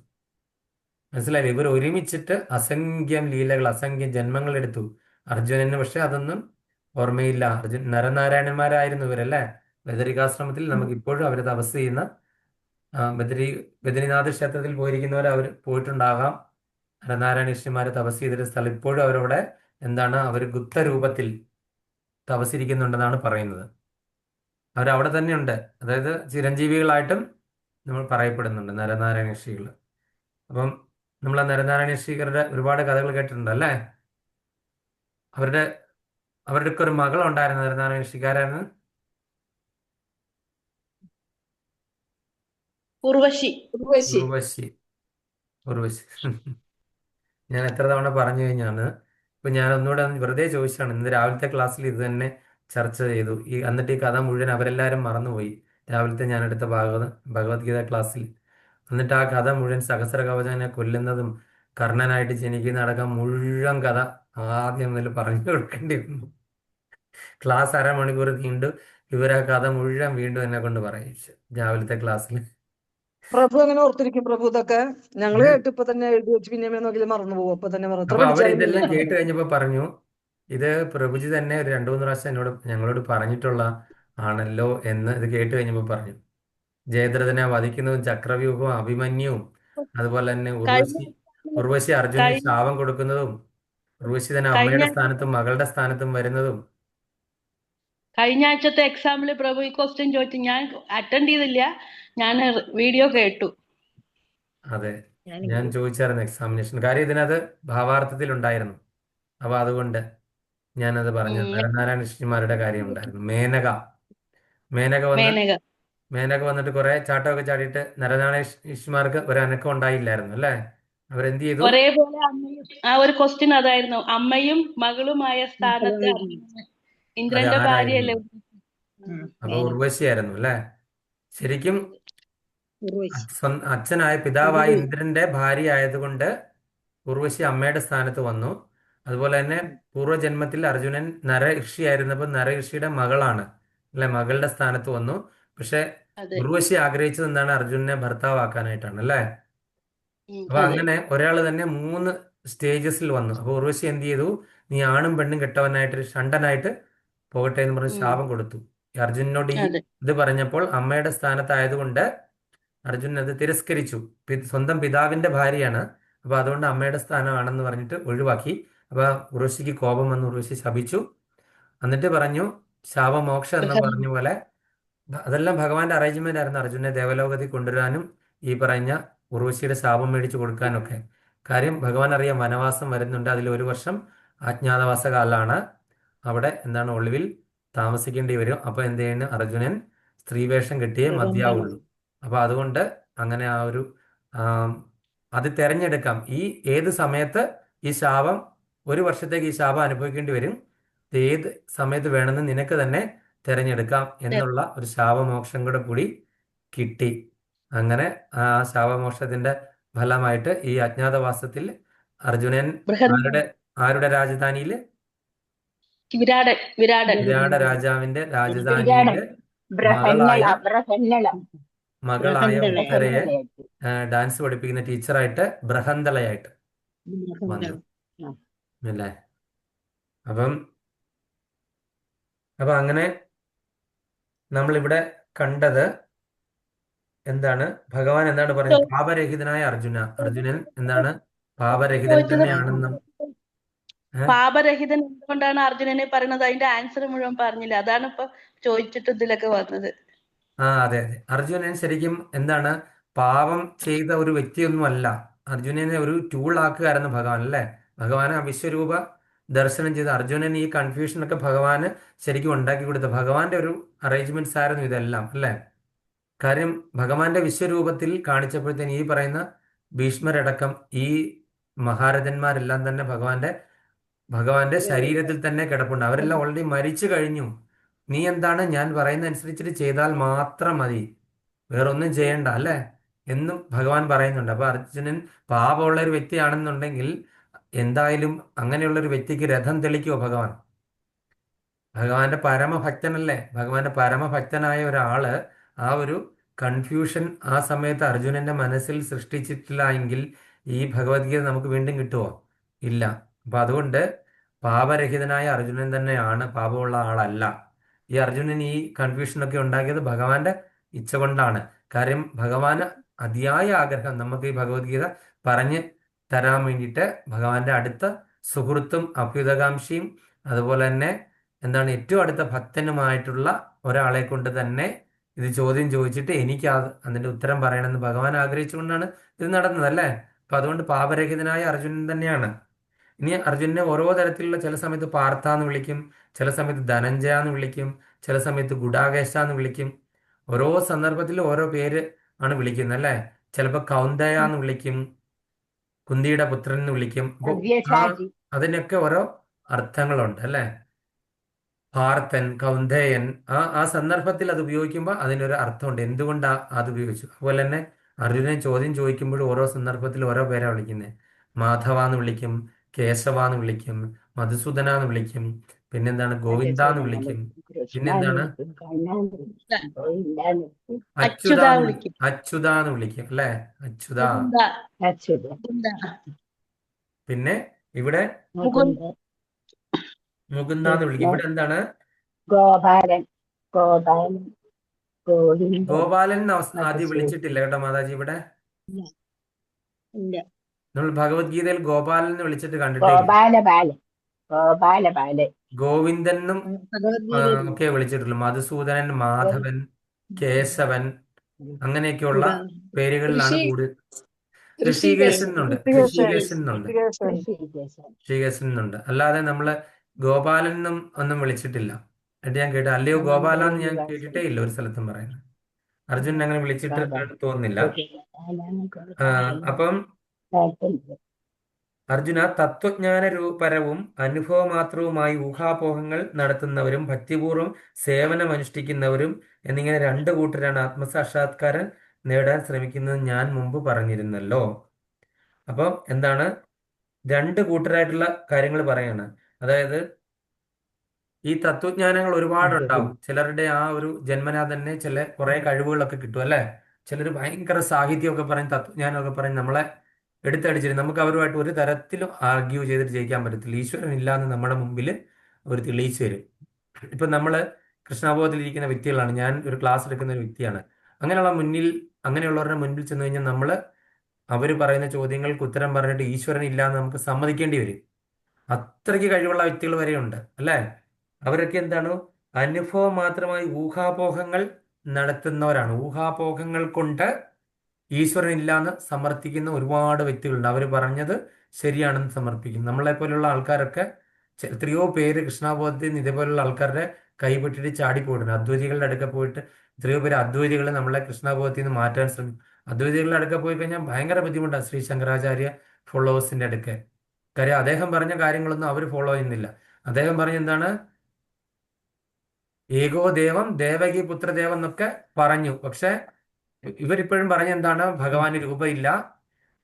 മനസ്സിലായില്ലേ? ഇവർ ഒരുമിച്ചിട്ട് അസംഖ്യം ലീലകൾ, അസംഖ്യം ജന്മങ്ങൾ എടുത്തു. അർജുനന് പക്ഷെ അതൊന്നും ഓർമ്മയില്ല. നരനാരായണന്മാരായിരുന്നു ഇവരല്ലേ? ബദരികാശ്രമത്തിൽ നമുക്ക് ഇപ്പോഴും അവർ തപസ് ചെയ്യുന്ന ബദ്രിനാഥ് ക്ഷേത്രത്തിൽ പോയിരിക്കുന്നവർ അവർ പോയിട്ടുണ്ടാകാം. നരനാരായണ ഋഷിമാരെ തപസ് ചെയ്തിട്ട് സ്ഥലം ഇപ്പോഴും അവരവിടെ എന്താണ് അവർ ഗുപ്ത രൂപത്തിൽ തപസ്സിരിക്കുന്നുണ്ടെന്നാണ് പറയുന്നത്. അവരവിടെ തന്നെയുണ്ട്. അതായത് ചിരഞ്ജീവികളായിട്ടും നമ്മൾ പറയപ്പെടുന്നുണ്ട് നരനാരായണ ഋഷികൾ. അപ്പം നമ്മൾ ആ നരനാരായണ ഋഷികളുടെ ഒരുപാട് കഥകൾ കേട്ടിട്ടുണ്ട് അല്ലേ? അവരുടെ അവരുടെയൊക്കെ ഒരു മകളുണ്ടായിരുന്നു നരനാരായണ ഋഷിക്കാരായിരുന്നു. ഉർവശി. ഉർവശി. ഉർവശി. ഉർവശി. ഞാൻ എത്ര തവണ പറഞ്ഞു കഴിഞ്ഞാണ്. ഇപ്പൊ ഞാൻ ഒന്നുകൂടെ വെറുതെ ചോദിച്ചാണ്. ഇന്ന് രാവിലത്തെ ക്ലാസ്സിൽ ഇത് തന്നെ ചർച്ച ചെയ്തു. എന്നിട്ട് ഈ കഥ മുഴുവൻ അവരെല്ലാവരും മറന്നുപോയി. രാവിലത്തെ ഞാൻ എടുത്ത ഭഗവത്ഗീത ക്ലാസ്സിൽ. എന്നിട്ട് ആ കഥ മുഴുവൻ സഹസ്രകവചനെ കൊല്ലുന്നതും കർണനായിട്ട് ജനിക്കുന്ന അടക്കം മുഴുവൻ കഥ ആദ്യം മുതൽ പറഞ്ഞു കൊടുക്കേണ്ടി വന്നു. ക്ലാസ് അരമണിക്കൂർ നീണ്ടു. ഇവരാ കഥ മുഴുവൻ വീണ്ടും എന്നെ കൊണ്ട് പറയിച്ചു രാവിലത്തെ ക്ലാസ്സിൽ. പ്രഭു എങ്ങനെ ഓർത്തിരിക്കും പ്രഭു ഇതൊക്കെ? ഞങ്ങള് കേട്ട് ഇപ്പൊ തന്നെ എഴുതി വെച്ച് പിന്നെ നോക്കിയാൽ മറന്നു പോകും. അപ്പൊ തന്നെ എത്ര അപ്പൊ പഠിച്ചാലും അവരിതെല്ലാം പിന്നെ കേട്ട് കഴിഞ്ഞപ്പോ പറഞ്ഞു, ഇത് പ്രഭുജി തന്നെ ഒരു 2-3 പ്രാവശ്യം ഞങ്ങളോട് പറഞ്ഞിട്ടുള്ള ആണല്ലോ എന്ന് ഇത് കേട്ട് കഴിഞ്ഞപ്പോ പറഞ്ഞു. ജയദ്രഥനെ വധിക്കുന്നതും ചക്രവ്യൂഹവും അഭിമന്യുവും അതുപോലെ തന്നെ കഴിഞ്ഞ ഉർവശി അർജുനന് കഴിഞ്ഞ ശാപം കൊടുക്കുന്നതും ഉർവശി തന്നെ കഴിഞ്ഞ അമ്മയുടെ സ്ഥാനത്തും മകളുടെ സ്ഥാനത്തും വരുന്നതും. കഴിഞ്ഞ ആഴ്ചത്തെ എക്സാമിൽ പ്രഭു ഈ ക്വസ്റ്റ്യൻ ചോദിച്ചു. ഞാൻ അറ്റൻഡ് ചെയ്തില്ല, ഞാൻ വീഡിയോ കേട്ടു. അതെ, ഞാൻ ചോദിച്ചായിരുന്നു എക്സാമിനേഷൻ. കാര്യം ഇതിനകത്ത് ഭാവാർത്ഥത്തിൽ ഉണ്ടായിരുന്നു. അപ്പൊ അതുകൊണ്ട് ഞാനത് പറഞ്ഞു. നരനാരായണ ഋഷിമാരുടെ കാര്യം ഉണ്ടായിരുന്നു. മേനക മേനക മേനക വന്നിട്ട് കുറെ ചാട്ടമൊക്കെ ചാടിയിട്ട് നരനാരായണ ഋഷിമാർക്ക് ഒരു അനക്കം ഉണ്ടായില്ലായിരുന്നു അല്ലേ? അവരെന്ത് ചെയ്തു? ഒരേപോലെ അമ്മയും, ആ ഒരു ക്വസ്റ്റ്യൻ അതായിരുന്നു. അമ്മയും മകളുമായ സ്ഥാനത്ത് അതെ, ഇന്ദ്രന്റെ ഭാര്യയല്ലേ? ആരായിരുന്നു? അപ്പൊ ഉർവശിയായിരുന്നു അല്ലേ? ശരിക്കും അച്ഛനായ പിതാവായ ഇന്ദ്രന്റെ ഭാര്യ ആയതുകൊണ്ട് ഉർവശി അമ്മയുടെ സ്ഥാനത്ത് വന്നു. അതുപോലെ തന്നെ പൂർവ്വജന്മത്തിൽ അർജുനൻ നരഋഷിയായിരുന്നപ്പോൾ നരഋഷിയുടെ മകളാണ് അല്ലെ? മകളുടെ സ്ഥാനത്ത് വന്നു. പക്ഷെ അതെ. ഉർവശി ആഗ്രഹിച്ചത് എന്താണ്? അർജുനനെ ഭർത്താവാക്കാനായിട്ടാണ് അല്ലേ? അപ്പൊ അതെ. അങ്ങനെ ഒരാൾ തന്നെ 3 സ്റ്റേജസിൽ വന്നു. അപ്പൊ ഉർവശി എന്ത് ചെയ്തു? നീ ആണും പെണ്ണും കെട്ടവനായിട്ട് ഷണ്ടനായിട്ട് പോകട്ടെ എന്ന് പറഞ്ഞ് ശാപം കൊടുത്തു. ഈ അർജുനനോട് അതെ. ഇത് പറഞ്ഞപ്പോൾ അമ്മയുടെ സ്ഥാനത്തായതുകൊണ്ട് അർജുനൻ അത് തിരസ്കരിച്ചു. സ്വന്തം പിതാവിന്റെ ഭാര്യയാണ്, അപ്പൊ അതുകൊണ്ട് അമ്മയുടെ സ്ഥാനമാണെന്ന് പറഞ്ഞിട്ട് ഒഴിവാക്കി. അപ്പൊ ഉർവശിക്ക് കോപം വന്ന് ഉർവശി ശപിച്ചു. എന്നിട്ട് പറഞ്ഞു ശാപമോക്ഷം എന്ന് പറഞ്ഞ പോലെ അതെല്ലാം ഭഗവാന്റെ അറേഞ്ച്മെന്റ് ആയിരുന്നു. അർജുനെ ദേവലോകത്തിൽ കൊണ്ടുവരാനും ഈ പറഞ്ഞ ഉർവശിയുടെ ശാപം മേടിച്ചു കൊടുക്കാനൊക്കെ. കാര്യം ഭഗവാൻ അറിയാം വനവാസം വരുന്നുണ്ട്. അതിൽ 1 വർഷം അജ്ഞാതവാസ കാലമാണ്. അവിടെ എന്താണ് ഒളിവിൽ താമസിക്കേണ്ടി വരും. അപ്പൊ എന്ത് ചെയ്യുന്നു? അർജുനൻ സ്ത്രീവേഷം കെട്ടിയേ മതിയാവുള്ളൂ. അപ്പൊ അതുകൊണ്ട് അങ്ങനെ ആ ഒരു അത് തെരഞ്ഞെടുക്കാം. ഏത് സമയത്ത് ഈ ശാപം 1 വർഷത്തേക്ക് ഈ ശാപം അനുഭവിക്കേണ്ടി വരും, ഇത് ഏത് സമയത്ത് വേണമെന്ന് നിനക്ക് തന്നെ തെരഞ്ഞെടുക്കാം എന്നുള്ള ഒരു ശാപമോക്ഷം കൂടി കിട്ടി. അങ്ങനെ ആ ശാപമോക്ഷത്തിന്റെ ഫലമായിട്ട് ഈ അജ്ഞാതവാസത്തിൽ അർജുനൻ ആരുടെ രാജധാനിയിൽ? വിരാട രാജാവിന്റെ രാജധാനിയില് മകളായ ഉത്തരയെ ഡാൻസ് പഠിപ്പിക്കുന്ന ടീച്ചറായിട്ട് ബൃഹന്തളയായിട്ട് വന്നു അല്ലേ? അപ്പൊ അങ്ങനെ നമ്മളിവിടെ കണ്ടത് എന്താണ്? ഭഗവാൻ എന്താണ് പറഞ്ഞത്? പാപരഹിതനായ അർജുനൻ എന്താണ്? പാപരഹിതൻ തന്നെയാണെന്നും പാപരഹിതൻ എന്തുകൊണ്ടാണ് അർജുനനെ പറയുന്നത്? അതിന്റെ ആൻസർ മുഴുവൻ പറഞ്ഞില്ല. അതാണ് ഇപ്പൊ ചോദിച്ചിട്ട് ഇതിലൊക്കെ വന്നത്. അതെ. അർജുനൻ ശരിക്കും എന്താണ്? പാപം ചെയ്ത ഒരു വ്യക്തിയൊന്നുമല്ല. അർജുനനെ ഒരു ടൂൾ ആക്കുകയായിരുന്നു ഭഗവാൻ അല്ലേ? ഭഗവാന് വിശ്വരൂപ ദർശനം ചെയ്ത് അർജുനൻ ഈ കൺഫ്യൂഷനൊക്കെ ഭഗവാന് ശരിക്കും ഉണ്ടാക്കി കൊടുത്ത ഭഗവാന്റെ ഒരു അറേഞ്ച്മെന്റ്സ് ആയിരുന്നു ഇതെല്ലാം അല്ലേ? കാര്യം ഭഗവാന്റെ വിശ്വരൂപത്തിൽ കാണിച്ചപ്പോഴത്തേന് ഈ പറയുന്ന ഭീഷ്മരടക്കം ഈ മഹാരഥന്മാരെല്ലാം തന്നെ ഭഗവാന്റെ ശരീരത്തിൽ തന്നെ കിടപ്പുണ്ട്. അവരെല്ലാം ഓൾറെഡി മരിച്ചു കഴിഞ്ഞു. നീ എന്താണ്? ഞാൻ പറയുന്ന അനുസരിച്ചിട്ട് ചെയ്താൽ മാത്രം മതി, വേറൊന്നും ചെയ്യണ്ട അല്ലേ എന്നും ഭഗവാൻ പറയുന്നുണ്ട്. അപ്പൊ അർജുനൻ പാപമുള്ള ഒരു വ്യക്തിയാണെന്നുണ്ടെങ്കിൽ എന്തായാലും അങ്ങനെയുള്ള ഒരു വ്യക്തിക്ക് രഥം തെളിക്കുമോ ഭഗവാൻ? ഭഗവാന്റെ പരമഭക്തനല്ലേ? ഭഗവാന്റെ പരമഭക്തനായ ഒരാള് ആ ഒരു കൺഫ്യൂഷൻ ആ സമയത്ത് അർജുനന്റെ മനസ്സിൽ സൃഷ്ടിച്ചിട്ടില്ല എങ്കിൽ ഈ ഭഗവത്ഗീത നമുക്ക് വീണ്ടും കിട്ടുമോ? ഇല്ല. അപ്പൊ അതുകൊണ്ട് പാപരഹിതനായ അർജുനൻ തന്നെയാണ്, പാപമുള്ള ആളല്ല. ഈ അർജുനൻ ഈ കൺഫ്യൂഷനൊക്കെ ഉണ്ടാക്കിയത് ഭഗവാന്റെ ഇച്ഛ കൊണ്ടാണ്. കാര്യം ഭഗവാന് അതിയായ ആഗ്രഹം നമുക്ക് ഈ ഭഗവത്ഗീത പറഞ്ഞ് തരാൻ വേണ്ടിയിട്ട് ഭഗവാന്റെ അടുത്ത സുഹൃത്തും അഭ്യുതകാംക്ഷിയും അതുപോലെ തന്നെ എന്താണ് ഏറ്റവും അടുത്ത ഭക്തനുമായിട്ടുള്ള ഒരാളെ കൊണ്ട് തന്നെ ഇത് ചോദ്യം ചോദിച്ചിട്ട് എനിക്ക് അതിന്റെ ഉത്തരം പറയണമെന്ന് ഭഗവാൻ ആഗ്രഹിച്ചുകൊണ്ടാണ് ഇത് നടന്നത്, അല്ലേ? അപ്പൊ അതുകൊണ്ട് പാപരഹിതനായ അർജുനൻ തന്നെയാണ്. ഇനി അർജുനനെ ഓരോ തരത്തിലുള്ള, ചില സമയത്ത് പാർത്ഥ എന്ന് വിളിക്കും, ചില സമയത്ത് ധനഞ്ജയ എന്ന് വിളിക്കും, ചില സമയത്ത് ഗുഡാകേശ എന്ന് വിളിക്കും. ഓരോ സന്ദർഭത്തിലും ഓരോ പേര് ആണ് വിളിക്കുന്നത്, അല്ലേ? ചിലപ്പോൾ കൗന്ദയ എന്ന് വിളിക്കും, കുന്തിയുടെ പുത്രൻ എന്ന് വിളിക്കും. അപ്പോൾ അതിനൊക്കെ ഓരോ അർത്ഥങ്ങളുണ്ട്, അല്ലേ? പാർത്ഥൻ, കൗന്ദയൻ, ആ സന്ദർഭത്തിൽ അത് ഉപയോഗിക്കുമ്പോൾ അതിനൊരു അർത്ഥമുണ്ട്, എന്തുകൊണ്ടാ അത് ഉപയോഗിച്ചു. അതുപോലെ തന്നെ അർജുനൻ ചോദ്യം ചോദിക്കുമ്പോൾ ഓരോ സന്ദർഭത്തിൽ ഓരോ പേരാ വിളിക്കുന്നത്. മാധവ എന്ന് വിളിക്കും, കേശവ എന്ന് വിളിക്കും, മധുസൂദന എന്ന് വിളിക്കും, പിന്നെന്താണ് ഗോവിന്ദ എന്ന് വിളിക്കും, പിന്നെന്താണ് അച്യുത എന്ന് വിളിക്കും, അല്ലേ? അച്യുത. പിന്നെ ഇവിടെ മുകുന്ദ എന്ന് വിളിക്കും. ഇവിടെ എന്താണ് ഗോപാലൻ ആദ്യം വിളിച്ചിട്ടില്ല കേട്ടോ മാതാജി. ഇവിടെ നമ്മൾ ഭഗവത്ഗീതയിൽ ഗോപാലൻ എന്ന് വിളിച്ചിട്ട് കണ്ടിട്ടില്ല. ഗോവിന്ദനും ഒക്കെ വിളിച്ചിട്ടുള്ളൂ. മധുസൂദനൻ, മാധവൻ, കേശവൻ, അങ്ങനെയൊക്കെയുള്ള പേരുകളിലാണ് കൂടുതൽ. ഋഷികേശൻ എന്നുണ്ട്. അല്ലാതെ നമ്മള് ഗോപാലൻ എന്നും ഒന്നും വിളിച്ചിട്ടില്ല. എന്നിട്ട് ഞാൻ കേട്ടു, അല്ലയോ ഗോപാല എന്ന് ഞാൻ കേട്ടിട്ടേ ഇല്ല ഒരു സ്ഥലത്തും പറയുന്നത്. അർജുനൻ അങ്ങനെ വിളിച്ചിട്ട് തോന്നുന്നില്ല. അപ്പം അർജുന, തത്വജ്ഞാനപരവും അനുഭവമാത്രവുമായി ഊഹാപോഹങ്ങൾ നടത്തുന്നവരും ഭക്തിപൂർവ്വം സേവനമനുഷ്ഠിക്കുന്നവരും എന്നിങ്ങനെ രണ്ട് കൂട്ടരാണ് ആത്മസാക്ഷാത്കാരം നേടാൻ ശ്രമിക്കുന്നത് ഞാൻ മുമ്പ് പറഞ്ഞിരുന്നല്ലോ. അപ്പം എന്താണ്, രണ്ട് കൂട്ടരായിട്ടുള്ള കാര്യങ്ങൾ പറയാണ്. അതായത് ഈ തത്വജ്ഞാനങ്ങൾ ഒരുപാടുണ്ടാവും. ചിലരുടെ ആ ഒരു ജന്മനാ തന്നെ ചില കുറെ കഴിവുകളൊക്കെ കിട്ടും, അല്ലേ? ചിലർ ഭയങ്കര സാഹിത്യമൊക്കെ പറഞ്ഞ് തത്വജ്ഞാനമൊക്കെ പറഞ്ഞ് നമ്മളെ എടുത്തടിച്ചിട്ട് നമുക്ക് അവരുമായിട്ട് ഒരു തരത്തിലും ആർഗ്യൂ ചെയ്തിട്ട് ജയിക്കാൻ പറ്റത്തില്ല. ഈശ്വരൻ ഇല്ലാന്ന് നമ്മുടെ മുമ്പിൽ അവർ തെളിയിച്ചു തരും. ഇപ്പൊ നമ്മള് കൃഷ്ണാബോധത്തിലിരിക്കുന്ന വ്യക്തികളാണ്, ഞാൻ ഒരു ക്ലാസ് എടുക്കുന്ന ഒരു വ്യക്തിയാണ്. അങ്ങനെയുള്ളവരുടെ മുൻപിൽ ചെന്ന് കഴിഞ്ഞാൽ നമ്മൾ അവർ പറയുന്ന ചോദ്യങ്ങൾക്ക് ഉത്തരം പറഞ്ഞിട്ട് ഈശ്വരൻ ഇല്ലാന്ന് നമുക്ക് സമ്മതിക്കേണ്ടി വരും. അത്രയ്ക്ക് കഴിവുള്ള വ്യക്തികൾ വരെയുണ്ട്, അല്ലേ? അവരൊക്കെ എന്താണ്, അനുഭവം മാത്രമായി ഊഹാപോഹങ്ങൾ നടത്തുന്നവരാണ്. ഊഹാപോഹങ്ങൾ കൊണ്ട് ഈശ്വരൻ ഇല്ലാന്ന് സമർത്ഥിക്കുന്ന ഒരുപാട് വ്യക്തികളുണ്ട്. അവർ പറഞ്ഞത് ശരിയാണെന്ന് സമർപ്പിക്കും. നമ്മളെ പോലുള്ള ആൾക്കാരൊക്കെ എത്രയോ പേര് കൃഷ്ണാബോധത്തിൽ നിന്ന് ഇതേപോലുള്ള ആൾക്കാരുടെ കൈപെട്ടിട്ട് ചാടിപ്പോയിട്ടുണ്ട്. അദ്വൈതികളുടെ അടുക്ക പോയിട്ട് എത്രയോ പേര് അദ്വൈതികൾ നമ്മളെ കൃഷ്ണാബോധത്തിൽ നിന്ന് മാറ്റാൻ ശ്രമിക്കും. അദ്വൈതികളുടെ അടുക്ക പോയി കഴിഞ്ഞാൽ ഭയങ്കര ബുദ്ധിമുട്ടാണ് ശ്രീ ശങ്കരാചാര്യ ഫോളോവേഴ്സിന്റെ അടുക്ക. കാര്യം അദ്ദേഹം പറഞ്ഞ കാര്യങ്ങളൊന്നും അവർ ഫോളോ ചെയ്യുന്നില്ല. അദ്ദേഹം പറഞ്ഞ എന്താണ്, ഏകോ ദേവം ദേവകി പുത്രദേവം എന്നൊക്കെ പറഞ്ഞു. പക്ഷെ ഇവരിപ്പോഴും പറഞ്ഞ എന്താണ്, ഭഗവാന് രൂപമില്ല,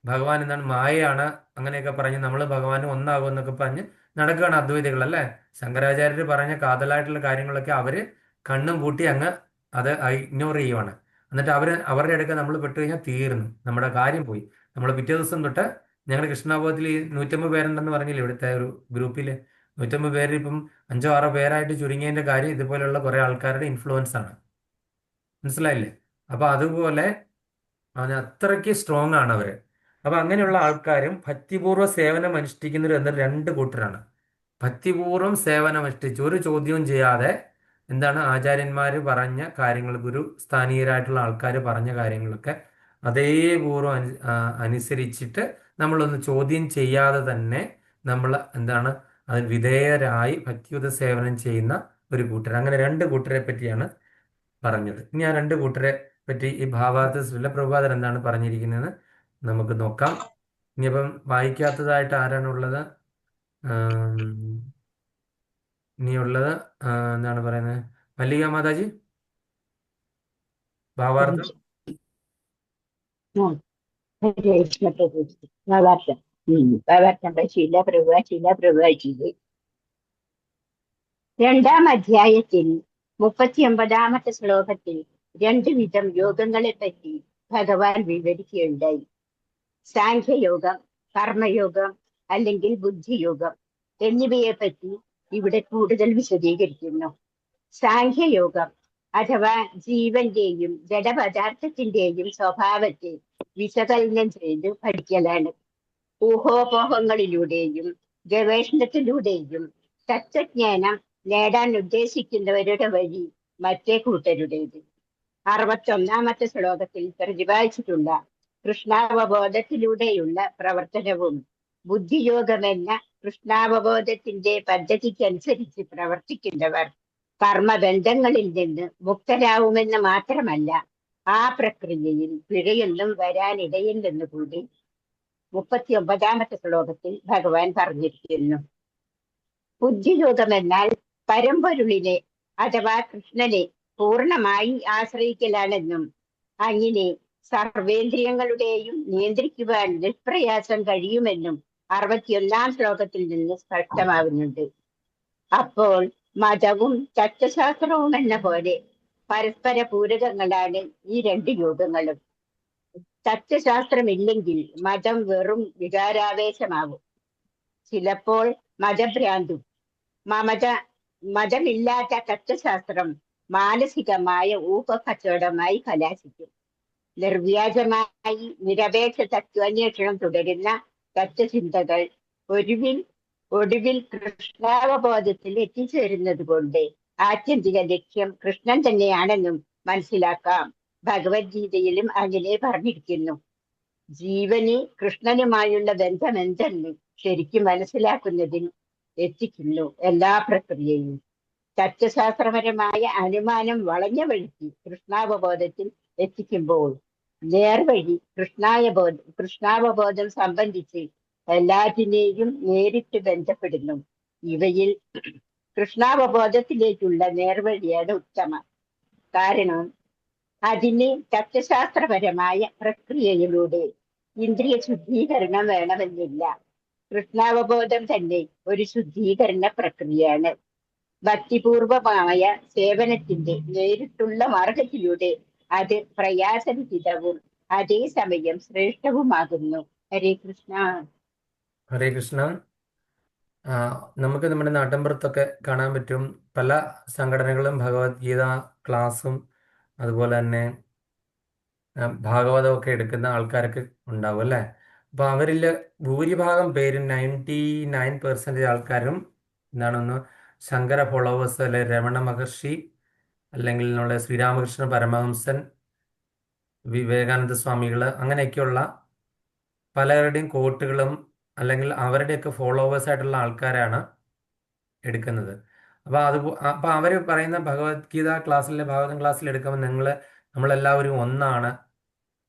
ഭഗവാൻ എന്താണ് മായയാണ്, അങ്ങനെയൊക്കെ പറഞ്ഞ് നമ്മൾ ഭഗവാന് ഒന്നാകും എന്നൊക്കെ പറഞ്ഞ് നടക്കുകയാണ് അദ്വൈതികൾ, അല്ലേ? ശങ്കരാചാര്യർ പറഞ്ഞ കാതലായിട്ടുള്ള കാര്യങ്ങളൊക്കെ അവര് കണ്ണും പൂട്ടി അങ്ങ് അത് ഇഗ്നോർ ചെയ്യുവാണ്. എന്നിട്ട് അവരുടെ അടുക്ക നമ്മൾ പെട്ടു കഴിഞ്ഞാൽ തീർന്നു, നമ്മുടെ കാര്യം പോയി. നമ്മൾ പിറ്റേ ദിവസം തൊട്ട് ഞങ്ങൾ കൃഷ്ണാബോധത്തിൽ 150 പേരുണ്ടെന്ന് പറഞ്ഞില്ലേ ഇവിടുത്തെ ഒരു ഗ്രൂപ്പില്, 150 പേര് ഇപ്പം 5 6 പേരായിട്ട് ചുരുങ്ങിയതിന്റെ കാര്യം ഇതുപോലെയുള്ള കുറെ ആൾക്കാരുടെ ഇൻഫ്ലുവൻസ് ആണ്. മനസ്സിലായില്ലേ? അപ്പൊ അതുപോലെ അതിന് അത്രയ്ക്ക് സ്ട്രോങ് ആണ് അവര്. അപ്പൊ അങ്ങനെയുള്ള ആൾക്കാരും ഭക്തിപൂർവ്വ സേവനം അനുഷ്ഠിക്കുന്നവരും എന്ന രണ്ട് കൂട്ടരാണ്. ഭക്തിപൂർവ്വം സേവനം അനുഷ്ഠിച്ച് ഒരു ചോദ്യവും ചെയ്യാതെ എന്താണ് ആചാര്യന്മാർ പറഞ്ഞ കാര്യങ്ങൾ, ഗുരു സ്ഥാനീയരായിട്ടുള്ള ആൾക്കാർ പറഞ്ഞ കാര്യങ്ങളൊക്കെ അതേപൂർവ്വം അനുസരിച്ചിട്ട് നമ്മളൊന്ന് ചോദ്യം ചെയ്യാതെ തന്നെ നമ്മൾ എന്താണ് അതിന് വിധേയരായി ഭക്തിയുത സേവനം ചെയ്യുന്ന ഒരു കൂട്ടർ. അങ്ങനെ രണ്ട് കൂട്ടരെ പറ്റിയാണ് പറഞ്ഞത്. ഇനി ആ രണ്ട് കൂട്ടരെ പറ്റി ഈ ഭാവാർത്ഥ ശ്രീല പ്രഭുപാദർ എന്താണ് പറഞ്ഞിരിക്കുന്നതെന്ന് നമുക്ക് നോക്കാം. ഇനിയിപ്പം വായിക്കാത്തതായിട്ട് ആരാണുള്ളത്? ഇനിയുള്ളത് എന്താണ് പറയുന്നത്, മല്ലിക മാതാജി ഭാവാർത്ഥം. രണ്ടാം അധ്യായത്തിൽ 39ാമത്തെ ശ്ലോകത്തിൽ രണ്ടു വിധം യോഗങ്ങളെ പറ്റി ഭഗവാൻ വിവരിക്കുകയുണ്ടായി. സാഖ്യയോഗം, കർമ്മയോഗം അല്ലെങ്കിൽ ബുദ്ധിയോഗം. എന്നിവയെപ്പറ്റി ഇവിടെ കൂടുതൽ വിശദീകരിക്കുന്നു. സാഖ്യയോഗം അഥവാ ജീവന്റെയും ജഡപദാർത്ഥത്തിന്റെയും സ്വഭാവത്തെ വിശകലനം ചെയ്ത് പഠിക്കലാണ്. ഊഹോപോഹങ്ങളിലൂടെയും ഗവേഷണത്തിലൂടെയും തത്വജ്ഞാനം നേടാൻ ഉദ്ദേശിക്കുന്നവരുടെ വഴി മറ്റേ കൂട്ടരുടേത്. 61ാമത്തെ ശ്ലോകത്തിൽ പ്രതിപാദിച്ചിട്ടുള്ള കൃഷ്ണാവബോധത്തിലൂടെയുള്ള പ്രവർത്തനവും ബുദ്ധിയോഗമെന്ന കൃഷ്ണാവബോധത്തിന്റെ പദ്ധതിക്കനുസരിച്ച് പ്രവർത്തിക്കുന്നവർ കർമ്മബന്ധങ്ങളിൽ നിന്ന് മുക്തരാവുമെന്ന് മാത്രമല്ല, ആ പ്രക്രിയയിൽ പിഴയൊന്നും വരാനിടയില്ലെന്ന് കൂടി 39ാമത്തെ ശ്ലോകത്തിൽ ഭഗവാൻ പറഞ്ഞിരിക്കുന്നു. ബുദ്ധിയോഗമെന്നാൽ പരമ്പൊരുളിനെ അഥവാ കൃഷ്ണനെ പൂർണ്ണമായി ആശ്രയിക്കലാണെന്നും അങ്ങനെ സർവേന്ദ്രിയങ്ങളുടെയും നിയന്ത്രിക്കുവാൻ നിഷ്പ്രയാസം കഴിയുമെന്നും 61ാം ശ്ലോകത്തിൽ നിന്ന് സ്പഷ്ടമാകുന്നുണ്ട്. അപ്പോൾ മതവും തത്വശാസ്ത്രവും എന്ന പോലെ പരസ്പര പൂരകങ്ങളാണ് ഈ രണ്ട് യോഗങ്ങളും. തത്വശാസ്ത്രമില്ലെങ്കിൽ മതം വെറും വികാരാവേശമാവും. ചിലപ്പോൾ മതഭ്രാന്തും. മതമില്ലാത്ത തത്വശാസ്ത്രം മാനസികമായ ഊഹക്കച്ചവടമായി കലാശിക്കും. നിർവ്യാജമായി നിരപേക്ഷ തത്വാന്വേഷണം തുടരുന്ന തത്വചിന്തകൾ ഒടുവിൽ കൃഷ്ണാവബോധത്തിൽ എത്തിച്ചേരുന്നത് കൊണ്ട് ആത്യന്തിക ലക്ഷ്യം കൃഷ്ണൻ തന്നെയാണെന്നും മനസ്സിലാക്കാം. ഭഗവത്ഗീതയിലും അങ്ങനെ പറഞ്ഞിരിക്കുന്നു. ജീവന് കൃഷ്ണനുമായുള്ള ബന്ധം എന്തെന്ന് ശരിക്കും മനസ്സിലാക്കുന്നതിന് എത്തിക്കുന്നു എല്ലാ പ്രക്രിയയും. തത്വശാസ്ത്രപരമായ അനുമാനം വളഞ്ഞ വഴിക്ക് കൃഷ്ണാവബോധത്തിൽ എത്തിക്കുമ്പോൾ നേർവഴി കൃഷ്ണാവബോധം സംബന്ധിച്ച് എല്ലാറ്റിനെയും നേരിട്ട് ബന്ധപ്പെടുന്നു. ഇവയിൽ കൃഷ്ണാവബോധത്തിലേക്കുള്ള നേർവഴിയാണ് ഉത്തമം. കാരണം അതിന് തത്വശാസ്ത്രപരമായ പ്രക്രിയയിലൂടെ ഇന്ദ്രിയ ശുദ്ധീകരണം വേണമെന്നില്ല. കൃഷ്ണാവബോധം തന്നെ ഒരു ശുദ്ധീകരണ പ്രക്രിയയാണ്. ഭക്തിപൂർവമായ സേവനത്തിന്റെ നേരിട്ടുള്ള മാർഗത്തിലൂടെ അത് പ്രയാസരഹിതവും അതേസമയം ശ്രേഷ്ഠവുമാകുന്നു. ഹരേ കൃഷ്ണ. ഹരേ കൃഷ്ണ. നമുക്ക് നമ്മുടെ നാട്ടിൻപുറത്തൊക്കെ കാണാൻ പറ്റും, പല സംഘടനകളും ഭഗവത്ഗീത ക്ലാസ്സും അതുപോലെ തന്നെ ഭാഗവതമൊക്കെ എടുക്കുന്ന ആൾക്കാരൊക്കെ ഉണ്ടാവും അല്ലേ. അപ്പോൾ അവരിൽ ഭൂരിഭാഗം പേരും 99% ആൾക്കാരും എന്താണെന്ന് ശങ്കര ഫോളോവേഴ്സ്, അല്ലെ രമണ മഹർഷി, അല്ലെങ്കിൽ നമ്മുടെ ശ്രീരാമകൃഷ്ണ പരമഹംസൻ, വിവേകാനന്ദ സ്വാമികൾ, അങ്ങനെയൊക്കെയുള്ള പലരുടെയും കോട്ടുകളും അല്ലെങ്കിൽ അവരുടെയൊക്കെ ഫോളോവേഴ്സ് ആയിട്ടുള്ള ആൾക്കാരാണ് എടുക്കുന്നത്. അപ്പോൾ അവർ പറയുന്ന ഭഗവത്ഗീത ക്ലാസ്സിലെ ഭാഗവതം ക്ലാസ്സിൽ എടുക്കുമ്പോൾ നമ്മളെല്ലാവരും ഒന്നാണ്,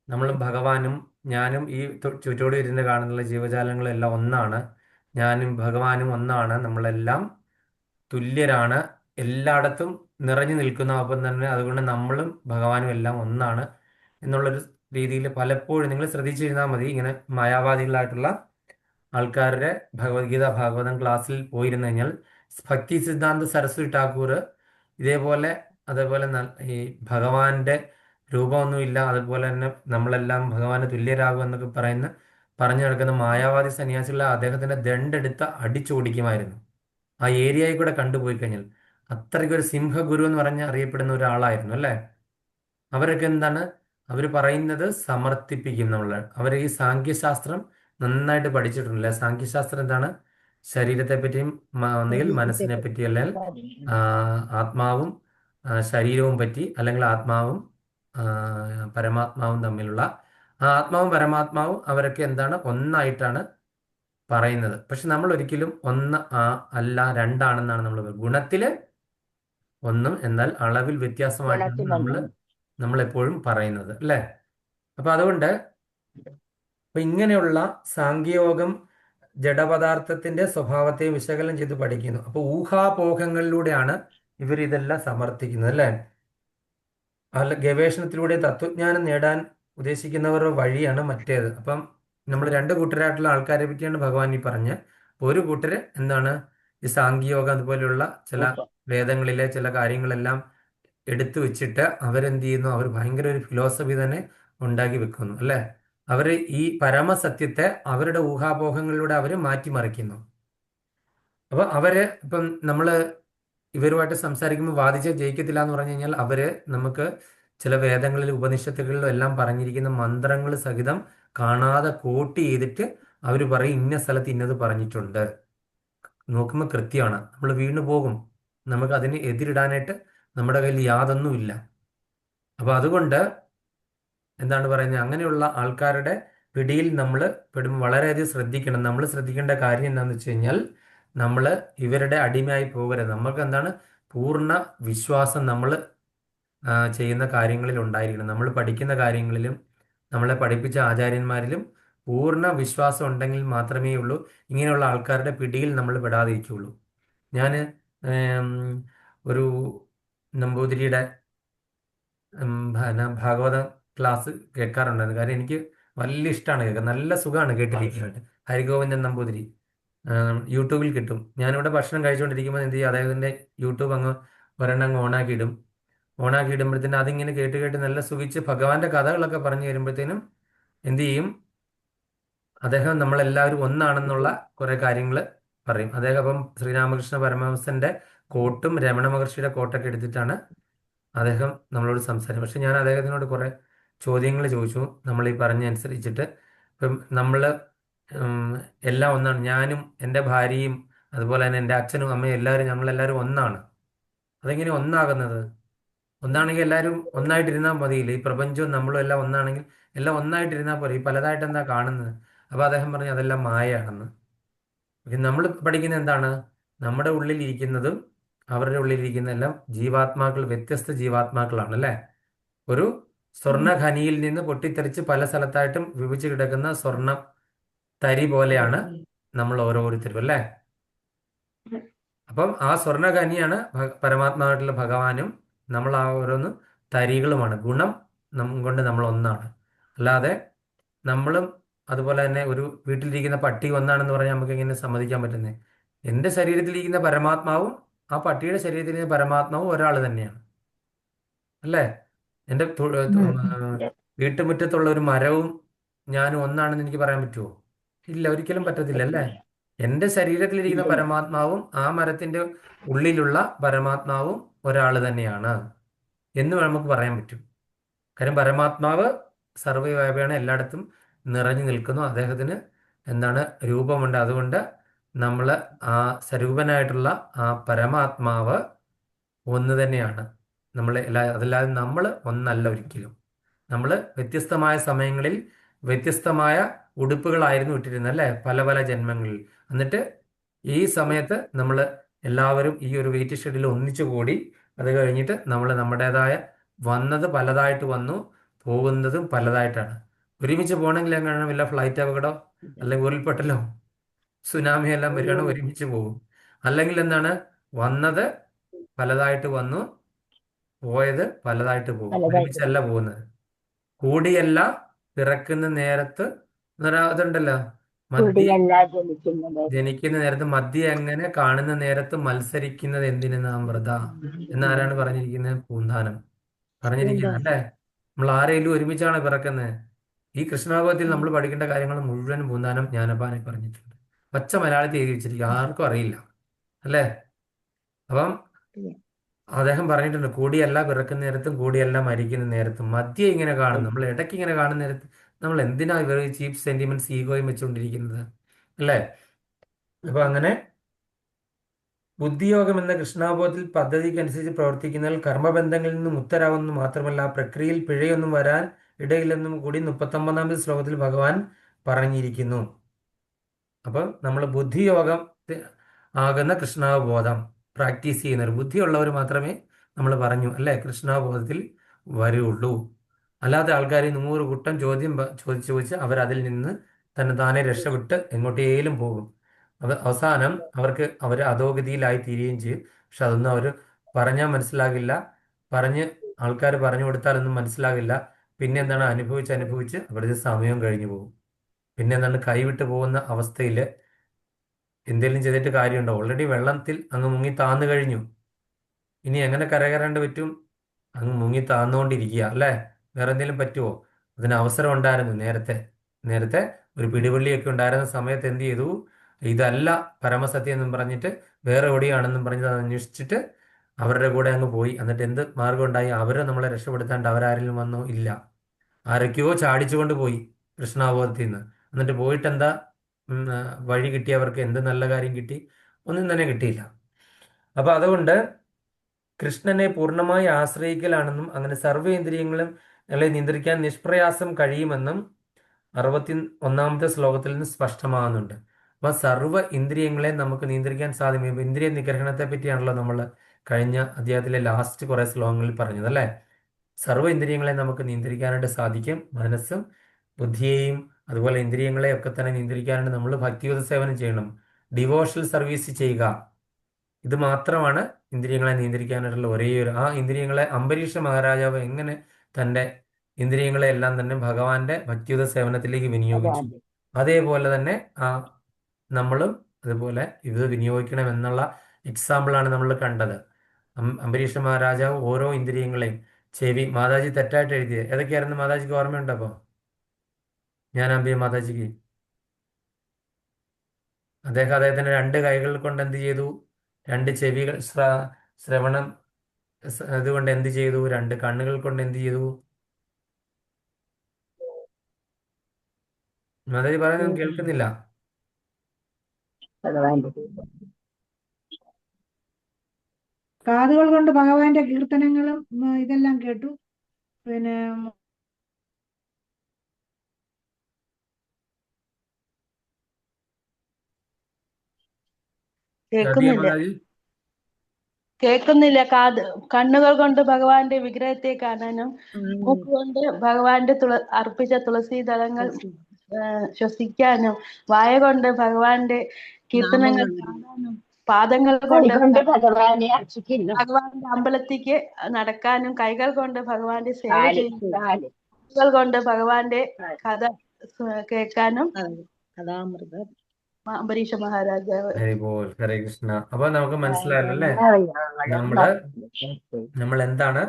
നമ്മളും ഭഗവാനും ഞാനും ഈ ചുറ്റോട് ഇരുന്ന് കാണുന്ന ജീവജാലങ്ങളെല്ലാം ഒന്നാണ്, ഞാനും ഭഗവാനും ഒന്നാണ്, നമ്മളെല്ലാം തുല്യരാണ്, എല്ലായിടത്തും നിറഞ്ഞു നിൽക്കുന്ന, ഒപ്പം തന്നെ അതുകൊണ്ട് നമ്മളും ഭഗവാനും എല്ലാം ഒന്നാണ് എന്നുള്ളൊരു രീതിയിൽ പലപ്പോഴും നിങ്ങൾ ശ്രദ്ധിച്ചിരുന്നാൽ മതി. ഇങ്ങനെ മായാവാദികളായിട്ടുള്ള ആൾക്കാരുടെ ഭഗവത്ഗീത ഭാഗവതം ക്ലാസ്സിൽ പോയിരുന്നു കഴിഞ്ഞാൽ ഭക്തി സിദ്ധാന്ത സരസ്വതി ഠാക്കൂർ അതേപോലെ ഈ ഭഗവാന്റെ രൂപമൊന്നുമില്ല, അതുപോലെ തന്നെ നമ്മളെല്ലാം ഭഗവാന് തുല്യരാകും എന്നൊക്കെ പറഞ്ഞു നടക്കുന്ന മായാവാദി സന്യാസികളെ അദ്ദേഹത്തിന്റെ ദണ്ഡെടുത്ത് അടിച്ചോടിക്കുമായിരുന്നു. ആ ഏരിയയിൽ കൂടെ കണ്ടുപോയി കഴിഞ്ഞാൽ അത്രയ്ക്കൊരു സിംഹഗുരു എന്ന് പറഞ്ഞ് അറിയപ്പെടുന്ന ഒരാളായിരുന്നു അല്ലേ. അവരൊക്കെ എന്താണ് അവർ പറയുന്നത് സമർത്ഥിപ്പിക്കും. അവർ ഈ സാഖ്യശാസ്ത്രം നന്നായിട്ട് പഠിച്ചിട്ടുണ്ടല്ലേ. സാഖ്യശാസ്ത്രം എന്താണ്? ശരീരത്തെ പറ്റിയും ഒന്നുകിൽ മനസ്സിനെ പറ്റി, അല്ലെങ്കിൽ ആത്മാവും ശരീരവും പറ്റി, അല്ലെങ്കിൽ ആത്മാവും പരമാത്മാവും തമ്മിലുള്ള ആത്മാവും പരമാത്മാവും അവരൊക്കെ എന്താണ് ഒന്നായിട്ടാണ് പറയുന്നത്. പക്ഷെ നമ്മൾ ഒരിക്കലും ഒന്ന് അല്ല രണ്ടാണെന്നാണ് നമ്മൾ ഗുണത്തില് ഒന്നും എന്നാൽ അളവിൽ വ്യത്യാസമായിട്ടാണ് നമ്മളെപ്പോഴും പറയുന്നത് അല്ലേ. അപ്പൊ അതുകൊണ്ട് ഇങ്ങനെയുള്ള സാഖ്യയോഗം ജഡപദാർത്ഥത്തിന്റെ സ്വഭാവത്തെ വിശകലനം ചെയ്ത് പഠിക്കുന്നു. അപ്പൊ ഊഹാപോഹങ്ങളിലൂടെയാണ് ഇവർ ഇതെല്ലാം സമർത്ഥിക്കുന്നത് അല്ലേ. ഗവേഷണത്തിലൂടെ തത്വജ്ഞാനം നേടാൻ ഉദ്ദേശിക്കുന്നവരുടെ വഴിയാണ് മറ്റേത്. അപ്പം നമ്മൾ രണ്ട് കൂട്ടരായിട്ടുള്ള ആൾക്കാരെ പറ്റിയാണ് ഭഗവാൻ ഈ പറഞ്ഞ്. ഒരു കൂട്ടര് എന്താണ് ഈ സാഖ്യയോഗം അതുപോലെയുള്ള ചില വേദങ്ങളിലെ ചില കാര്യങ്ങളെല്ലാം എടുത്തു വെച്ചിട്ട് അവരെന്ത് ചെയ്യുന്നു, അവർ ഭയങ്കര ഒരു ഫിലോസഫി തന്നെ ഉണ്ടാക്കി വെക്കുന്നു അല്ലേ. അവർ ഈ പരമസത്യത്തെ അവരുടെ ഊഹാപോഹങ്ങളിലൂടെ അവർ മാറ്റിമറിക്കുന്നു. അപ്പോൾ ഇപ്പം നമ്മൾ ഇവരുമായിട്ട് സംസാരിക്കുമ്പോൾ വാദിച്ച് ജയിക്കത്തില്ല എന്ന് പറഞ്ഞു കഴിഞ്ഞാൽ നമുക്ക് ചില വേദങ്ങളിൽ ഉപനിഷത്തുകളിലും എല്ലാം പറഞ്ഞിരിക്കുന്ന മന്ത്രങ്ങൾ സഹിതം കാണാതെ കോട്ട് ചെയ്തിട്ട് അവർ പറയും ഇന്ന സ്ഥലത്ത് ഇന്നത് പറഞ്ഞിട്ടുണ്ട്. നോക്കുമ്പോൾ കൃത്യമാണ്. നമ്മൾ വീണു പോകും. നമുക്ക് അതിന് എതിരിടാനായിട്ട് നമ്മുടെ കയ്യിൽ യാതൊന്നുമില്ല. അപ്പോൾ അതുകൊണ്ട് എന്താണ് പറയുന്നത്, അങ്ങനെയുള്ള ആൾക്കാരുടെ പിടിയിൽ നമ്മൾ പെടുമ്പോൾ വളരെയധികം ശ്രദ്ധിക്കണം. നമ്മൾ ശ്രദ്ധിക്കേണ്ട കാര്യം എന്താണെന്ന് വെച്ച് കഴിഞ്ഞാൽ നമ്മൾ ഇവരുടെ അടിമയായി പോകരുത്. നമുക്ക് എന്താണ് പൂർണ്ണ വിശ്വാസം നമ്മൾ ചെയ്യുന്ന കാര്യങ്ങളിൽ ഉണ്ടായിരിക്കണം. നമ്മൾ പഠിക്കുന്ന കാര്യങ്ങളിലും നമ്മളെ പഠിപ്പിച്ച ആചാര്യന്മാരിലും പൂർണ്ണ വിശ്വാസം ഉണ്ടെങ്കിൽ മാത്രമേ ഉള്ളൂ ഇങ്ങനെയുള്ള ആൾക്കാരുടെ പിടിയിൽ നമ്മൾ പെടാതിരിക്കുകയുള്ളൂ. ഞാൻ ഒരു നമ്പൂതിരിയുടെ ഭാഗവതം ക്ലാസ് കേൾക്കാറുണ്ടായിരുന്നു. കാര്യം എനിക്ക് വലിയ ഇഷ്ടമാണ് കേൾക്കാൻ. നല്ല സുഖമാണ് കേട്ടിരിക്കാനായിട്ട്. ഹരിഗോവിന്ദൻ നമ്പൂതിരി യൂട്യൂബിൽ കിട്ടും. ഞാനിവിടെ ഭക്ഷണം കഴിച്ചുകൊണ്ടിരിക്കുമ്പോൾ എന്ത് ചെയ്യും, അദ്ദേഹത്തിൻ്റെ യൂട്യൂബ് ഒരെണ്ണം ഓണാക്കി ഇടുമ്പോഴത്തേനും അതിങ്ങനെ കേട്ട് കേട്ട് നല്ല സുഖിച്ച് ഭഗവാന്റെ കഥകളൊക്കെ പറഞ്ഞു വരുമ്പോഴത്തേനും എന്ത് ചെയ്യും, അദ്ദേഹം നമ്മളെല്ലാവരും ഒന്നാണെന്നുള്ള കുറേ കാര്യങ്ങൾ പറയും. അദ്ദേഹം അപ്പം ശ്രീരാമകൃഷ്ണ പരമഹംസന്റെ കോട്ടും രമണ മഹർഷിയുടെ കോട്ടൊക്കെ എടുത്തിട്ടാണ് അദ്ദേഹം നമ്മളോട് സംസാരിക്കും. പക്ഷെ ഞാൻ അദ്ദേഹത്തിനോട് കുറേ ചോദ്യങ്ങൾ ചോദിച്ചു. നമ്മൾ ഈ പറഞ്ഞനുസരിച്ചിട്ട് ഇപ്പം നമ്മൾ എല്ലാം ഒന്നാണ്. ഞാനും എൻ്റെ ഭാര്യയും അതുപോലെ തന്നെ എൻ്റെ അച്ഛനും അമ്മയും ഞങ്ങളെല്ലാവരും ഒന്നാണ്. അതെങ്ങനെ ഒന്നാകുന്നത്? ഒന്നാണെങ്കിൽ എല്ലാവരും ഒന്നായിട്ടിരുന്നാൽ മതിയില്ല. ഈ പ്രപഞ്ചവും നമ്മളും എല്ലാം ഒന്നാണെങ്കിൽ എല്ലാം ഒന്നായിട്ടിരുന്നാൽ പോലെ ഈ പലതായിട്ട് എന്താ കാണുന്നത്? അപ്പോൾ അദ്ദേഹം പറഞ്ഞു അതെല്ലാം മായയാണെന്ന്. നമ്മൾ പഠിക്കുന്നത് എന്താണ്, നമ്മുടെ ഉള്ളിലിരിക്കുന്നതും അവരുടെ ഉള്ളിലിരിക്കുന്നതെല്ലാം ജീവാത്മാക്കൾ, വ്യത്യസ്ത ജീവാത്മാക്കളാണ് അല്ലേ. ഒരു സ്വർണ്ണ ഖനിയിൽ നിന്ന് പൊട്ടിത്തെറിച്ച് പല സ്ഥലത്തായിട്ടും വിഭജിച്ച് കിടക്കുന്ന സ്വർണ്ണ തരി പോലെയാണ് നമ്മൾ ഓരോരുത്തരും അല്ലേ. അപ്പം ആ സ്വർണ്ണ ഖനിയാണ് പരമാത്മാവായിട്ടുള്ള ഭഗവാനും നമ്മൾ ആ ഓരോന്ന് തരികളുമാണ്. ഗുണം കൊണ്ട് നമ്മൾ ഒന്നാണ്. അല്ലാതെ നമ്മളും അതുപോലെ തന്നെ ഒരു വീട്ടിലിരിക്കുന്ന പട്ടി ഒന്നാണെന്ന് പറഞ്ഞാൽ നമുക്ക് എങ്ങനെ സമ്മതിക്കാൻ പറ്റുന്നത്? എൻ്റെ ശരീരത്തിലിരിക്കുന്ന പരമാത്മാവും ആ പട്ടിയുടെ ശരീരത്തിലിരിക്കുന്ന പരമാത്മാവും ഒരാൾ തന്നെയാണ് അല്ലേ. എൻ്റെ വീട്ടുമുറ്റത്തുള്ള ഒരു മരവും ഞാനും ഒന്നാണെന്ന് എനിക്ക് പറയാൻ പറ്റുമോ? ഇല്ല, ഒരിക്കലും പറ്റത്തില്ല അല്ലേ. എൻ്റെ ശരീരത്തിലിരിക്കുന്ന പരമാത്മാവും ആ മരത്തിൻ്റെ ഉള്ളിലുള്ള പരമാത്മാവും ഒരാൾ തന്നെയാണ് എന്ന് നമുക്ക് പറയാൻ പറ്റും. കാര്യം പരമാത്മാവ് സർവ്വവ്യാപിയാണ്, എല്ലായിടത്തും നിറഞ്ഞു നിൽക്കുന്നു. അദ്ദേഹത്തിന് എന്താണ് രൂപമുണ്ട്. അതുകൊണ്ട് നമ്മൾ ആ സ്വരൂപനായിട്ടുള്ള ആ പരമാത്മാവ് ഒന്ന് തന്നെയാണ്. അതല്ലാതെ നമ്മൾ ഒന്നല്ല ഒരിക്കലും. നമ്മൾ വ്യത്യസ്തമായ സമയങ്ങളിൽ വ്യത്യസ്തമായ ഉടുപ്പുകളായിരുന്നു ഇട്ടിരുന്നത് അല്ലേ, പല പല ജന്മങ്ങളിൽ. എന്നിട്ട് ഈ സമയത്ത് നമ്മൾ എല്ലാവരും ഈ ഒരു വെയിറ്റ് ഷെഡിൽ ഒന്നിച്ചു കൂടി. അത് കഴിഞ്ഞിട്ട് നമ്മൾ നമ്മുടേതായ വന്നത് പലതായിട്ട് വന്നു, പോകുന്നതും പലതായിട്ടാണ്. ഒരുമിച്ച് പോകണമെങ്കിൽ എങ്ങനെയാണ്, വല്ല ഫ്ലൈറ്റ് അപകടമോ അല്ലെങ്കിൽ ഉരുൾപൊട്ടലോ സുനാമി എല്ലാം വരികയാണ്, ഒരുമിച്ച് പോകും. അല്ലെങ്കിൽ എന്താണ്, വന്നത് പലതായിട്ട് വന്നു, പോയത് പലതായിട്ട് പോകും, ഒരുമിച്ചല്ല പോകുന്നത്. കൂടിയല്ല പിറക്കുന്ന നേരത്ത് അതുണ്ടല്ലോ, ജനിക്കുന്ന നേരത്ത് മദ്യ എങ്ങനെ കാണുന്ന നേരത്ത് മത്സരിക്കുന്നത് എന്തിന് നാം വൃഥ എന്നാരാണ് പറഞ്ഞിരിക്കുന്നത്? പൂന്താനം പറഞ്ഞിരിക്കുന്നത് അല്ലേ. നമ്മൾ ആരെങ്കിലും ഒരുമിച്ചാണ് പിറക്കുന്നത്. ഈ കൃഷ്ണഭാഗവത്തിൽ നമ്മൾ പഠിക്കേണ്ട കാര്യങ്ങൾ മുഴുവൻ പൂന്താനം ജ്ഞാനപ്പാനെ പറഞ്ഞിട്ടുണ്ട്. പച്ച മലയാളത്തിൽ എഴുതി വെച്ചിരിക്കും, ആർക്കും അറിയില്ല അല്ലേ. അപ്പം അദ്ദേഹം പറഞ്ഞിട്ടുണ്ട്, കൂടിയല്ല പിറക്കുന്ന നേരത്തും കൂടിയല്ല മരിക്കുന്ന നേരത്തും മദ്യം ഇങ്ങനെ കാണും. നമ്മൾ ഇടയ്ക്ക് ഇങ്ങനെ കാണുന്ന നേരത്ത് നമ്മൾ എന്തിനാ ഇവർ ചീപ്പ് സെന്റിമെന്റ്സ് ഈഗോയും വെച്ചുകൊണ്ടിരിക്കുന്നത് അല്ലേ. അപ്പൊ അങ്ങനെ ബുദ്ധിയോഗം എന്ന കൃഷ്ണാബോധത്തിൽ പദ്ധതിക്ക് അനുസരിച്ച് പ്രവർത്തിക്കുന്നതിൽ കർമ്മബന്ധങ്ങളിൽ നിന്നും മുക്തരാകുന്നു മാത്രമല്ല ആ പ്രക്രിയയിൽ പിഴയൊന്നും വരാൻ ഇടയില്ലെന്നും കൂടി 39-ാമത്തെ ശ്ലോകത്തിൽ ഭഗവാൻ പറഞ്ഞിരിക്കുന്നു. അപ്പം നമ്മൾ ബുദ്ധിയോഗം ആകുന്ന കൃഷ്ണാവബോധം പ്രാക്ടീസ് ചെയ്യുന്നവർ, ബുദ്ധിയുള്ളവർ മാത്രമേ നമ്മൾ പറഞ്ഞു അല്ലേ കൃഷ്ണാവബോധത്തിൽ വരുള്ളൂ. അല്ലാത്ത ആൾക്കാർ 100 കൂട്ടം ചോദ്യം ചോദിച്ച് അവരതിൽ നിന്ന് തന്നെ താനെ രക്ഷപ്പെട്ട് എങ്ങോട്ടേലും പോകും. അത് അവസാനം അവർ അധോഗതിയിലായി തീരുകയും ചെയ്യും. പക്ഷെ അതൊന്നും അവർ പറഞ്ഞാൽ മനസ്സിലാകില്ല, ആൾക്കാർ പറഞ്ഞു കൊടുത്താലൊന്നും മനസ്സിലാകില്ല. പിന്നെ എന്താണ്, അനുഭവിച്ച് അവരുടെ സമയം കഴിഞ്ഞു പോകും. പിന്നെ എന്താണ്, കൈവിട്ട് പോകുന്ന അവസ്ഥയിൽ എന്തെങ്കിലും ചെയ്തിട്ട് കാര്യമുണ്ടോ? ഓൾറെഡി വെള്ളത്തിൽ അങ്ങ് മുങ്ങി താന്നു കഴിഞ്ഞു. ഇനി എങ്ങനെ കരകയറേണ്ടി പറ്റും? അങ്ങ് മുങ്ങി താന്നുകൊണ്ടിരിക്കുക അല്ലേ. വേറെ എന്തെങ്കിലും പറ്റുമോ? അതിന് അവസരം ഉണ്ടായിരുന്നു നേരത്തെ ഒരു പിടിവള്ളിയൊക്കെ ഉണ്ടായിരുന്ന സമയത്ത് എന്ത് ചെയ്തു? ഇതല്ല പരമസത്യം എന്നും പറഞ്ഞിട്ട് വേറെ എവിടെയാണെന്നും പറഞ്ഞത് അത് അന്വേഷിച്ചിട്ട് അവരുടെ കൂടെ അങ്ങ് പോയി. എന്നിട്ട് എന്ത് മാർഗം ഉണ്ടായി? അവരെ നമ്മളെ രക്ഷപ്പെടുത്താണ്ട് അവരാരെങ്കിലും വന്നോ? ഇല്ല. ആരൊക്കെയോ ചാടിച്ചുകൊണ്ട് പോയി കൃഷ്ണാവബോധത്തിൽ നിന്ന്. എന്നിട്ട് പോയിട്ട് എന്താ വഴി കിട്ടിയവർക്ക്? എന്ത് നല്ല കാര്യം കിട്ടി? ഒന്നും തന്നെ കിട്ടിയില്ല. അപ്പൊ അതുകൊണ്ട് കൃഷ്ണനെ പൂർണ്ണമായി ആശ്രയിക്കലാണെന്നും അങ്ങനെ സർവ്വേന്ദ്രിയങ്ങളും ഞങ്ങളെ നിയന്ത്രിക്കാൻ നിഷ്പ്രയാസം കഴിയുമെന്നും 61-ാമത്തെ ശ്ലോകത്തിൽ നിന്ന് സ്പഷ്ടമാകുന്നുണ്ട്. അപ്പൊ സർവ്വ ഇന്ദ്രിയങ്ങളെ നമുക്ക് നിയന്ത്രിക്കാൻ സാധിക്കും. ഇപ്പൊ ഇന്ദ്രിയ നിഗ്രഹണത്തെ പറ്റിയാണല്ലോ നമ്മൾ കഴിഞ്ഞ അധ്യായത്തിലെ ലാസ്റ്റ് കുറെ ശ്ലോകങ്ങളിൽ പറഞ്ഞത്, അല്ലേ? സർവ്വ ഇന്ദ്രിയങ്ങളെ നമുക്ക് നിയന്ത്രിക്കാനായിട്ട് സാധിക്കും. മനസ്സും ബുദ്ധിയെയും അതുപോലെ ഇന്ദ്രിയങ്ങളെ ഒക്കെ തന്നെ നിയന്ത്രിക്കാനായിട്ട് നമ്മൾ ഭക്തിയുത സേവനം ചെയ്യണം, ഡിവോഷണൽ സർവീസ് ചെയ്യുക. ഇത് മാത്രമാണ് ഇന്ദ്രിയങ്ങളെ നിയന്ത്രിക്കാനായിട്ടുള്ള ഒരേ ഒരു ആ ഇന്ദ്രിയങ്ങളെ അംബരീഷ മഹാരാജാവ് എങ്ങനെ തൻ്റെ ഇന്ദ്രിയങ്ങളെ എല്ലാം തന്നെ ഭഗവാന്റെ ഭക്തിയുത സേവനത്തിലേക്ക് വിനിയോഗിച്ചു, അതേപോലെ തന്നെ നമ്മളും അതുപോലെ ഇത് വിനിയോഗിക്കണം എന്നുള്ള എക്സാമ്പിളാണ് നമ്മൾ കണ്ടത്. അംബരീഷ മഹാരാജാവ് ഓരോ ഇന്ദ്രിയങ്ങളെയും ചെവി, മാതാജി തെറ്റായിട്ട് എഴുതിയത് ഏതൊക്കെയായിരുന്നു മാതാജിക്ക് ഓർമ്മയുണ്ടോ? അപ്പോൾ ജ്ഞാനാംബിക മാതാജിക്ക് അദ്ദേഹത്തിന്റെ 2 കൈകൾ കൊണ്ട് എന്ത് ചെയ്തു? 2 ചെവികൾ ശ്രവണം അതുകൊണ്ട് എന്ത് ചെയ്തു? 2 കണ്ണുകൾ കൊണ്ട് എന്ത് ചെയ്തു? മാതാജി പറയുന്നത് കേൾക്കുന്നില്ല. കാതുകൾ കൊണ്ട് ഭഗവാന്റെ കീർത്തനങ്ങളും ഇതെല്ലാം കേട്ടു. പിന്നെ കേൾക്കുന്നില്ല, മാതാജി കേൾക്കുന്നില്ല. കണ്ണുകൾ കൊണ്ട് ഭഗവാന്റെ വിഗ്രഹത്തെ കാണാനും മൂക്കുകൊണ്ട് ഭഗവാന്റെ അർപ്പിച്ച തുളസി ദളങ്ങൾ ശ്വസിക്കാനും വായ കൊണ്ട് ഭഗവാന്റെ കീർത്തനങ്ങൾ കാണാനും പാദങ്ങൾ കൊണ്ട് കൈകൊണ്ട് ഭഗവാനെ അർച്ചിക്കുന്നു. ഭഗവാന്റെ അമ്പലത്തിലേക്ക് നടക്കാനും കൈകൾ കൊണ്ട് ഭഗവാന്റെ സേവ കാല് ചെയ്യുന്നു, കാല് കൈകൾ കൊണ്ട് ഭഗവാന്റെ കഥ കേൾക്കാനും കഥാമൃതം അംബരീഷ മഹാരാജാവ്. ഹരിബോൾ, ഹരേ കൃഷ്ണ. അപ്പൊ നമുക്ക് മനസ്സിലായല്ലോ അല്ലേ നമ്മൾ എന്താണ്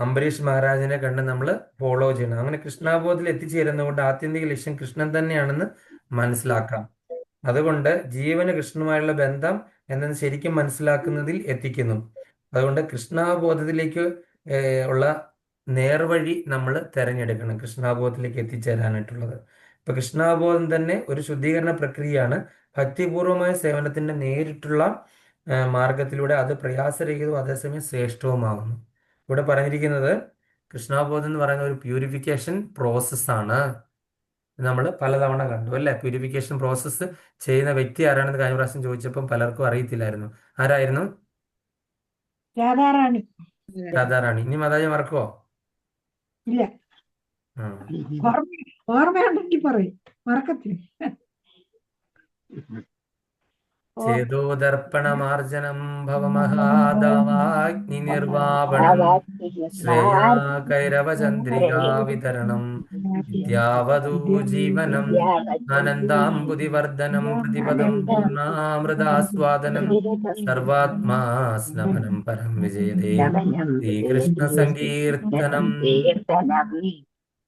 അംബരീഷ് മഹാരാജനെ കണ്ട് നമ്മൾ ഫോളോ ചെയ്യണം. അങ്ങനെ കൃഷ്ണാബോധത്തിൽ എത്തിച്ചേരുന്നതുകൊണ്ട് ആത്യന്തിക ലക്ഷ്യം കൃഷ്ണൻ തന്നെയാണെന്ന് മനസ്സിലാക്കാം. അതുകൊണ്ട് ജീവന് കൃഷ്ണനുമായുള്ള ബന്ധം എന്നത് ശരിക്കും മനസ്സിലാക്കുന്നതിൽ എത്തിക്കുന്നു. അതുകൊണ്ട് കൃഷ്ണാബോധത്തിലേക്ക് ഉള്ള നേർവഴി നമ്മൾ തിരഞ്ഞെടുക്കണം കൃഷ്ണാബോധത്തിലേക്ക് എത്തിച്ചേരാനായിട്ടുള്ളത്. ഇപ്പൊ കൃഷ്ണാബോധം തന്നെ ഒരു ശുദ്ധീകരണ പ്രക്രിയയാണ്. ഭക്തിപൂർവമായ സേവനത്തിന്റെ നേരിട്ടുള്ള മാർഗത്തിലൂടെ അത് പ്രയാസരഹിതവും അതേസമയം ശ്രേഷ്ഠവുമാകുന്നു. ഇവിടെ പറഞ്ഞിരിക്കുന്നത് കൃഷ്ണാബോധം എന്ന് പറയുന്ന ഒരു പ്യൂരിഫിക്കേഷൻ പ്രോസസ്സാണ്. നമ്മൾ പലതവണ കണ്ടു, അല്ലേ? പ്യൂരിഫിക്കേഷൻ പ്രോസസ്സ് ചെയ്യുന്ന വ്യക്തി ആരാണെന്ന് കഴിഞ്ഞ പ്രാവശ്യം ചോദിച്ചപ്പം പലർക്കും അറിയത്തില്ലായിരുന്നു. ആരായിരുന്നു? രാധാറാണി. രാധാറാണി. ഇനി മാതാജി മറക്കുവോ? ഇല്ല, ഓർമ്മയുണ്ടെങ്കിൽ പറയും, മറക്കത്തില്ല. ചേതോദർപ്പണമാർജനം ഭവമഹാദവാഗ്നി നിർവാപണം ശ്രേയാ കൈരവചന്ദ്രികാ വിതരണം വിദ്യാവധൂ ജീവനം ആനന്ദാംബുധിവർദ്ധനം പ്രതിപദം പൂർണ്ണാമൃതാസ്വാദനം സർവാത്മാ സ്നപനം പരം വിജയതേ ശ്രീകൃഷ്ണ സങ്കീർത്തനം.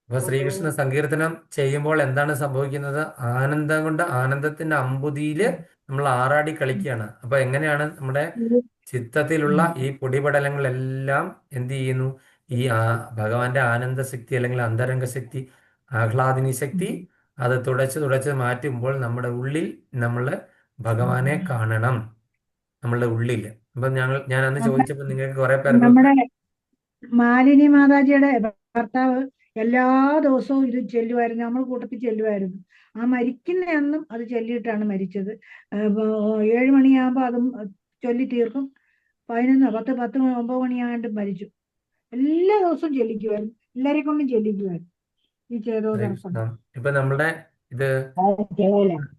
അപ്പൊ ശ്രീകൃഷ്ണ സങ്കീർത്തനം ചെയ്യുമ്പോൾ എന്താണ് സംഭവിക്കുന്നത്? ആനന്ദം കൊണ്ട് ആനന്ദത്തിന്റെ അമ്പുതിയില് നമ്മൾ ആറാടി കളിക്കുകയാണ്. അപ്പൊ എങ്ങനെയാണ് നമ്മുടെ ചിത്തത്തിലുള്ള ഈ പൊടിപടലങ്ങളെല്ലാം എന്ത് ചെയ്യുന്നു? ഈ ഭഗവാന്റെ ആനന്ദശക്തി അല്ലെങ്കിൽ അന്തരംഗ ശക്തി, ആഹ്ലാദിനി ശക്തി അത് തുടച്ച് മാറ്റുമ്പോൾ നമ്മുടെ ഉള്ളിൽ നമ്മൾ ഭഗവാനെ കാണണം, നമ്മളുടെ ഉള്ളിൽ. അപ്പൊ ഞാൻ അന്ന് ചോദിച്ചപ്പോൾ നിങ്ങൾക്ക് കുറെ പേർക്ക് നമ്മുടെ മാലിനി മാതാജിയുടെ ഭർത്താവ് എല്ലാ ദിവസവും ഇത് ചെല്ലുമായിരുന്നു, നമ്മൾ കൂട്ടത്തിൽ ചെല്ലുമായിരുന്നു. ആ മരിക്കുന്ന അന്നും അത് ചൊല്ലിയിട്ടാണ് മരിച്ചത്. 7 മണിയാകുമ്പോൾ അതും ചൊല്ലി തീർക്കും. 11, 10, 9 മണിയാണ്ട് മരിച്ചു. എല്ലാ ദിവസവും ചെല്ലിക്കുമായിരുന്നു, എല്ലാരെ കൊണ്ടും ചെല്ലിക്കുമായിരുന്നു ഈ ചേതോദർപ്പണം. ഇപ്പൊ നമ്മുടെ ഇത്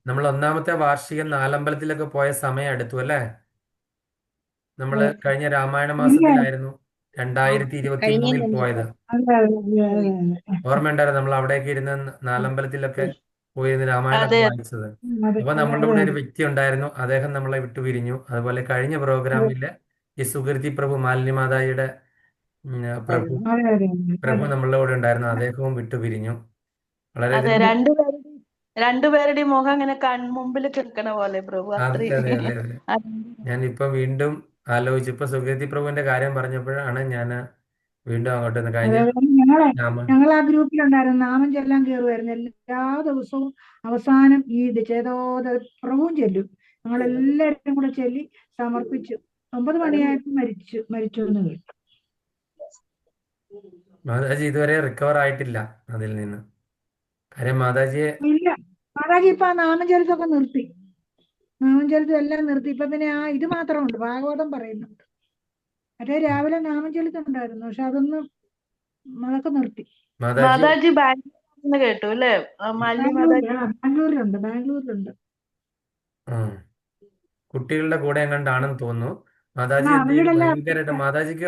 നമ്മൾ 1-ാമത്തെ വാർഷികം നാലമ്പലത്തിലൊക്കെ പോയ സമയം അടുത്തു, അല്ലേ? നമ്മള് കഴിഞ്ഞ രാമായണ മാസത്തിലായിരുന്നു 2023 പോയത്. ഓർമ്മയുണ്ടായിരുന്നു നമ്മൾ അവിടെയൊക്കെ ഇരുന്ന് നാലമ്പലത്തിലൊക്കെ പോയിരുന്ന് രാമായണമൊക്കെ വായിച്ചത്. അപ്പൊ നമ്മളുടെ കൂടെ ഒരു വ്യക്തി ഉണ്ടായിരുന്നു, അദ്ദേഹം നമ്മളെ വിട്ടുപിരിഞ്ഞു. അതുപോലെ കഴിഞ്ഞ പ്രോഗ്രാമില് ഈ സുകൃതി പ്രഭു, മാലിനി മാതാജിയുടെ പ്രഭു നമ്മളുടെ കൂടെ ഉണ്ടായിരുന്നു, അദ്ദേഹവും വിട്ടുപിരിഞ്ഞു. വളരെ രണ്ടുപേരുടെയും മുഖം ഇങ്ങനെ കൺമുമ്പിൽ കിടക്കണ പോലെ പ്രഭു അതെ അതെ അത്രയും. അതെ അതെ. ഞാനിപ്പോ വീണ്ടും ആലോചിച്ചു, ഇപ്പൊ സുഖേതി പ്രഭുവിന്റെ കാര്യം പറഞ്ഞപ്പോഴാണ് ഞാൻ വീണ്ടും അങ്ങോട്ട് വന്നത്. കഴിഞ്ഞ അതായത് രാമ ഞങ്ങൾ ആ ഗ്രൂപ്പിലുണ്ടായിരുന്നു, നാമം ചെല്ലാൻ കയറുമായിരുന്നു എല്ലാ ദിവസവും. അവസാനം ഈ ചേതോദ പ്രഭുവും ചെല്ലും. ഞങ്ങളെല്ലാവരും കൂടെ ചൊല്ലി സമർപ്പിച്ചു. 9 മണിയായപ്പോൾ മരിച്ചു എന്ന് കേട്ടു. മാതാജി ഇതുവരെ റിക്കവർ ആയിട്ടില്ല അതിൽ നിന്ന്. കാര്യം മാതാജിയെ ഇല്ല, മാതാജി ഇപ്പൊ ആ നാമം ചെലുത്തൊക്കെ നിർത്തി. നാമം ചെലുത്തും എല്ലാം നിർത്തി. ഇപ്പൊ പിന്നെ ആ ഇത് മാത്രമുണ്ട്, ഭാഗവതം പറയുന്നുണ്ട്. മറ്റേ രാവിലെ നാമം ചെലുത്തുണ്ടായിരുന്നു, പക്ഷെ അതൊക്കെ നിർത്തി. മാതാജി മാതാജി ബാംഗ്ലൂരിൽ കേട്ടു അല്ലേ? മാലിനി മാതാജി. ബാംഗ്ലൂരിലുണ്ട്. ആ കുട്ടികളുടെ കൂടെ എങ്ങാണ്ടാണെന്ന് തോന്നുന്നു. മാതാജി എന്ത് ചെയ്തു വീടെല്ലാം ഭയങ്കരമായിട്ട്. മാതാജിക്ക്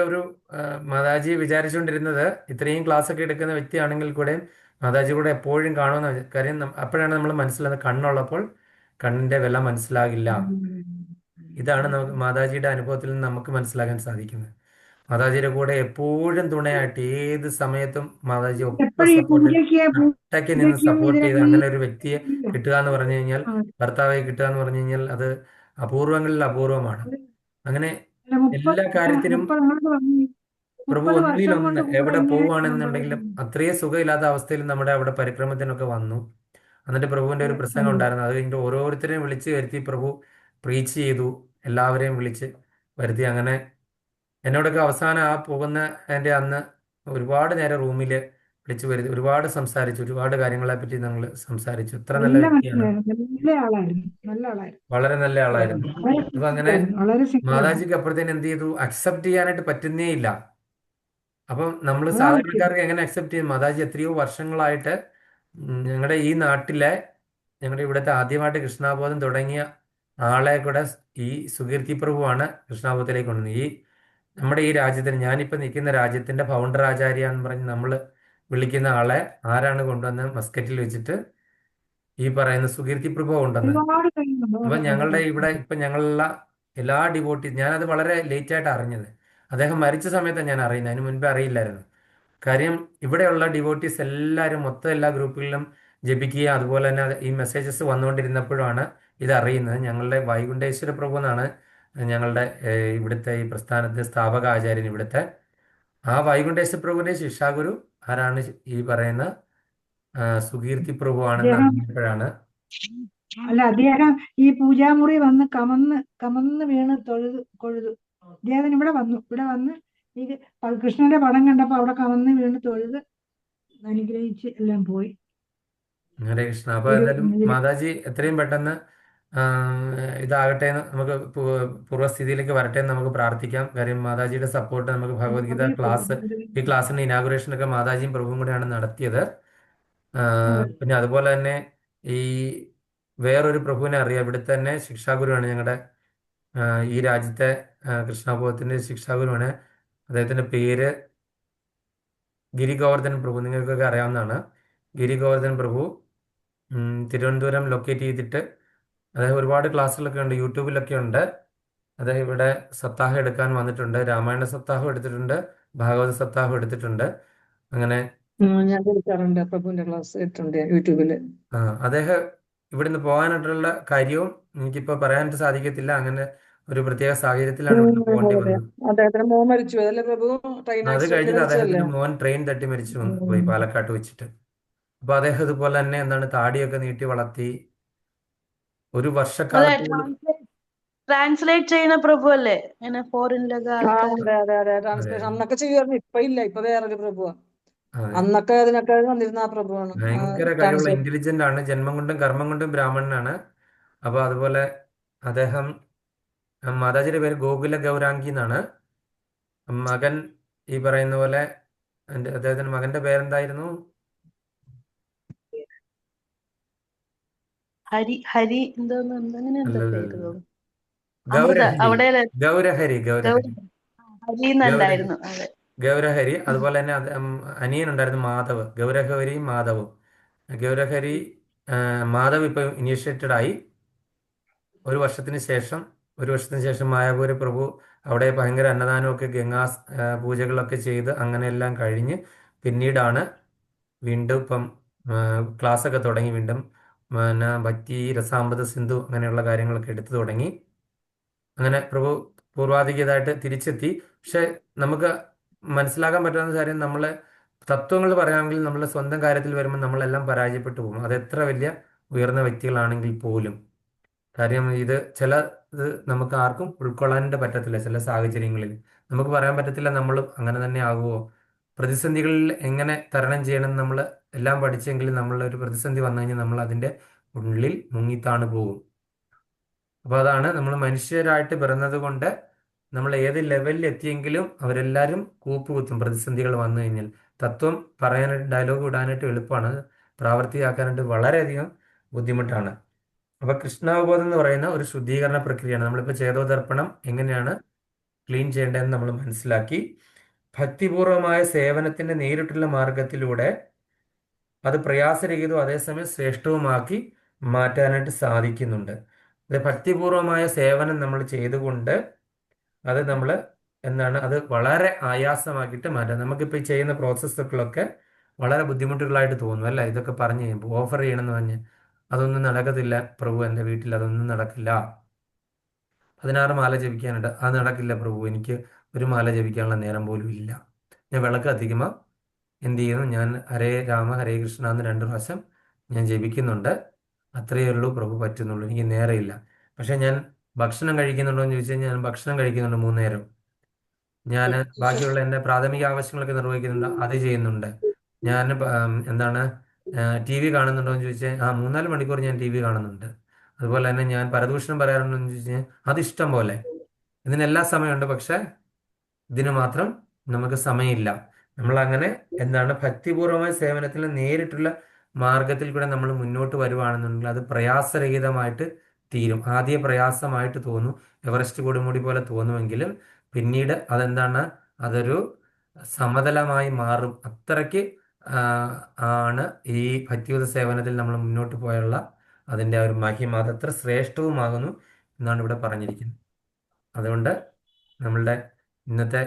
മാതാജി വിചാരിച്ചുകൊണ്ടിരുന്നത് ഇത്രയും ക്ലാസ് ഒക്കെ എടുക്കുന്ന വ്യക്തിയാണെങ്കിൽ കൂടെ മാതാജി കൂടെ എപ്പോഴും കാണുമെന്ന്. കാര്യം അപ്പോഴാണ് നമ്മൾ മനസ്സിലാകുന്നത്, കണ്ണുള്ളപ്പോൾ കണ്ണിന്റെ വില മനസ്സിലാകില്ല. ഇതാണ് നമുക്ക് മാതാജിയുടെ അനുഭവത്തിൽ നിന്ന് നമുക്ക് മനസ്സിലാക്കാൻ സാധിക്കുന്നത്. മാതാജിയുടെ കൂടെ എപ്പോഴും തുണയായിട്ട് ഏത് സമയത്തും മാതാജി ഒപ്പം എപ്പോഴും ഈ സപ്പോർട്ട്, ഒറ്റയ്ക്ക് നിന്ന് പൂജയ്ക്കും സപ്പോർട്ട് ചെയ്ത് അങ്ങനെ ഒരു വ്യക്തിയെ ഇതിനെല്ലാം കിട്ടുക എന്ന് പറഞ്ഞു കഴിഞ്ഞാൽ, ഭർത്താവെ കിട്ടുക എന്ന് പറഞ്ഞു കഴിഞ്ഞാൽ അത് അപൂർവങ്ങളിൽ അപൂർവമാണ്. അങ്ങനെ എല്ലാ കാര്യത്തിനും 30 പ്രഭു വർഷം ഒന്നിലൊന്ന് കൊണ്ട് കൂടെ എവിടെ പോവുകയാണെന്നുണ്ടെങ്കിലും ഇങ്ങനെ അത്രയും സുഖമില്ലാത്ത അവസ്ഥയിൽ നമ്മുടെ അവിടെ പരിക്രമത്തിനൊക്കെ വന്നു. എന്നിട്ട് പ്രഭുവിന്റെ ഒരു പ്രസംഗം ഉണ്ടായിരുന്നു. അത് കഴിഞ്ഞിട്ട് ഓരോരുത്തരെയും വിളിച്ച് വരുത്തി പ്രഭു പ്രീച്ച് ചെയ്തു. എല്ലാവരെയും വിളിച്ച് വരുത്തി. അങ്ങനെ എന്നോടൊക്കെ അവസാനം ആ പോകുന്ന എൻ്റെ അന്ന് ഒരുപാട് നേരം റൂമിൽ വിളിച്ചു വരുത്തി ഒരുപാട് സംസാരിച്ചു. ഒരുപാട് കാര്യങ്ങളെ പറ്റി ഞങ്ങൾ സംസാരിച്ചു. ഇത്ര നല്ല നല്ല വ്യക്തിയാണ്, മനസ്സിലായിരുന്നു, നല്ല ആളായിരുന്നു. വളരെ നല്ല ആളായിരുന്നു. വളരെ അപ്പൊ അങ്ങനെ സിമ്പിളായിരുന്നു, വളരെ സിമ്പിളായിരുന്നു. മാതാജിക്ക് അപ്പോഴത്തേന് എന്ത് ചെയ്തു, അക്സെപ്റ്റ് ചെയ്യാനായിട്ട് പറ്റുന്നേ ഇല്ല. അപ്പം നമ്മൾ അതാണ് ശരി. സാധാരണക്കാർക്ക് എങ്ങനെ അക്സെപ്റ്റ് ചെയ്യും? മാതാജി എത്രയോ വർഷങ്ങളായിട്ട് ഞങ്ങളുടെ ഈ നാട്ടിലെ, ഞങ്ങളുടെ ഇവിടുത്തെ ആദ്യമായിട്ട് കൃഷ്ണാബോധം തുടങ്ങിയ ആളെ കൂടെ ഈ സുകീർത്തി പ്രഭുവാണ് കൃഷ്ണാബോധത്തിലേക്ക് കൊണ്ടുവന്നത്. നമ്മുടെ ഈ രാജ്യത്തിന്, ഞാനിപ്പോൾ നിൽക്കുന്ന രാജ്യത്തിന്റെ ഫൗണ്ടർ ആചാര്യ എന്ന് പറഞ്ഞ് നമ്മൾ വിളിക്കുന്ന ആളെ ആരാണ് കൊണ്ടുവന്നത്? മസ്കറ്റിൽ വെച്ചിട്ട് ഈ പറയുന്ന സുകീർത്തി പ്രഭു കൊണ്ടുവന്നത്. ഒരുപാട് കഴിയുന്നുണ്ട്. അപ്പം ഞങ്ങളുടെ ഇവിടെ ഇപ്പം ഞങ്ങളുള്ള എല്ലാ ഡിവോട്ടീസ്, ഞാനത് വളരെ ലേറ്റ് ആയിട്ട് അറിഞ്ഞത്. അദ്ദേഹം മരിച്ച സമയത്താണ് ഞാൻ അറിയുന്നത്, അതിന് മുൻപേ അറിയില്ലായിരുന്നു. കാര്യം ഇവിടെയുള്ള ഡിവോട്ടീസ് എല്ലാവരും മൊത്തം എല്ലാ ഗ്രൂപ്പുകളിലും ജപിക്കുക, അതുപോലെ തന്നെ ഈ മെസ്സേജസ് വന്നുകൊണ്ടിരുന്നപ്പോഴാണ് ഇത് അറിയുന്നത്. ഞങ്ങളുടെ വൈകുണ്ഠേശ്വര പ്രഭു എന്നാണ് ഞങ്ങളുടെ ഇവിടുത്തെ ഈ പ്രസ്ഥാനത്തെ സ്ഥാപക ആചാര്യൻ. ഇവിടുത്തെ ആ വൈകുണ്ഠേശ്വര പ്രഭുവിന്റെ ശിക്ഷാഗുരു ആരാണ്? ഈ പറയുന്ന സുകീർത്തി പ്രഭു ആണെന്ന് അദ്ദേഹം അറിഞ്ഞപ്പോഴാണ്. അദ്ദേഹം ഈ പൂജാമുറി വന്ന് കമന്ന് വീണ് കൊഴുതു. അദ്ദേഹം ഇവിടെ വന്ന് ഈ കൃഷ്ണന്റെ പടം കണ്ടപ്പോ അവിടെ കമന്ന് വീണ് തൊഴുത് അനുഗ്രഹിച്ച് എല്ലാം പോയി. ഹരേ കൃഷ്ണ. അപ്പൊ ഒരു എന്തായാലും മാതാജി എത്രയും പെട്ടെന്ന് ഇതാകട്ടെ എന്ന്, നമുക്ക് പൂർവ്വസ്ഥിതിയിലേക്ക് വരട്ടെ എന്ന് നമുക്ക് പ്രാർത്ഥിക്കാം. കാര്യം മാതാജിയുടെ സപ്പോർട്ട് നമുക്ക് ഭഗവത്ഗീത ക്ലാസ്, ഈ ക്ലാസ്സിന്റെ ഇനാഗുറേഷൻ ഒക്കെ മാതാജിയും പ്രഭുവും കൂടെയാണ് നടത്തിയത്. പിന്നെ അതുപോലെ തന്നെ ഈ വേറൊരു പ്രഭുവിനെ അറിയാം, ഇവിടുത്തെ തന്നെ ശിക്ഷാഗുരുവാണ് ഞങ്ങളുടെ ഈ രാജ്യത്തെ കൃഷ്ണബോധത്തിന്റെ ശിക്ഷാഗുരുവാണ്. അദ്ദേഹത്തിന്റെ പേര് ഗിരി ഗോവർദ്ധൻ പ്രഭു. നിങ്ങൾക്കൊക്കെ അറിയാവുന്നതാണ്. ഗിരി ഗോവർദ്ധൻ പ്രഭു തിരുവനന്തപുരം ലൊക്കേറ്റ് ചെയ്തിട്ട് അദ്ദേഹം ഒരുപാട് ക്ലാസ്സുകളൊക്കെ ഉണ്ട്, യൂട്യൂബിലൊക്കെ ഉണ്ട്. അദ്ദേഹം ഇവിടെ സപ്താഹം എടുക്കാൻ വന്നിട്ടുണ്ട്. രാമായണ സപ്താഹം എടുത്തിട്ടുണ്ട്, ഭാഗവത സപ്താഹം എടുത്തിട്ടുണ്ട്. അങ്ങനെ ഞാൻ കേൾക്കാറുണ്ട്, പ്രഭുവിന്റെ ക്ലാസ് ഇട്ടുണ്ട് യൂട്യൂബില്. അദ്ദേഹം ഇവിടുന്ന് പോകാനായിട്ടുള്ള കാര്യവും എനിക്കിപ്പോൾ പറയാനായിട്ട് സാധിക്കത്തില്ല. അങ്ങനെ ഒരു പ്രത്യേക സാഹചര്യത്തിലാണ് ഇവിടുന്ന് പോകേണ്ടി വന്നത്. അദ്ദേഹത്തിന് മോൻ മരിച്ചു അതല്ലേ പ്രഭു? ട്രെയിൻ അത് ആക്സിഡന്റ് കഴിഞ്ഞിട്ട് മരിച്ചല്ലേ? അദ്ദേഹത്തിന്റെ മോൻ ട്രെയിൻ തട്ടി മരിച്ചു പോയി പാലക്കാട്ട് വെച്ചിട്ട്. അപ്പൊ അദ്ദേഹം ഇതുപോലെ തന്നെ എന്താണ് താടിയൊക്കെ നീട്ടി വളർത്തി ഒരു അതെ, വർഷക്കാലത്തോളം. ട്രാൻസ്ലേറ്റ് ചെയ്യുന്ന പ്രഭു അല്ലേ? ഇങ്ങനെ ഫോറിനിലൊക്കെ ആൾക്കാർ. അതെ ട്രാൻസ്ലേഷൻ അന്നൊക്കെ ചെയ്യുമായിരുന്നു, ഇപ്പൊ ഇല്ല. ഇപ്പൊ വേറൊരു പ്രഭുവാ. അതെ, അന്നൊക്കെ അതിനൊക്കെ വന്നിരുന്ന ആ പ്രഭുവാണ്. ഭയങ്കര കഴിവുള്ള ട്രാൻസ്ലേഷൻ ഇന്റലിജന്റ് ആണ്. ജന്മം കൊണ്ടും കർമ്മം കൊണ്ടും ബ്രാഹ്മണനാണ്. അപ്പൊ അതുപോലെ അദ്ദേഹം, മാതാജിയുടെ പേര് ഗോകുല ഗൗരാംഗി എന്നാണ്. മകൻ ഈ പറയുന്ന പോലെ അദ്ദേഹത്തിന്റെ മകന്റെ പേരെന്തായിരുന്നു? ഹരി എന്തോന്ന് അങ്ങനെ എന്തോ അല്ലല്ല, പേര് തോന്നുന്നു. അമൃത ഗൗരഹരി. അവിടെ ഗൗരഹരി ഗൗരഹരി ഹരി എന്നുണ്ടായിരുന്നു. അതെ. ഗൗരഹരി. അതുപോലെ തന്നെ അനിയൻ ഉണ്ടായിരുന്നു മാധവ്. ഗൗരഹരിയും മാധവും. ഗൗരഹരി മാധവ് ഇപ്പൊ ഇനീഷ്യേറ്റഡ് ആയി. ഒരു വർഷത്തിന് ശേഷം മായാപുര പ്രഭു അവിടെ ഭയങ്കര അന്നദാനമൊക്കെ ഗംഗാ പൂജകളൊക്കെ ചെയ്ത് അങ്ങനെ എല്ലാം കഴിഞ്ഞ് പിന്നീടാണ് വീണ്ടും ഇപ്പം ക്ലാസ്സൊക്കെ തുടങ്ങി വീണ്ടും പിന്നെ ഭക്തി രസാമൃത സിന്ധു അങ്ങനെയുള്ള കാര്യങ്ങളൊക്കെ എടുത്തു തുടങ്ങി. അങ്ങനെ പ്രഭു പൂർവാധികതായിട്ട് തിരിച്ചെത്തി. പക്ഷെ നമുക്ക് മനസ്സിലാക്കാൻ പറ്റാവുന്ന കാര്യം, നമ്മൾ തത്വങ്ങൾ പറയുകയാണെങ്കിൽ നമ്മളെ സ്വന്തം കാര്യത്തിൽ വരുമ്പോൾ നമ്മളെല്ലാം പരാജയപ്പെട്ടു പോകും. അത് എത്ര വലിയ ഉയർന്ന വ്യക്തികളാണെങ്കിൽ പോലും. കാര്യം ഇത് നമുക്ക് ആർക്കും ഉൾക്കൊള്ളാനായിട്ട് പറ്റത്തില്ല. ചില സാഹചര്യങ്ങളിൽ നമുക്ക് പറയാൻ പറ്റത്തില്ല നമ്മളും അങ്ങനെ തന്നെ ആകുമോ. പ്രതിസന്ധികളിൽ എങ്ങനെ തരണം ചെയ്യണം നമ്മൾ എല്ലാം പഠിച്ചെങ്കിലും നമ്മളൊരു പ്രതിസന്ധി വന്നു കഴിഞ്ഞാൽ നമ്മൾ അതിൻ്റെ ഉള്ളിൽ മുങ്ങിത്താണ് പോകും. അപ്പോൾ അതാണ് നമ്മൾ മനുഷ്യരായിട്ട് പിറന്നത് കൊണ്ട് നമ്മൾ ഏത് ലെവലിൽ എത്തിയെങ്കിലും അവരെല്ലാവരും കൂപ്പുകുത്തും പ്രതിസന്ധികൾ വന്നു കഴിഞ്ഞാൽ. തത്വം പറയാനായിട്ട് ഡയലോഗ് ഇടാനായിട്ട് എളുപ്പമാണ്, പ്രാവർത്തികമാക്കാനായിട്ട് വളരെയധികം ബുദ്ധിമുട്ടാണ്. അപ്പൊ കൃഷ്ണാവബോധം എന്ന് പറയുന്ന ഒരു ശുദ്ധീകരണ പ്രക്രിയയാണ്. നമ്മളിപ്പോൾ ചേതോദർപ്പണം എങ്ങനെയാണ് ക്ലീൻ ചെയ്യേണ്ടതെന്ന് നമ്മൾ മനസ്സിലാക്കി. ഭക്തിപൂർവമായ സേവനത്തിന്റെ നേരിട്ടുള്ള മാർഗത്തിലൂടെ അത് പ്രയാസരഹിതവും അതേസമയം ശ്രേഷ്ഠവുമാക്കി മാറ്റാനായിട്ട് സാധിക്കുന്നുണ്ട്. അത് ഭക്തിപൂർവമായ സേവനം നമ്മൾ ചെയ്തുകൊണ്ട് അത് നമ്മൾ അത് വളരെ ആയാസമാക്കിയിട്ട് മാറ്റാം. നമുക്കിപ്പോൾ ഈ ചെയ്യുന്ന പ്രോസസ്സുകളൊക്കെ വളരെ ബുദ്ധിമുട്ടുകളായിട്ട് തോന്നും അല്ല. ഇതൊക്കെ പറഞ്ഞു കഴിയുമ്പോൾ ഓഫർ ചെയ്യണമെന്ന് പറഞ്ഞ് അതൊന്നും നടക്കത്തില്ല പ്രഭു, എൻ്റെ വീട്ടിൽ അതൊന്നും നടക്കില്ല. 16 മാല ജപിക്കാനുണ്ട്, അത് നടക്കില്ല പ്രഭു, എനിക്ക് ഒരു മാല ജപിക്കാനുള്ള നേരം പോലും ഇല്ല. ഞാൻ വിളക്ക് കത്തിക്കുമ്പോൾ എന്ത് ചെയ്യുന്നു, ഞാൻ ഹരേ രാമ ഹരേ കൃഷ്ണ എന്ന് 2 പ്രാവശ്യം ഞാൻ ജപിക്കുന്നുണ്ട്, അത്രയേ ഉള്ളൂ പ്രഭു പറ്റുന്നുള്ളൂ, എനിക്ക് നേരമില്ല. പക്ഷേ ഞാൻ ഭക്ഷണം കഴിക്കുന്നുണ്ടോ എന്ന് ചോദിച്ചു കഴിഞ്ഞാൽ ഞാൻ ഭക്ഷണം കഴിക്കുന്നുണ്ട് 3 നേരം. ഞാൻ ബാക്കിയുള്ള എൻ്റെ പ്രാഥമിക ആവശ്യങ്ങളൊക്കെ നിർവഹിക്കുന്നുണ്ട്, അത് ചെയ്യുന്നുണ്ട്. ഞാൻ ടി വി കാണുന്നുണ്ടോ എന്ന് ചോദിച്ചാൽ 3-4 മണിക്കൂർ ഞാൻ ടി വി കാണുന്നുണ്ട്. അതുപോലെ തന്നെ ഞാൻ പരദൂഷണം പറയാറുണ്ടോ എന്ന് ചോദിച്ചു കഴിഞ്ഞാൽ അത് ഇഷ്ടം പോലെ. ഇതിനെല്ലാം സമയമുണ്ട്, പക്ഷെ ഇതിന് മാത്രം നമുക്ക് സമയമില്ല. നമ്മളങ്ങനെ ഭക്തിപൂർവമായ സേവനത്തിൽ നേരിട്ടുള്ള മാർഗത്തിൽ കൂടെ നമ്മൾ മുന്നോട്ട് വരുവാണെന്നുണ്ടെങ്കിൽ അത് പ്രയാസരഹിതമായിട്ട് തീരും. ആദ്യ പ്രയാസമായിട്ട് തോന്നും, എവറസ്റ്റ് കൊടുമുടി പോലെ തോന്നുമെങ്കിലും പിന്നീട് അതൊരു സമതലമായി മാറും. അത്രയ്ക്ക് ആണ് ഈ ഭക്തിയുത സേവനത്തിൽ നമ്മൾ മുന്നോട്ട് പോയുള്ള അതിൻ്റെ ഒരു മഹിമ, അതത്ര ശ്രേഷ്ഠവുമാകുന്നു എന്നാണ് ഇവിടെ പറഞ്ഞിരിക്കുന്നത്. അതുകൊണ്ട് നമ്മളുടെ ഇന്നത്തെ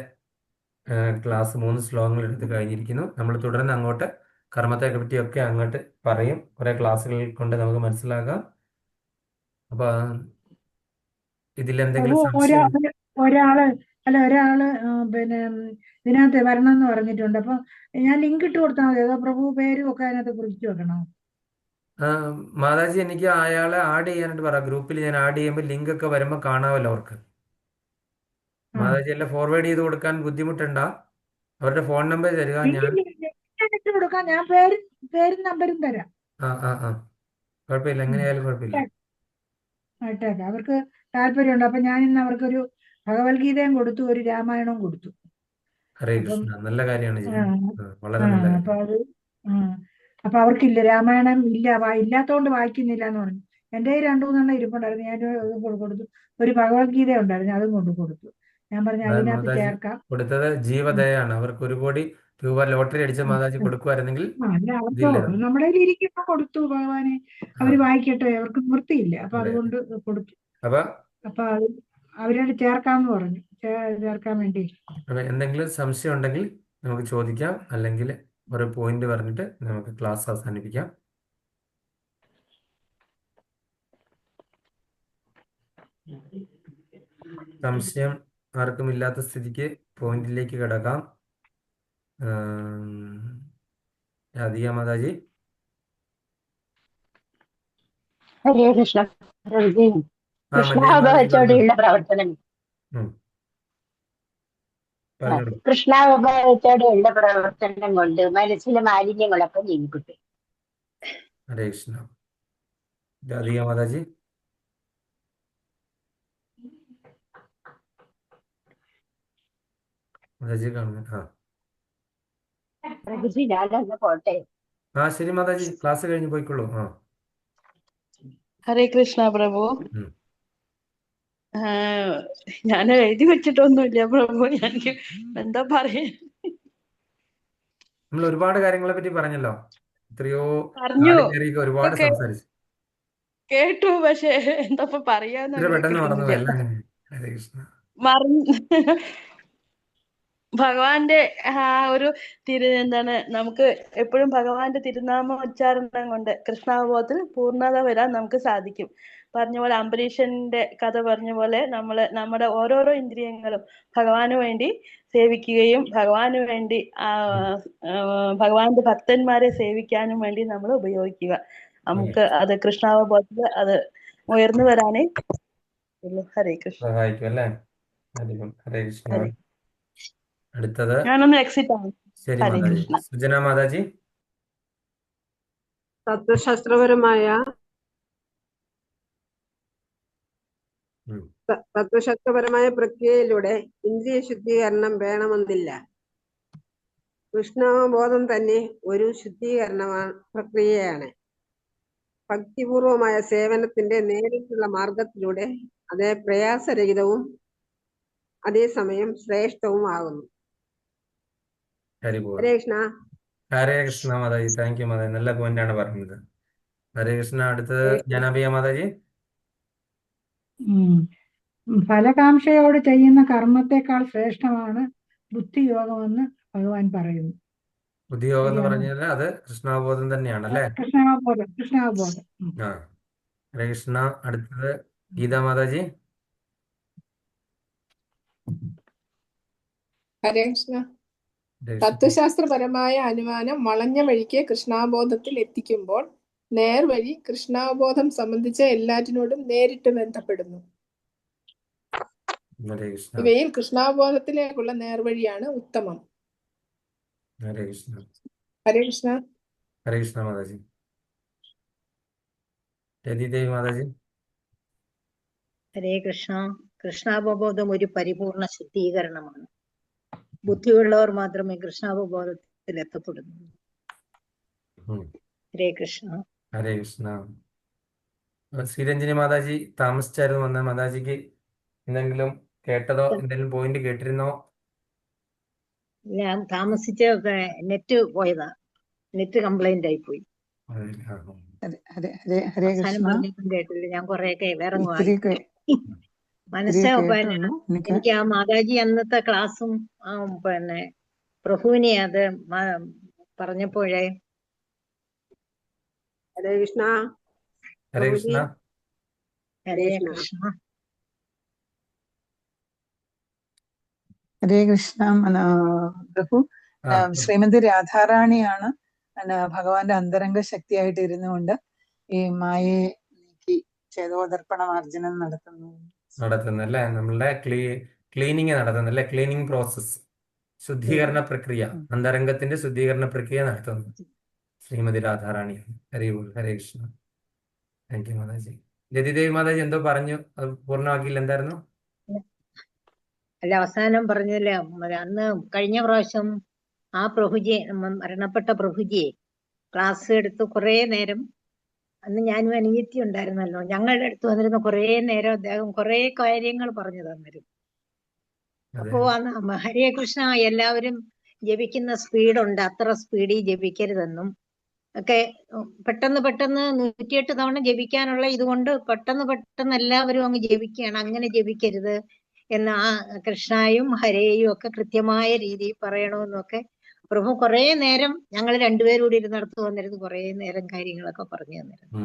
ക്ലാസ് 3 ശ്ലോകങ്ങൾ എടുത്ത് കഴിഞ്ഞിരിക്കുന്നു. നമ്മൾ തുടർന്ന് അങ്ങോട്ട് കർമ്മത്തെ പറ്റിയൊക്കെ അങ്ങോട്ട് പറയും, കുറേ ക്ലാസ്സുകളിൽ കൊണ്ട് നമുക്ക് മനസ്സിലാക്കാം. അപ്പൊ ഇതിലെന്തെങ്കിലും സംശയം? ഒരാള് പിന്നെ ഇതിനകത്ത് വരണം എന്ന് പറഞ്ഞിട്ടുണ്ട്. അപ്പൊ ഞാൻ ലിങ്ക് ഇട്ട് കൊടുത്താൽ മതി, അതോ പ്രഭു പേരും ഒക്കെ അതിനകത്ത് കുറിച്ച് വെക്കണോ? മാതാജി, എനിക്ക് അയാളെ ആഡ് ചെയ്യാനായിട്ട് പറ. ഗ്രൂപ്പിൽ ഞാൻ ആഡ് ചെയ്യുമ്പോൾ ലിങ്ക് ഒക്കെ വരുമ്പോൾ കാണാമല്ലോ അവർക്ക്. മാതാജി എല്ലാം ഫോർവേഡ് ചെയ്ത് കൊടുക്കാൻ ബുദ്ധിമുട്ടുണ്ടാ? അവരുടെ ഫോൺ നമ്പർ തരിക, ഞാൻ ഇട്ട് കൊടുക്കാം. ഞാൻ പേരും നമ്പരും തരാം. കുഴപ്പമില്ല, എങ്ങനെയായാലും കുഴപ്പമില്ല. ഇട്ടേക്കാം, അവർക്ക് താല്പര്യമുണ്ട്. അപ്പൊ ഞാൻ ഇന്ന് അവർക്കൊരു ഭഗവത്ഗീതയും കൊടുത്തു, ഒരു രാമായണവും കൊടുത്തു. ഹരേ കൃഷ്ണ, നല്ല കാര്യമാണ് ചെയ്യുന്നത്, വളരെ നല്ല കാര്യം. അപ്പൊ അപ്പൊ അവർക്കില്ല, രാമായണം ഇല്ല, ഇല്ലാത്തോണ്ട് വായിക്കുന്നില്ല എന്ന് പറഞ്ഞു. എൻ്റെ 2-3 ഇരിപ്പുണ്ടായിരുന്നു, ഞാൻ കൊടുത്തു. ഒരു ഭഗവത്ഗീത ഉണ്ടായിരുന്നു, അതും കൊടുത്തു. ഞാൻ പറഞ്ഞു അതിനകത്ത് മാതാജി ചേർക്കാം. കൊടുത്തത് ജീവദയാണ്. അവർക്ക് 1 കോടി രൂപ ലോട്ടറി അടിച്ച മാതാജി കൊടുക്കുമായിരുന്നെങ്കിൽ അല്ല, അവർക്ക് ഇതില്ലായിരുന്നു. നമ്മുടെ കയ്യിൽ ഇരിക്കുമ്പോ കൊടുത്തു. ഭഗവാനെ, അവര് വായിക്കട്ടെ, അവർക്ക് നിവൃത്തിയില്ല. അപ്പൊ അതുകൊണ്ട് കൊടുത്തു. അപ്പൊ അപ്പൊ അവരോട് ചേർക്കാമെന്ന് പറഞ്ഞു, ചേർക്കാൻ വേണ്ടി. എന്തെങ്കിലും സംശയം ഉണ്ടെങ്കിൽ നമുക്ക് ചോദിക്കാം, അല്ലെങ്കിൽ ഒരു പോയിന്റ് പറഞ്ഞിട്ട് നമുക്ക് ക്ലാസ് അവസാനിപ്പിക്കാം. സംശയം ആർക്കും ഇല്ലാത്ത സ്ഥിതിക്ക് പോയിന്റിലേക്ക് കിടക്കാം. രാധിക മാതാജി. ഹരേ കൃഷ്ണ. കൃഷ്ണാവബോധത്തോടെയുള്ള പ്രവർത്തനം. കൃഷ്ണാവബോധത്തോടെയുള്ള പ്രവർത്തനം കൊണ്ട് മനസ്സിലെ മാലിന്യങ്ങളൊക്കെ നീങ്ങിക്കിട്ടും. ഹരേ കൃഷ്ണ. രാധിക മാതാജി. മാതാജി കാണുന്നു. പോട്ടെ. ശരി മാതാജി, ക്ലാസ് കഴിഞ്ഞ് പോയിക്കോളൂ. ഹരേ കൃഷ്ണ പ്രഭു. ഞാൻ എഴുതി വെച്ചിട്ടൊന്നുമില്ല പ്രഭു, എനിക്ക് എന്താ പറയാ. നമ്മൾ ഒരുപാട് കാര്യങ്ങളെ പറ്റി പറഞ്ഞല്ലോ, എത്രയോ പറഞ്ഞു, ഒരുപാട് സംസാരിച്ചു, കേട്ടു. പക്ഷെ എന്താ പറയാന്ന് പെട്ടെന്ന് മറന്നു. എല്ലാം ഹരേ കൃഷ്ണ. ഭഗവാന്റെ ആ ഒരു എന്താണ് നമുക്ക് എപ്പോഴും ഭഗവാന്റെ തിരുനാമ ഉച്ചാരണം കൊണ്ട് കൃഷ്ണാവബോധത്തിൽ പൂർണ്ണത വരാൻ നമുക്ക് സാധിക്കും. പറഞ്ഞ പോലെ അംബരീഷന്റെ കഥ പറഞ്ഞ പോലെ നമ്മുടെ ഓരോരോ ഇന്ദ്രിയങ്ങളും ഭഗവാന് വേണ്ടി സേവിക്കുകയും ഭഗവാന് വേണ്ടി ഭഗവാന്റെ ഭക്തന്മാരെ സേവിക്കാനും വേണ്ടി നമ്മൾ ഉപയോഗിക്കുക. നമുക്ക് അത് കൃഷ്ണാവബോധത്തിൽ അത് ഉയർന്നു വരാനേ ഉള്ളൂ. ഹരേ കൃഷ്ണ. സഹായിക്കും അല്ലേ? ഹരേ കൃഷ്ണ. ഹരേ. അടുത്തത് ഞാനൊന്ന് എക്സിറ്റ് ആണ്. ശരി ഹരേ മാതാജി. കൃഷ്ണ. സുജന മാതാജി. തത്വശാസ്ത്രപരമായ തത്വശാസ്ത്രപരമായ പ്രക്രിയയിലൂടെ ഇന്ദ്രിയ ശുദ്ധീകരണം വേണമെന്നില്ല. കൃഷ്ണബോധം തന്നെ ഒരു ശുദ്ധീകരണ പ്രക്രിയയാണ്. ഭക്തിപൂർവമായ സേവനത്തിന്റെ നേരിട്ടുള്ള മാർഗത്തിലൂടെ അത് പ്രയാസരഹിതവും അതേസമയം ശ്രേഷ്ഠവും ആകുന്നു. ഹരേ ഹരേ കൃഷ്ണ. ഹരേ കൃഷ്ണ മാതാജി. Thank you Mataji. നല്ല പോയിന്റാണ് പറഞ്ഞത്. ഹരേ കൃഷ്ണ. അടുത്തത് ജ്ഞാനാഭിയ മാതാജി. ഫലകാംക്ഷയോട് ചെയ്യുന്ന കർമ്മത്തെക്കാൾ ശ്രേഷ്ഠമാണ് ബുദ്ധിയോഗമെന്ന് ഭഗവാൻ പറയുന്നു. ബുദ്ധിയോഗം എന്ന് പറഞ്ഞാൽ അത് കൃഷ്ണാവബോധം തന്നെയാണല്ലേ? കൃഷ്ണാവബോധം. ആ, ഹരേ കൃഷ്ണ. അടുത്തത് ഗീതാ മാതാജി. ഹരേ കൃഷ്ണ. ഹരേ കൃഷ്ണ. തത്വശാസ്ത്രപരമായ അനുമാനം വളഞ്ഞ വഴിക്ക് കൃഷ്ണാബോധത്തിൽ എത്തിക്കുമ്പോൾ നേർവഴി കൃഷ്ണാബോധം സംബന്ധിച്ച എല്ലാറ്റിനോടും നേരിട്ട് ബന്ധപ്പെടുന്നു. ഹരേ കൃഷ്ണ. ഇവയിൽ കൃഷ്ണാബോധത്തിലേക്കുള്ള നേർവഴിയാണ് ഉത്തമം. ഹരേ കൃഷ്ണ. ഹരേ കൃഷ്ണ. ഹരേ കൃഷ്ണ മാതാജി. രതിദേവി മാതാജി. ഹരേ കൃഷ്ണ. കൃഷ്ണാവബോധം ഒരു പരിപൂർണ ശുദ്ധീകരണമാണ്. ബുദ്ധിയുള്ളവർ മാത്രമേ കൃഷ്ണാവബോധത്തിൽ എത്തപ്പെടുന്നു. ഹരേ കൃഷ്ണ. ഹരേ കൃഷ്ണ. ശ്രീരഞ്ജിനി മാതാജി താമസിച്ചായിരുന്നു വന്ന. മാതാജിക്ക് എന്തെങ്കിലും കേട്ടതോ എന്തെങ്കിലും പോയിന്റ് കേട്ടിരുന്നോ? ഞാൻ താമസിച്ച നെറ്റ് പോയതാ. നെറ്റ് കംപ്ലൈന്റ് ആയി പോയി. അവസാനം പറഞ്ഞൊന്നും കേട്ടില്ല. ഞാൻ കൊറേയൊക്കെ ഇറങ്ങുവായി. മനസ്സിലാവും. എനിക്ക് ആ മാതാജി അന്നത്തെ ക്ലാസ്സും പിന്നെ പ്രഭുവിനെ അത് പറഞ്ഞപ്പോഴേ. ഹരേ കൃഷ്ണ. ഹരേ കൃഷ്ണ. ഹരേ കൃഷ്ണ. ഹരേ കൃഷ്ണ. പ്രഭു, ശ്രീമതി രാധാറാണിയാണ് ഭഗവാന്റെ അന്തരംഗ ശക്തിയായിട്ട് ഇരുന്നുകൊണ്ട് ഈ മായയെ നീക്കി ചേതോദർപ്പണമാർജനം നടത്തുന്നല്ലേ? നമ്മളുടെ ക്ലീനിങ് നടത്തുന്നല്ലേ? ക്ലീനിങ് പ്രോസസ്, ശുദ്ധീകരണ പ്രക്രിയ, അന്തരംഗത്തിന്റെ ശുദ്ധീകരണ പ്രക്രിയ നടത്തുന്നു ശ്രീമതി രാധാറാണി. ഹരേ ഹരേ കൃഷ്ണ. Thank you Mataji. രതിദേവി മാതാജി എന്തോ പറഞ്ഞു, അത് പൂർണ്ണമാക്കിയില്ല. എന്തായിരുന്നു? അല്ല, അവസാനം പറഞ്ഞില്ല. അന്ന് കഴിഞ്ഞ പ്രാവശ്യം ആ പ്രഭുജിയെ, മരണപ്പെട്ട പ്രഭുജിയെ ക്ലാസ് എടുത്ത് കുറെ നേരം, അന്ന് ഞാനും അനിയത്തി ഉണ്ടായിരുന്നല്ലോ, ഞങ്ങളുടെ അടുത്ത് വന്നിരുന്ന കുറെ നേരം അദ്ദേഹം കുറെ കാര്യങ്ങൾ പറഞ്ഞു തന്നിരുന്നു. അപ്പോ അന്ന് ഹരേ കൃഷ്ണ, എല്ലാവരും ജപിക്കുന്ന സ്പീഡുണ്ട്, അത്ര സ്പീഡിൽ ജപിക്കരുതെന്നും ഒക്കെ, പെട്ടെന്ന് 108 തവണ ജപിക്കാനുള്ള ഇതുകൊണ്ട് പെട്ടെന്ന് എല്ലാവരും അങ്ങ് ജപിക്കുകയാണ്. അങ്ങനെ ജപിക്കരുത് എന്ന് ആ കൃഷ്ണായും ഹരേയും ഒക്കെ കൃത്യമായ രീതിയിൽ പറയണമെന്നൊക്കെ പ്രഭു കുറെ നേരം ഞങ്ങൾ രണ്ടുപേരും കൂടി ഇരുന്നിടത്ത് വന്നിരുന്നു കുറെ നേരം കാര്യങ്ങളൊക്കെ പറഞ്ഞു തന്നിരുന്നു.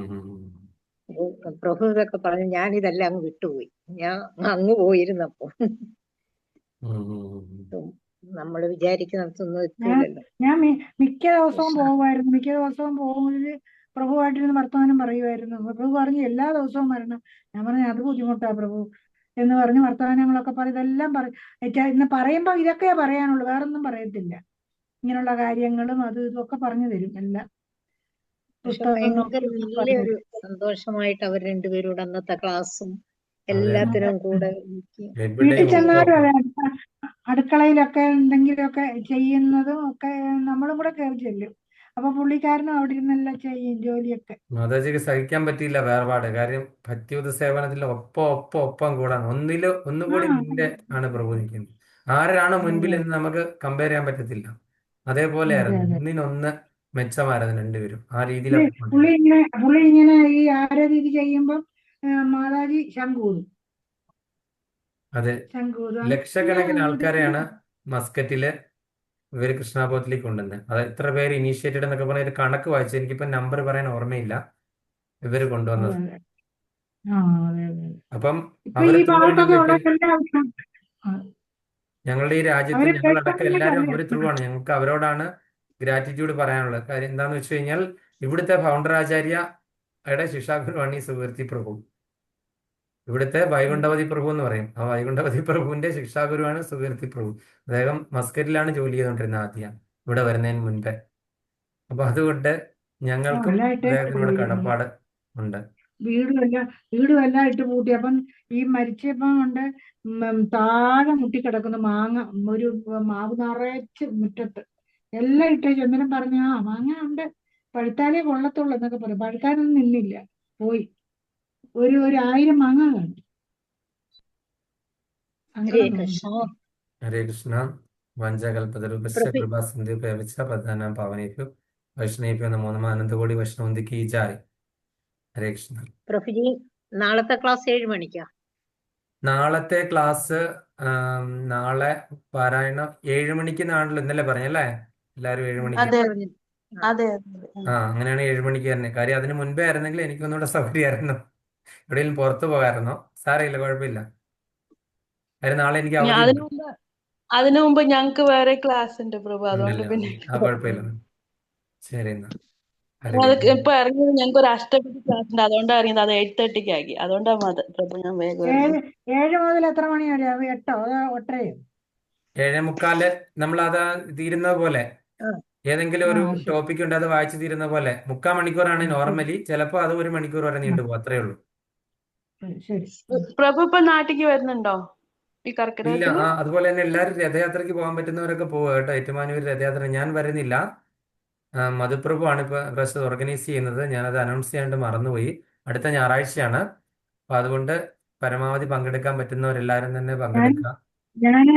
പ്രഭു ഇതൊക്കെ പറഞ്ഞു. ഞാൻ ഇതെല്ലാം അങ്ങ് വിട്ടുപോയി. ഞാൻ അങ്ങ് പോയിരുന്നപ്പോ നമ്മൾ വിചാരിക്കുന്നിടത്തൊന്നും എത്തില്ലല്ലോ. ഞാൻ മിക്ക ദിവസവും പോകുമായിരുന്നു. മിക്ക ദിവസവും പോകുമ്പോൾ പ്രഭുവായിട്ടിരുന്ന് വർത്തമാനം പറയുമായിരുന്നു. പ്രഭു പറഞ്ഞു എല്ലാ ദിവസവും വരണം. ഞാൻ പറഞ്ഞു അത് ബുദ്ധിമുട്ടാ പ്രഭു എന്ന് പറഞ്ഞ് വർത്തമാനങ്ങളൊക്കെ പറയും. ഇതെല്ലാം ഇന്ന് പറയുമ്പോ ഇതൊക്കെയാ പറയാനുള്ളൂ, വേറൊന്നും പറയത്തില്ല. ഇങ്ങനെയുള്ള കാര്യങ്ങളും അതും ഇതൊക്കെ പറഞ്ഞു തരും. എല്ലാം ഭയങ്കര നല്ലൊരു സന്തോഷമായിട്ട് അവർ രണ്ടുപേരോട് അന്നത്തെ ക്ലാസ്സും എല്ലാത്തിനും കൂടെ. വീട്ടിൽ ചെന്നാലും അതെ, അടുക്കളയിലൊക്കെ എന്തെങ്കിലുമൊക്കെ ചെയ്യുന്നതും ഒക്കെ നമ്മളും കൂടെ കയറി ചെല്ലും. അപ്പൊ പുള്ളിക്കാരനും അവിടെ ഇരുന്നെല്ലാം ചെയ്യും ജോലിയൊക്കെ. മാതാജിക്ക് സഹിക്കാൻ പറ്റിയില്ല വേർപാട്. കാര്യം ഭക്തിയുത സേവനത്തിൽ ഒപ്പം കൂടാണ്. ഒന്നുകൂടി മുന്നിലെ ആണ് പ്രഭു നിൽക്കുന്നത്. ആരാണ് മുൻപിൽ എന്ന് നമുക്ക് കമ്പയർ ചെയ്യാൻ പറ്റത്തില്ല. അതേപോലെയായിരുന്നു, ഒന്നിനൊന്ന് മെച്ചമായിരുന്നു രണ്ടുപേരും. ആ രീതിയിലൊക്കെ പുള്ളി ഇങ്ങനെ ഈ ആരാധീതി ചെയ്യുമ്പം മാതാജി ശംഖൂതും. അതെ, ലക്ഷക്കണക്കിന് ആൾക്കാരെയാണ് മസ്കറ്റില് ഇവര് കൃഷ്ണാബോധത്തിലേക്ക് കൊണ്ടുവന്നത്. അത് എത്ര പേര് ഇനീഷ്യേറ്റഡ് എന്നൊക്കെ പറഞ്ഞ ഒരു കണക്ക് വായിച്ചു, എനിക്കിപ്പോ നമ്പർ പറയാൻ ഓർമ്മയില്ല. ഇവര് അതെ കൊണ്ടുവന്നത്. അതെ ആ അതെ അതെ അപ്പം ഇപ്പൊ അവർ ഈ ത്രൂ ആണ് ഭാഗത്തൊക്കെ വീട്ടിൽ ഉള്ളവരെല്ലാം ഞങ്ങളുടെ ഈ രാജ്യത്ത് അവരെ ഞങ്ങളടക്കം എല്ലാവരും പേഴ്സണലിലേക്കല്ലേ അവർ ത്രൂ ആണ്. ഞങ്ങൾക്ക് അവരോടാണ് ഗ്രാറ്റിറ്റ്യൂഡ് പറയാനുള്ളത്. കാര്യം എന്താന്ന് വെച്ച് കഴിഞ്ഞാൽ ഇവിടുത്തെ ഫൗണ്ടർ ആചാര്യയുടെ ശിക്ഷാഗുരുവാണ് ഈ സുകീർത്തി പ്രഭു. ഇവിടുത്തെ വൈകുണ്ഠവതി പ്രഭു എന്ന് പറയും. ആ വൈകുണ്ഠവതി പ്രഭുവിന്റെ ശിക്ഷാഗുരുവാണ് സുകീർത്തി പ്രഭു. അദ്ദേഹം മസ്കറ്റിലാണ് ജോലി ചെയ്തുകൊണ്ടിരുന്നത് ആദ്യം, ഇവിടെ വരുന്നതിന് മുൻപേ. അപ്പൊ അതുകൊണ്ട് ഞങ്ങൾക്കും എല്ലാം ഇട്ടേച്ച് അദ്ദേഹത്തിനോട് പോയി കടപ്പാട് ഉണ്ട്. വീടും എല്ലാം ഇട്ട് പൂട്ടി. അപ്പം ഈ മരിച്ചപ്പം കൊണ്ട് താഴെ മുട്ടിക്കിടക്കുന്ന മാങ്ങ, ഒരു മാവ് നിറച്ച് മുറ്റത്ത് എല്ലാം ഇട്ടേച്ച്. അന്നേരം പറഞ്ഞു ആ മാങ്ങ ഉണ്ട്, പഴുത്താലേ കൊള്ളത്തുള്ളൂ എന്നൊക്കെ പറഞ്ഞു. പഴുക്കാനൊന്നും നിന്നില്ല, പോയി. ഒരു 1000 മാങ്ങ കാണും. ഹരേ സങ്കടം തോന്നി. കൃഷ്ണ. ഹരേ കൃഷ്ണ. വഞ്ചകൽപതരൂപശ്ച പ്രഭു കൃപാസിന്ധു പേവച്ച പദാനാം പാവനേഭ്യോ വൈഷ്ണവേഭ്യോ നമോ നമഃ. അനന്തകോടി വൈഷ്ണവന്തി കീ ജായ്. ഹരേ കൃഷ്ണ. പ്രഭുജി, നാളത്തെ ക്ലാസ് 7 മണിക്കാ? നാളത്തെ ക്ലാസ് നാളെ പാരായണം 7 മണിക്ക് ഇന്നലെ പറഞ്ഞല്ലേ എല്ലാവരും 7 മണിക്ക്. അതെ പറഞ്ഞു. അതെ അതെ. ആ അങ്ങനെയാണ് 7 മണിക്ക് തന്നെ. കാര്യം അതിന് മുൻപേ ആയിരുന്നെങ്കിൽ എനിക്കൊന്നുകൂടെ സൗകര്യമായിരുന്നു, എവിടെയെങ്കിലും പുറത്തു പോകാമായിരുന്നു. സാരമില്ല, കുഴപ്പമില്ല. കാര്യം നാളെ എനിക്ക് അവധിയുണ്ട്. അതിനു മുമ്പ് ഞങ്ങക്ക് വേറെ ക്ലാസ് ഉണ്ട് പ്രഭു, അതുകൊണ്ട് ഉണ്ടല്ലോ, പിന്നെ ആ കുഴപ്പമില്ല. ശരി എന്നാ. ഹരേ അത് കൃഷ്ണ. ഇപ്പൊ ഇറങ്ങിയത് ഞങ്ങൾക്ക് ഒരു അഷ്ടപതി ക്ലാസ് ഉണ്ട്, അതുകൊണ്ടാണ് ഇറങ്ങിയത്. അത് 8:30 ആക്കി, അതുകൊണ്ടാണ് പ്രഭു ഞാൻ വേഗം ഇറങ്ങിയത്. 7 മുതൽ എത്ര മണി വരെ? 8 അതോ 8:30? 7:45 നമ്മൾ അത് തീരുന്നത് പോലെ, ആ, ഏതെങ്കിലും ആ ഒരു ശരി ടോപ്പിക് ഉണ്ട്, അത് വായിച്ചു തീരുന്ന പോലെ. 3/4 മണിക്കൂറാണ് ശരി നോർമലി, ചിലപ്പോൾ അത് 1 മണിക്കൂർ വരെ നീണ്ടുപോകും, അത്രേ ഉള്ളൂ. ശരി. പ്രഭു ഇപ്പൊ നാട്ടിക്ക് വരുന്നുണ്ടോ ഈ ഇല്ല, കർക്കിടകത്തിന്? അതുപോലെ തന്നെ എല്ലാവരും രഥയാത്രയ്ക്ക് പോകാൻ പറ്റുന്നവരൊക്കെ പോവുക കേട്ടോ. ഏറ്റുമാനൂർ രഥയാത്ര ഞാൻ വരുന്നില്ല. മധുപ്രഭു ആണ് ഇപ്പൊ പ്രസ് ഓർഗനൈസ് ചെയ്യുന്നത്. ഞാനത് അനൗൺസ് ചെയ്യാണ്ട് മറന്നുപോയി. അടുത്ത ഞായറാഴ്ചയാണ്. അപ്പൊ അതുകൊണ്ട് പരമാവധി പങ്കെടുക്കാൻ പറ്റുന്നവരെല്ലാരും തന്നെ പങ്കെടുക്കുക. ഞാന്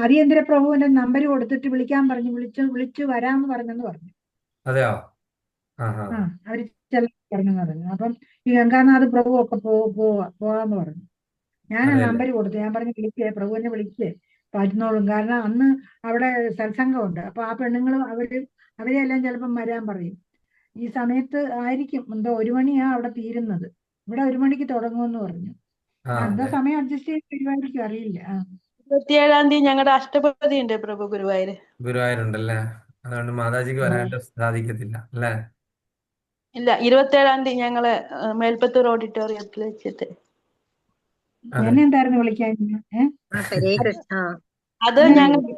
അരിയന്തര പ്രഭുവിന്റെ നമ്പർ കൊടുത്തിട്ട് വിളിക്കാൻ പറഞ്ഞു. വിളിച്ചു വരാമെന്ന് പറഞ്ഞെന്ന് പറഞ്ഞു. അതെയോ? ആഹാ. അവര് ചെല്ലാൻ പറഞ്ഞു. അപ്പം ഈ ഗംഗാനാഥ് പ്രഭു ഒക്കെ പോവാന്ന് പറഞ്ഞു. ഞാൻ ആ അതെയല്ലേ. നമ്പർ കൊടുത്തു. ഞാൻ പറഞ്ഞു വിളിക്കേ, പ്രഭുവിനെ വിളിക്കേ, പറ്റുന്നോളും. കാരണം അന്ന് അവിടെ സത്സംഗമുണ്ട്. അപ്പൊ ആ പെണ്ണുങ്ങളും അവരെല്ലാം ചിലപ്പം വരാൻ പറയും. ഈ സമയത്ത് ആയിരിക്കും, എന്തോ 1 മണിയാ അവിടെ തീരുന്നത്. ഇവിടെ 1 മണിക്ക് തുടങ്ങുമെന്ന് പറഞ്ഞു. എന്താ അതെ. സമയം അഡ്ജസ്റ്റ് ചെയ്ത് വരുമായിരിക്കും, അറിയില്ല. 27-ാം തീയതി ഞങ്ങളുടെ അഷ്ടപതി ഉണ്ട് പ്രഭു ഗുരുവായൂര്. ഗുരുവായൂരുണ്ടല്ലേ, അതുകൊണ്ട് മാതാജിക്ക് വരാനായിട്ട് സാധിക്കത്തില്ല അല്ലേ? ഇല്ല, 27-ാം തീയതി ഞങ്ങള് മേൽപ്പത്തൂർ ഓഡിറ്റോറിയത്തിൽ വെച്ചിട്ട്. അതെ. എന്നെ എന്തായിരുന്നു വിളിക്കാൻ? ഹരേ കൃഷ്ണ. അത് ഞങ്ങളുടെ